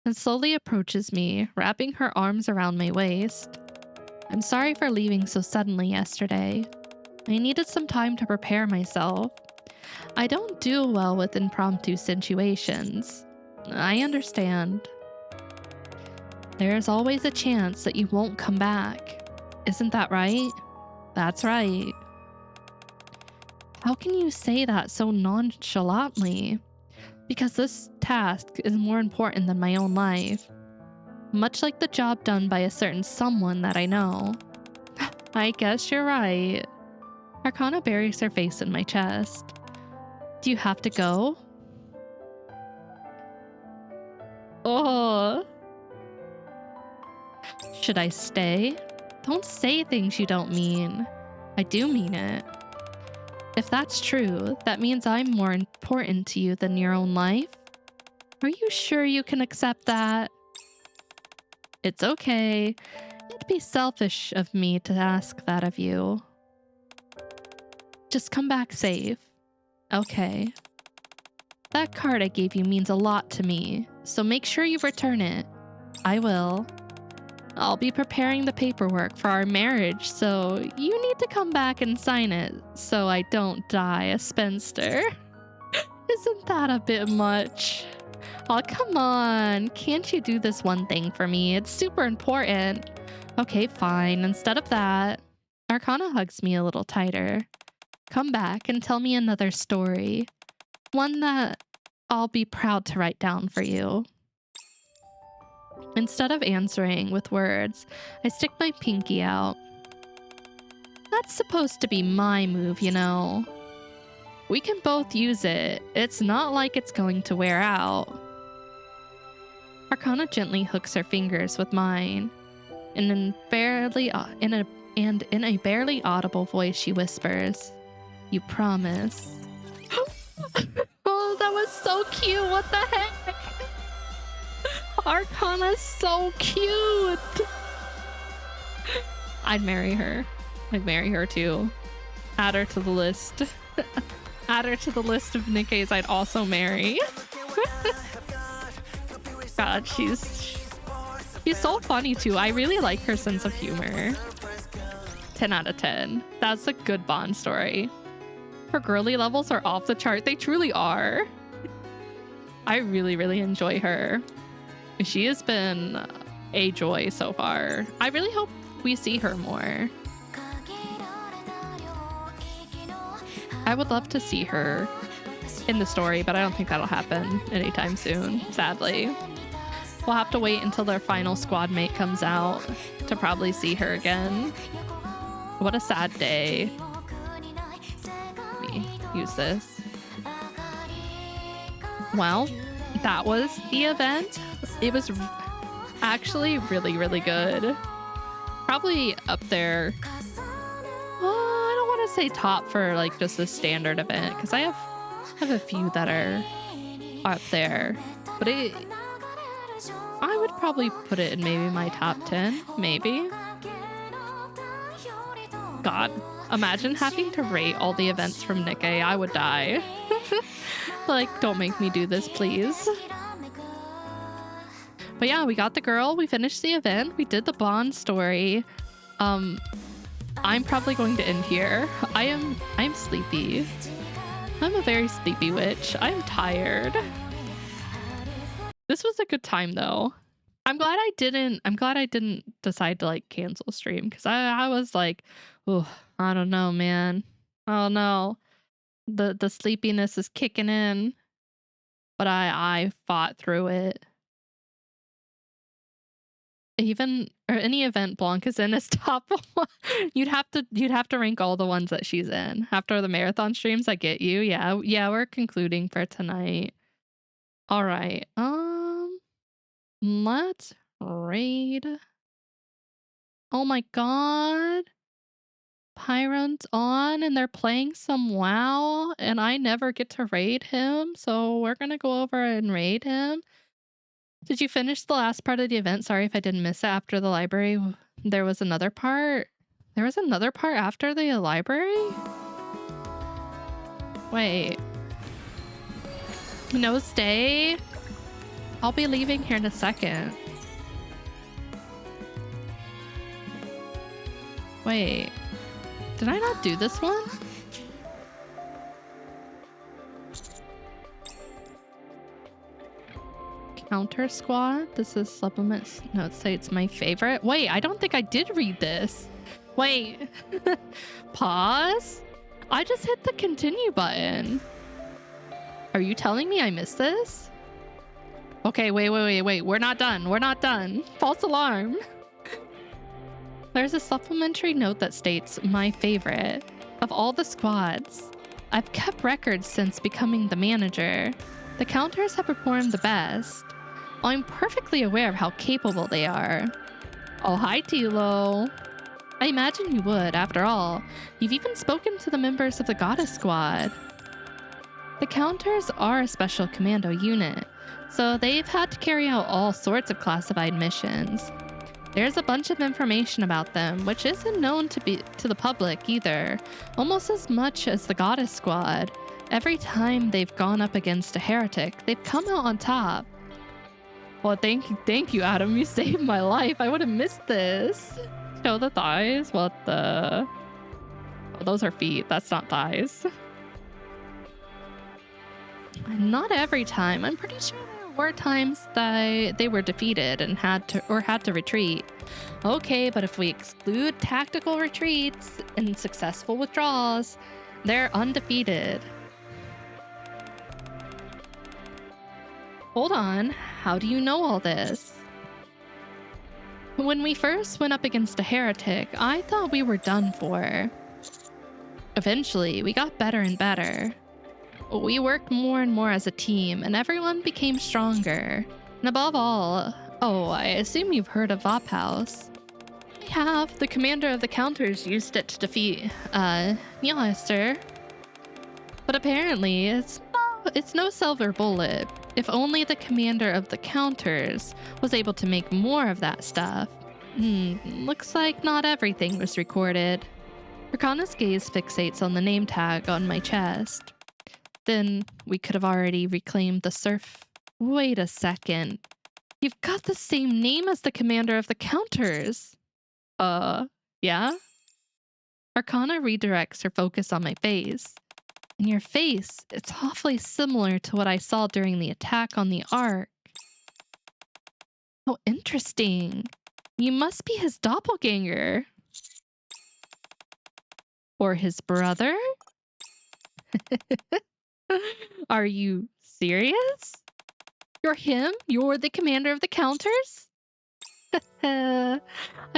S1: and slowly approaches me, wrapping her arms around my waist. I'm sorry for leaving so suddenly yesterday. I needed some time to prepare myself. I don't do well with impromptu situations. I understand. There's always a chance that you won't come back. Isn't that right? That's right. How can you say that so nonchalantly? Because this task is more important than my own life. Much like the job done by a certain someone that I know. I guess you're right. Arcana buries her face in my chest. Do you have to go? Oh. Should I stay? Don't say things you don't mean. I do mean it. If that's true, that means I'm more important to you than your own life? Are you sure you can accept that? It's okay. It'd be selfish of me to ask that of you. Just come back safe. Okay. That card I gave you means a lot to me, so make sure you return it. I will. I'll be preparing the paperwork for our marriage, so you need to come back and sign it so I don't die a spinster. Isn't that a bit much? Oh, come on. Can't you do this one thing for me? It's super important. Okay, fine. Instead of that, Arcana hugs me a little tighter. Come back and tell me another story. One that I'll be proud to write down for you. Instead of answering with words, I stick my pinky out. That's supposed to be my move, you know. We can both use it. It's not like it's going to wear out. Arcana gently hooks her fingers with mine. In a barely audible voice, she whispers, "You promise." Oh, that was so cute. What the heck? Arcana's so cute. I'd marry her. I'd marry her too. Add her to the list. Add her to the list of Nikke's I'd also marry. God, she's so funny too. I really like her sense of humor. 10 out of 10. That's a good Bond story. Her girly levels are off the chart. They truly are. I really, really enjoy her. She has been a joy so far. I really hope we see her more. I would love to see her in the story, but I don't think that'll happen anytime soon, sadly. We'll have to wait until their final squad mate comes out to probably see her again. What a sad day. Let me use this. Well, that was the event. It was actually really, really good. Probably up there. Well, I don't want to say top for like just a standard event because I have I have a few that are up there, but I would probably put it in maybe my top 10, maybe. God, imagine having to rate all the events from Nikke. I would die. Like, don't make me do this, please. But yeah, we got the girl, we finished the event, we did the bond story. I'm probably going to end here. I'm sleepy. I'm a very sleepy witch. I'm tired. This was a good time though. I'm glad I didn't decide to like cancel stream, because I was like, oh, I don't know, man. I don't know. The sleepiness is kicking in. But I fought through it. Even or any event Blanca's in is top one. You'd have to rank all the ones that she's in. After the marathon streams, I get you. Yeah, we're concluding for tonight. All right. Let's raid. Oh my god. Pyron's on and they're playing some WoW and I never get to raid him, so we're gonna go over and raid him. Did you finish the last part of the event? Sorry if I didn't miss it. After the library, there was another part. There was another part after the library? Wait. No, stay. I'll be leaving here in a second. Wait. Did I not do this one? Counter squad. This is supplements. No, it say it's my favorite. Wait, I don't think I did read this. Wait. Pause. I just hit the continue button. Are you telling me I missed this? Okay, wait. We're not done. We're not done. False alarm. There's a supplementary note that states, my favorite. Of all the squads, I've kept records since becoming the manager. The counters have performed the best. I'm perfectly aware of how capable they are. Oh, hi, Tilo. I imagine you would, after all. You've even spoken to the members of the Goddess Squad. The counters are a special commando unit, so they've had to carry out all sorts of classified missions. There's a bunch of information about them, which isn't known to the public either, almost as much as the Goddess Squad. Every time they've gone up against a heretic, they've come out on top. Well, thank you, Adam. You saved my life. I would have missed this. Show the thighs. What the? Oh, those are feet. That's not thighs. Not every time. I'm pretty sure there were times that they were defeated and had to retreat. Okay, but if we exclude tactical retreats and successful withdrawals, they're undefeated. Hold on, how do you know all this? When we first went up against a heretic, I thought we were done for. Eventually, we got better and better. We worked more and more as a team, and everyone became stronger. And above all, oh, I assume you've heard of VOP House. I have. The commander of the counters used it to defeat, Nielester. But apparently, it's no silver bullet. If only the commander of the counters was able to make more of that stuff. Looks like not everything was recorded. Arcana's gaze fixates on the name tag on my chest. Then we could have already reclaimed the surf. Wait a second. You've got the same name as the commander of the counters. Yeah? Arcana redirects her focus on my face. In your face, it's awfully similar to what I saw during the attack on the Ark. Oh, interesting. You must be his doppelganger. Or his brother? Are you serious? You're him? You're the commander of the counters? I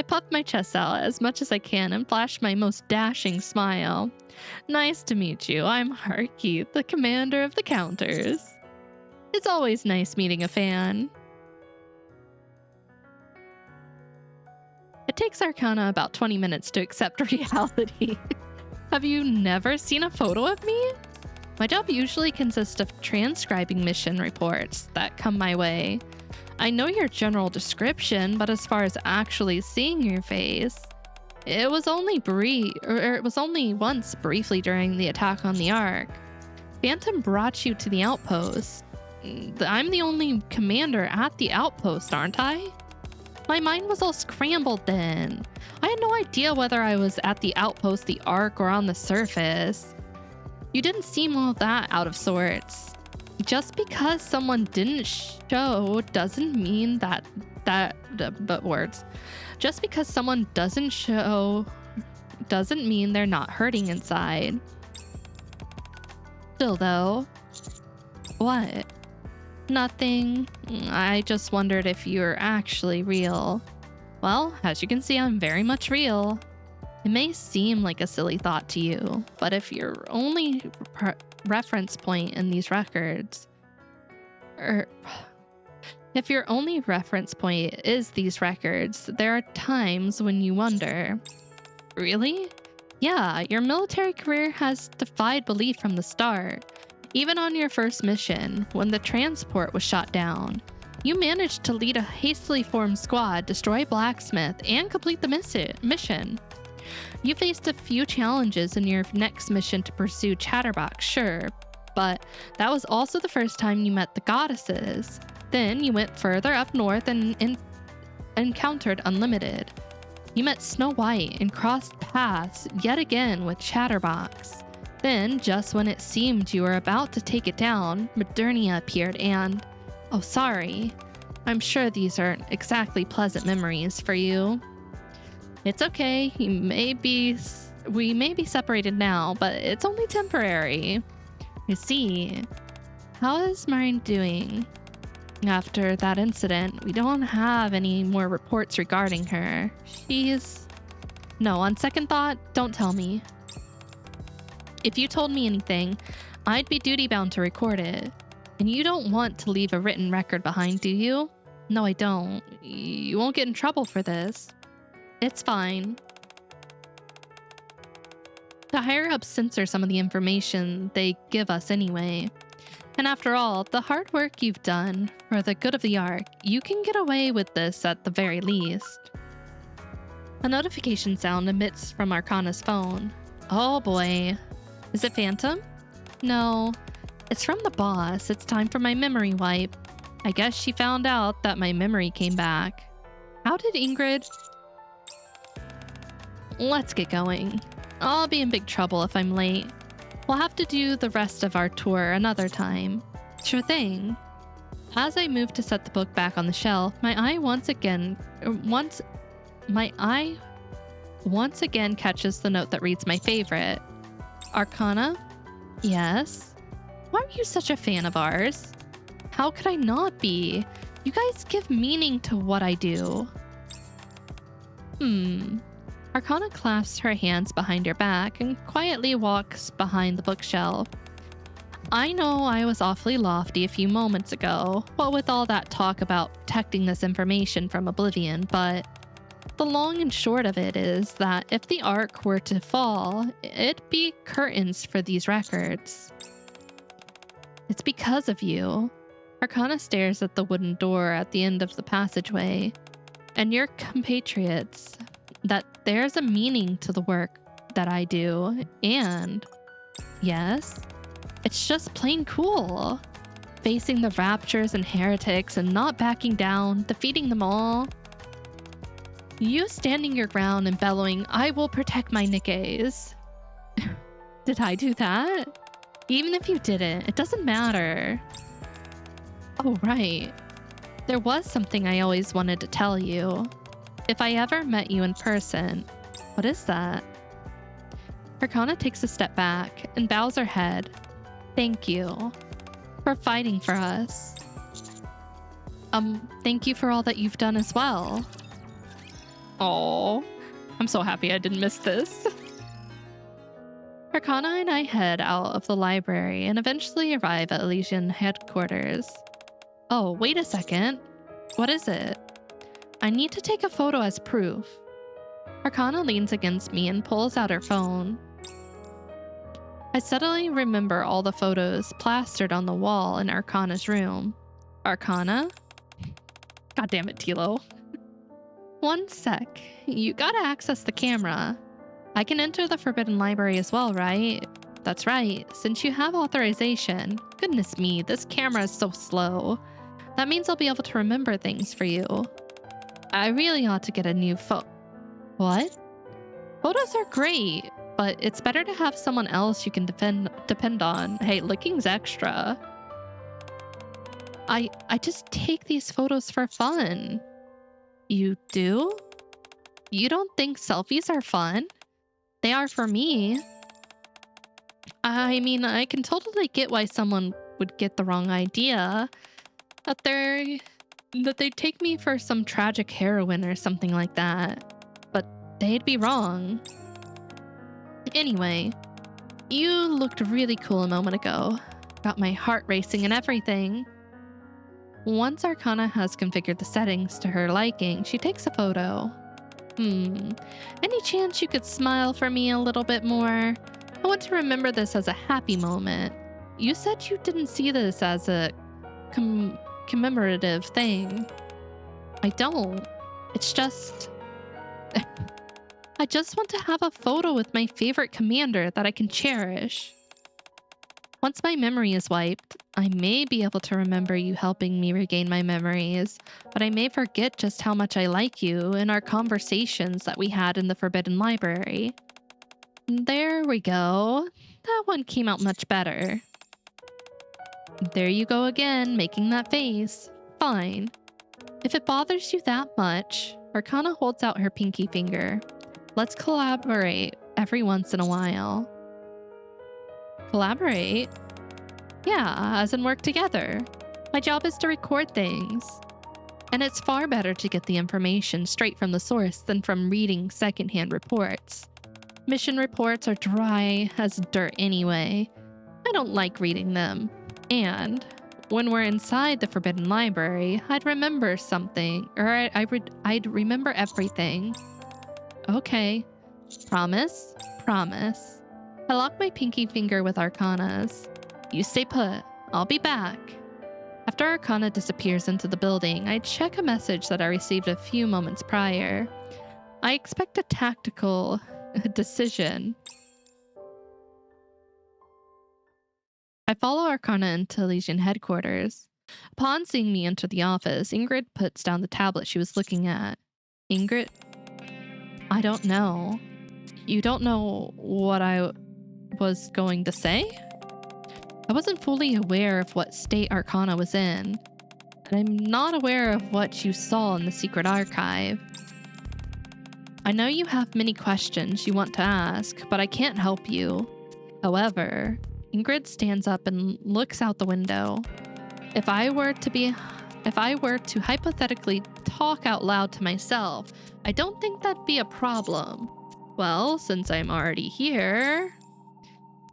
S1: puff my chest out as much as I can and flash my most dashing smile. Nice to meet you. I'm Harky, the commander of the counters. It's always nice meeting a fan. It takes Arcana about 20 minutes to accept reality. Have you never seen a photo of me? My job usually consists of transcribing mission reports that come my way. I know your general description, but as far as actually seeing your face, it was only once briefly during the attack on the Ark. Phantom brought you to the outpost. I'm the only commander at the outpost, aren't I? My mind was all scrambled then. I had no idea whether I was at the outpost, the Ark, or on the surface. You didn't seem all that out of sorts. Just because someone didn't show doesn't mean Just because someone doesn't show doesn't mean they're not hurting inside. Still though. What? Nothing. I just wondered if you're actually real. Well, as you can see, I'm very much real. It may seem like a silly thought to you, but if your only reference point in these records, if your only reference point is these records, there are times when you wonder, really? Yeah, your military career has defied belief from the start. Even on your first mission, when the transport was shot down, you managed to lead a hastily formed squad, destroy Blacksmith, and complete the mission. You faced a few challenges in your next mission to pursue Chatterbox, sure, but that was also the first time you met the goddesses. Then you went further up north and encountered Unlimited. You met Snow White and crossed paths yet again with Chatterbox. Then, just when it seemed you were about to take it down, Modernia appeared and... Oh, sorry. I'm sure these aren't exactly pleasant memories for you. It's okay. We may be separated now, but it's only temporary. You see, how is Marine doing? After that incident, we don't have any more reports regarding her. No, on second thought, don't tell me. If you told me anything, I'd be duty-bound to record it. And you don't want to leave a written record behind, do you? No, I don't. You won't get in trouble for this. It's fine. The higher-ups censor some of the information they give us anyway. And after all, the hard work you've done for the good of the Ark, you can get away with this at the very least. A notification sound emits from Arcana's phone. Oh boy. Is it Phantom? No. It's from the boss. It's time for my memory wipe. I guess she found out that my memory came back. How did Ingrid... Let's get going. I'll be in big trouble if I'm late. We'll have to do the rest of our tour another time. Sure thing. As I move to set the book back on the shelf, my eye once again catches the note that reads my favorite. Arcana? Yes? Why are you such a fan of ours? How could I not be? You guys give meaning to what I do. Arcana clasps her hands behind her back and quietly walks behind the bookshelf. I know I was awfully lofty a few moments ago, what with all that talk about protecting this information from oblivion, but the long and short of it is that if the Ark were to fall, it'd be curtains for these records. It's because of you. Arcana stares at the wooden door at the end of the passageway. And your compatriots, that there's a meaning to the work that I do, and yes, it's just plain cool. Facing the raptures and heretics and not backing down, defeating them all. You standing your ground and bellowing, I will protect my Nikkes. Did I do that? Even if you didn't, it doesn't matter. Oh, right. There was something I always wanted to tell you. If I ever met you in person, what is that? Arcana takes a step back and bows her head. Thank you for fighting for us. Thank you for all that you've done as well. Oh, I'm so happy I didn't miss this. Arcana and I head out of the library and eventually arrive at Elysian headquarters. Oh, wait a second. What is it? I need to take a photo as proof. Arcana leans against me and pulls out her phone. I suddenly remember all the photos plastered on the wall in Arcana's room. Arcana? God damn it, Tilo. One sec. You gotta access the camera. I can enter the Forbidden Library as well, right? That's right. Since you have authorization. Goodness me, this camera is so slow. That means I'll be able to remember things for you. I really ought to get a new What? Photos are great, but it's better to have someone else you can depend on. Hey, licking's extra. I just take these photos for fun. You do? You don't think selfies are fun? They are for me. I mean, I can totally get why someone would get the wrong idea. That they'd take me for some tragic heroine or something like that. But they'd be wrong. Anyway, you looked really cool a moment ago. Got my heart racing and everything. Once Arcana has configured the settings to her liking, she takes a photo. Any chance you could smile for me a little bit more? I want to remember this as a happy moment. You said you didn't see this as a commemorative thing. I don't. It's just... I just want to have a photo with my favorite commander that I can cherish. Once my memory is wiped, I may be able to remember you helping me regain my memories, but I may forget just how much I like you and our conversations that we had in the Forbidden Library. There we go. That one came out much better. There you go again, making that face. Fine. If it bothers you that much, Arcana holds out her pinky finger. Let's collaborate every once in a while. Collaborate? Yeah, as in work together. My job is to record things. And it's far better to get the information straight from the source than from reading secondhand reports. Mission reports are dry as dirt anyway. I don't like reading them. And when we're inside the Forbidden Library, I'd remember something, or I'd remember everything. Okay. Promise? Promise. I lock my pinky finger with Arcana's. You stay put. I'll be back. After Arcana disappears into the building, I check a message that I received a few moments prior. I expect a tactical decision. I follow Arcana into Legion headquarters. Upon seeing me enter the office, Ingrid puts down the tablet she was looking at. Ingrid? I don't know. You don't know what I was going to say? I wasn't fully aware of what state Arcana was in, and I'm not aware of what you saw in the secret archive. I know you have many questions you want to ask, but I can't help you. However, Ingrid stands up and looks out the window. If I were to hypothetically talk out loud to myself, I don't think that'd be a problem. Well, since I'm already here...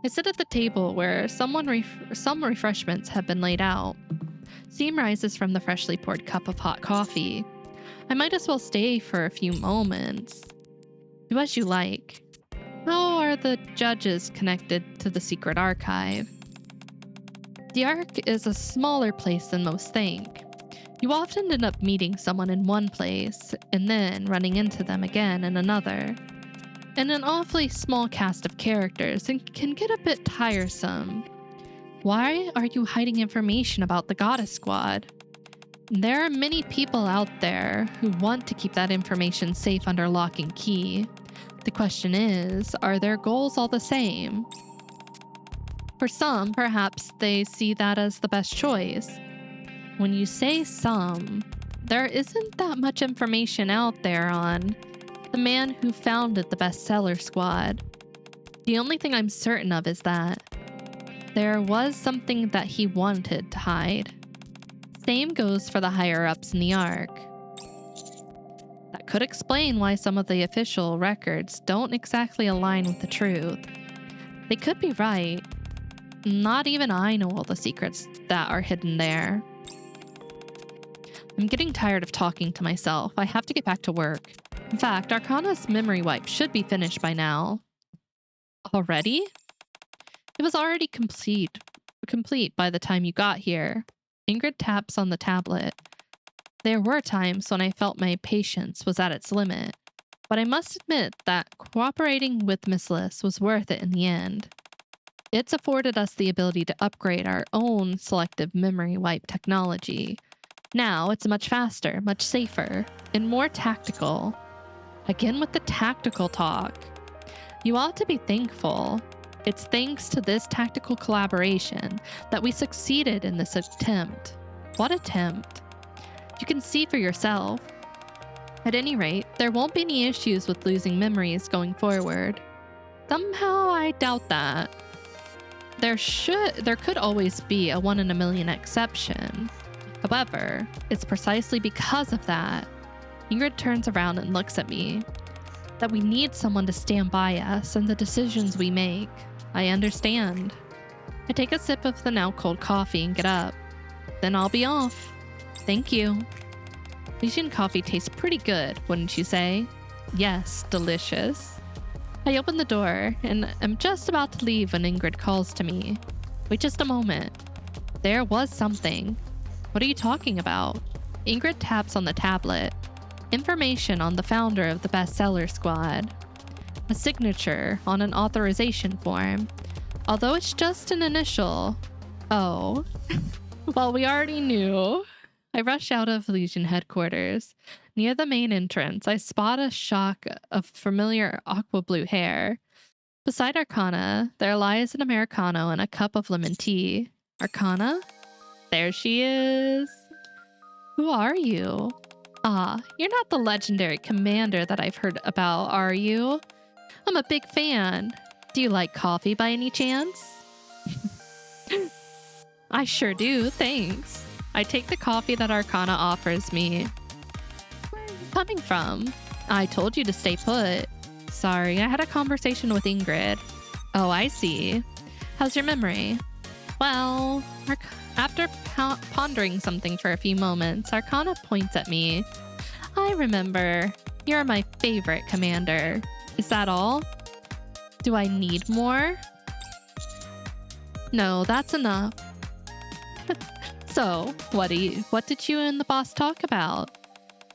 S1: I sit at the table where some refreshments have been laid out. Steam rises from the freshly poured cup of hot coffee. I might as well stay for a few moments. Do as you like. How are the judges connected to the secret archive? The Ark is a smaller place than most think. You often end up meeting someone in one place, and then running into them again in another. And an awfully small cast of characters and can get a bit tiresome. Why are you hiding information about the Goddess Squad? There are many people out there who want to keep that information safe under lock and key. The question is, are their goals all the same? For some, perhaps they see that as the best choice. When you say some, there isn't that much information out there on the man who founded the bestseller squad. The only thing I'm certain of is that there was something that he wanted to hide. Same goes for the higher-ups in the Ark. That could explain why some of the official records don't exactly align with the truth. They could be right. Not even I know all the secrets that are hidden there. I'm getting tired of talking to myself. I have to get back to work. In fact, Arcana's memory wipe should be finished by now. Already? It was already complete by the time you got here. Ingrid taps on the tablet. There were times when I felt my patience was at its limit, but I must admit that cooperating with Miss Liss was worth it in the end. It's afforded us the ability to upgrade our own selective memory wipe technology. Now it's much faster, much safer, and more tactical. Again with the tactical talk. You ought to be thankful. It's thanks to this tactical collaboration that we succeeded in this attempt. What attempt? You can see for yourself. At any rate, there won't be any issues with losing memories going forward. Somehow I doubt that. There could always be a 1 in a million exception. However, it's precisely because of that, Ingrid turns around and looks at me, that we need someone to stand by us and the decisions we make. I understand. I take a sip of the now cold coffee and get up. Then I'll be off. Thank you. Asian coffee tastes pretty good, wouldn't you say? Yes, delicious. I open the door and am just about to leave when Ingrid calls to me. Wait just a moment. There was something. What are you talking about? Ingrid taps on the tablet. Information on the founder of the bestseller squad. A signature on an authorization form. Although it's just an initial. Oh. Well, we already knew. I rush out of Legion headquarters. Near the main entrance, I spot a shock of familiar aqua blue hair. Beside Arcana, there lies an Americano and a cup of lemon tea. Arcana? There she is. Who are you? Ah, you're not the legendary commander that I've heard about, are you? I'm a big fan. Do you like coffee by any chance? I sure do, thanks. I take the coffee that Arcana offers me. Where are you coming from? I told you to stay put. Sorry, I had a conversation with Ingrid. Oh, I see. How's your memory? Well, after pondering something for a few moments, Arcana points at me. I remember. You're my favorite commander. Is that all? Do I need more? No, that's enough. So, what did you and the boss talk about?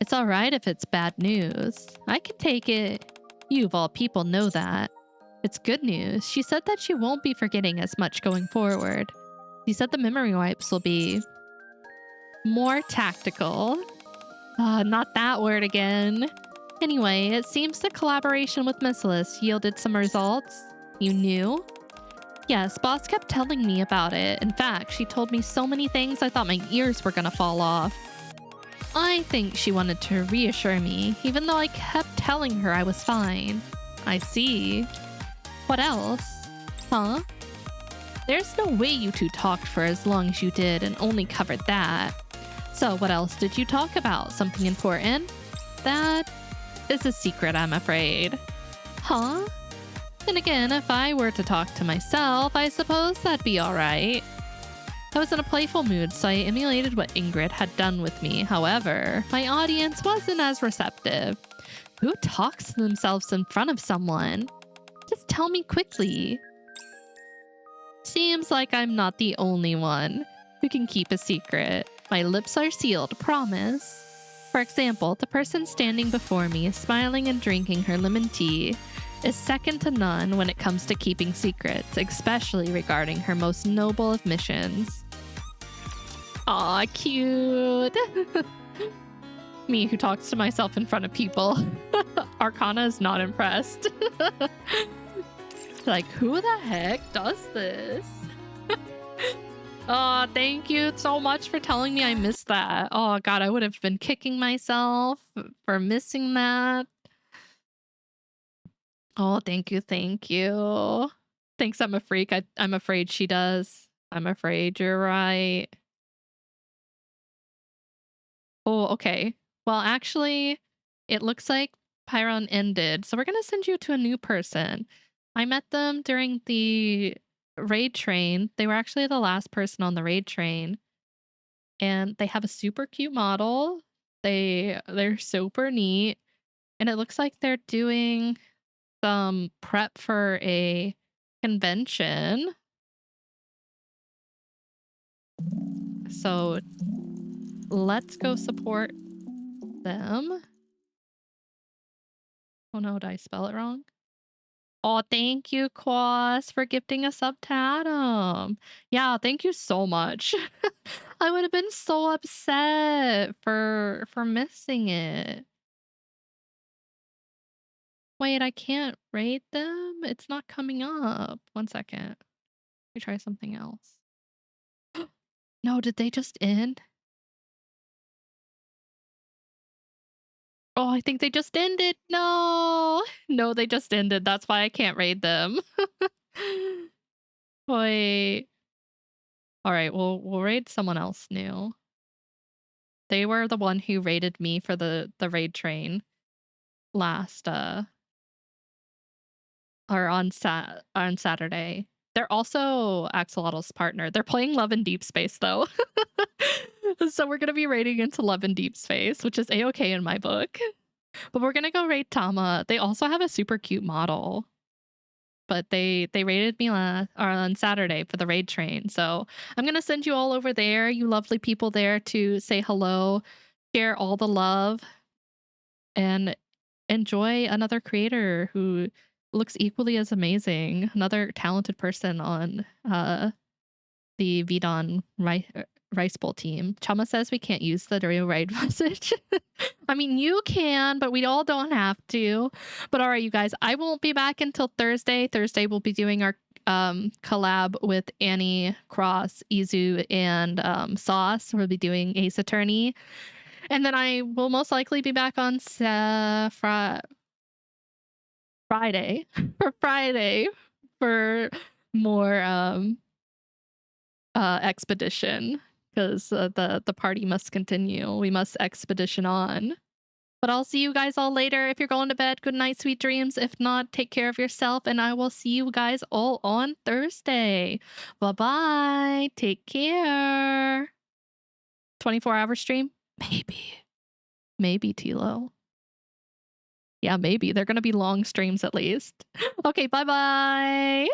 S1: It's alright if it's bad news. I can take it. You of all people know that. It's good news. She said that she won't be forgetting as much going forward. She said the memory wipes will be more tactical. Not that word again. Anyway, it seems the collaboration with Miss Liss yielded some results. You knew? Yes, boss kept telling me about it. In fact, she told me so many things I thought my ears were gonna fall off. I think she wanted to reassure me, even though I kept telling her I was fine. I see. What else? Huh? There's no way you two talked for as long as you did and only covered that. So what else did you talk about? Something important? That is a secret, I'm afraid. Huh? Then again, if I were to talk to myself, I suppose that'd be alright. I was in a playful mood, so I emulated what Ingrid had done with me. However, my audience wasn't as receptive. Who talks to themselves in front of someone? Just tell me quickly. Seems like I'm not the only one who can keep a secret. My lips are sealed, promise. For example, the person standing before me, smiling and drinking her lemon tea, is second to none when it comes to keeping secrets, especially regarding her most noble of missions. Aw, cute. Me who talks to myself in front of people. Arcana is not impressed. Like, who the heck does this? Oh, thank you so much for telling me I missed that. Oh god, I would have been kicking myself for missing that. Oh, thank you, thank you. Thinks I'm a freak. I'm afraid she does. I'm afraid you're right. Oh, okay. Well, actually, it looks like Pyron ended, so we're gonna send you to a new person. I met them during the raid train. They were actually the last person on the raid train. And they have a super cute model. They're super neat. And it looks like they're doing some prep for a convention. So let's go support them. Oh no, did I spell it wrong? Oh, thank you, Quas, for gifting a sub to Adam. Yeah, thank you so much. I would have been so upset for missing it. Wait, I can't rate them? It's not coming up. One second. Let me try something else. No, did they just end? Oh, I think they just ended. No. No, they just ended. That's why I can't raid them. Wait. All right, we'll raid someone else new. They were the one who raided me for the raid train last or on Saturday. They're also Axolotl's partner. They're playing Love in Deep Space though. So we're gonna be raiding into Love in Deep Space, which is a-okay in my book. But we're gonna go raid Tama. They also have a super cute model. But they raided me on Saturday for the raid train. So I'm gonna send you all over there, you lovely people there, to say hello, share all the love, and enjoy another creator who looks equally as amazing. Another talented person on the VDon Rice Bowl team. Chama says we can't use the real raid message. I mean, you can, but we all don't have to. But all right, you guys, I won't be back until Thursday. Thursday we'll be doing our collab with Annie, Cross, Izu, and Sauce. We'll be doing Ace Attorney. And then I will most likely be back on Friday for more expedition, because the party must continue. We must expedition on. But I'll see you guys all later. If you're going to bed, good night, sweet dreams. If not, take care of yourself, and I will see you guys all on Thursday. Bye-bye. Take care. 24-hour stream? Maybe, Tilo. Yeah, maybe. They're going to be long streams at least. Okay, bye-bye.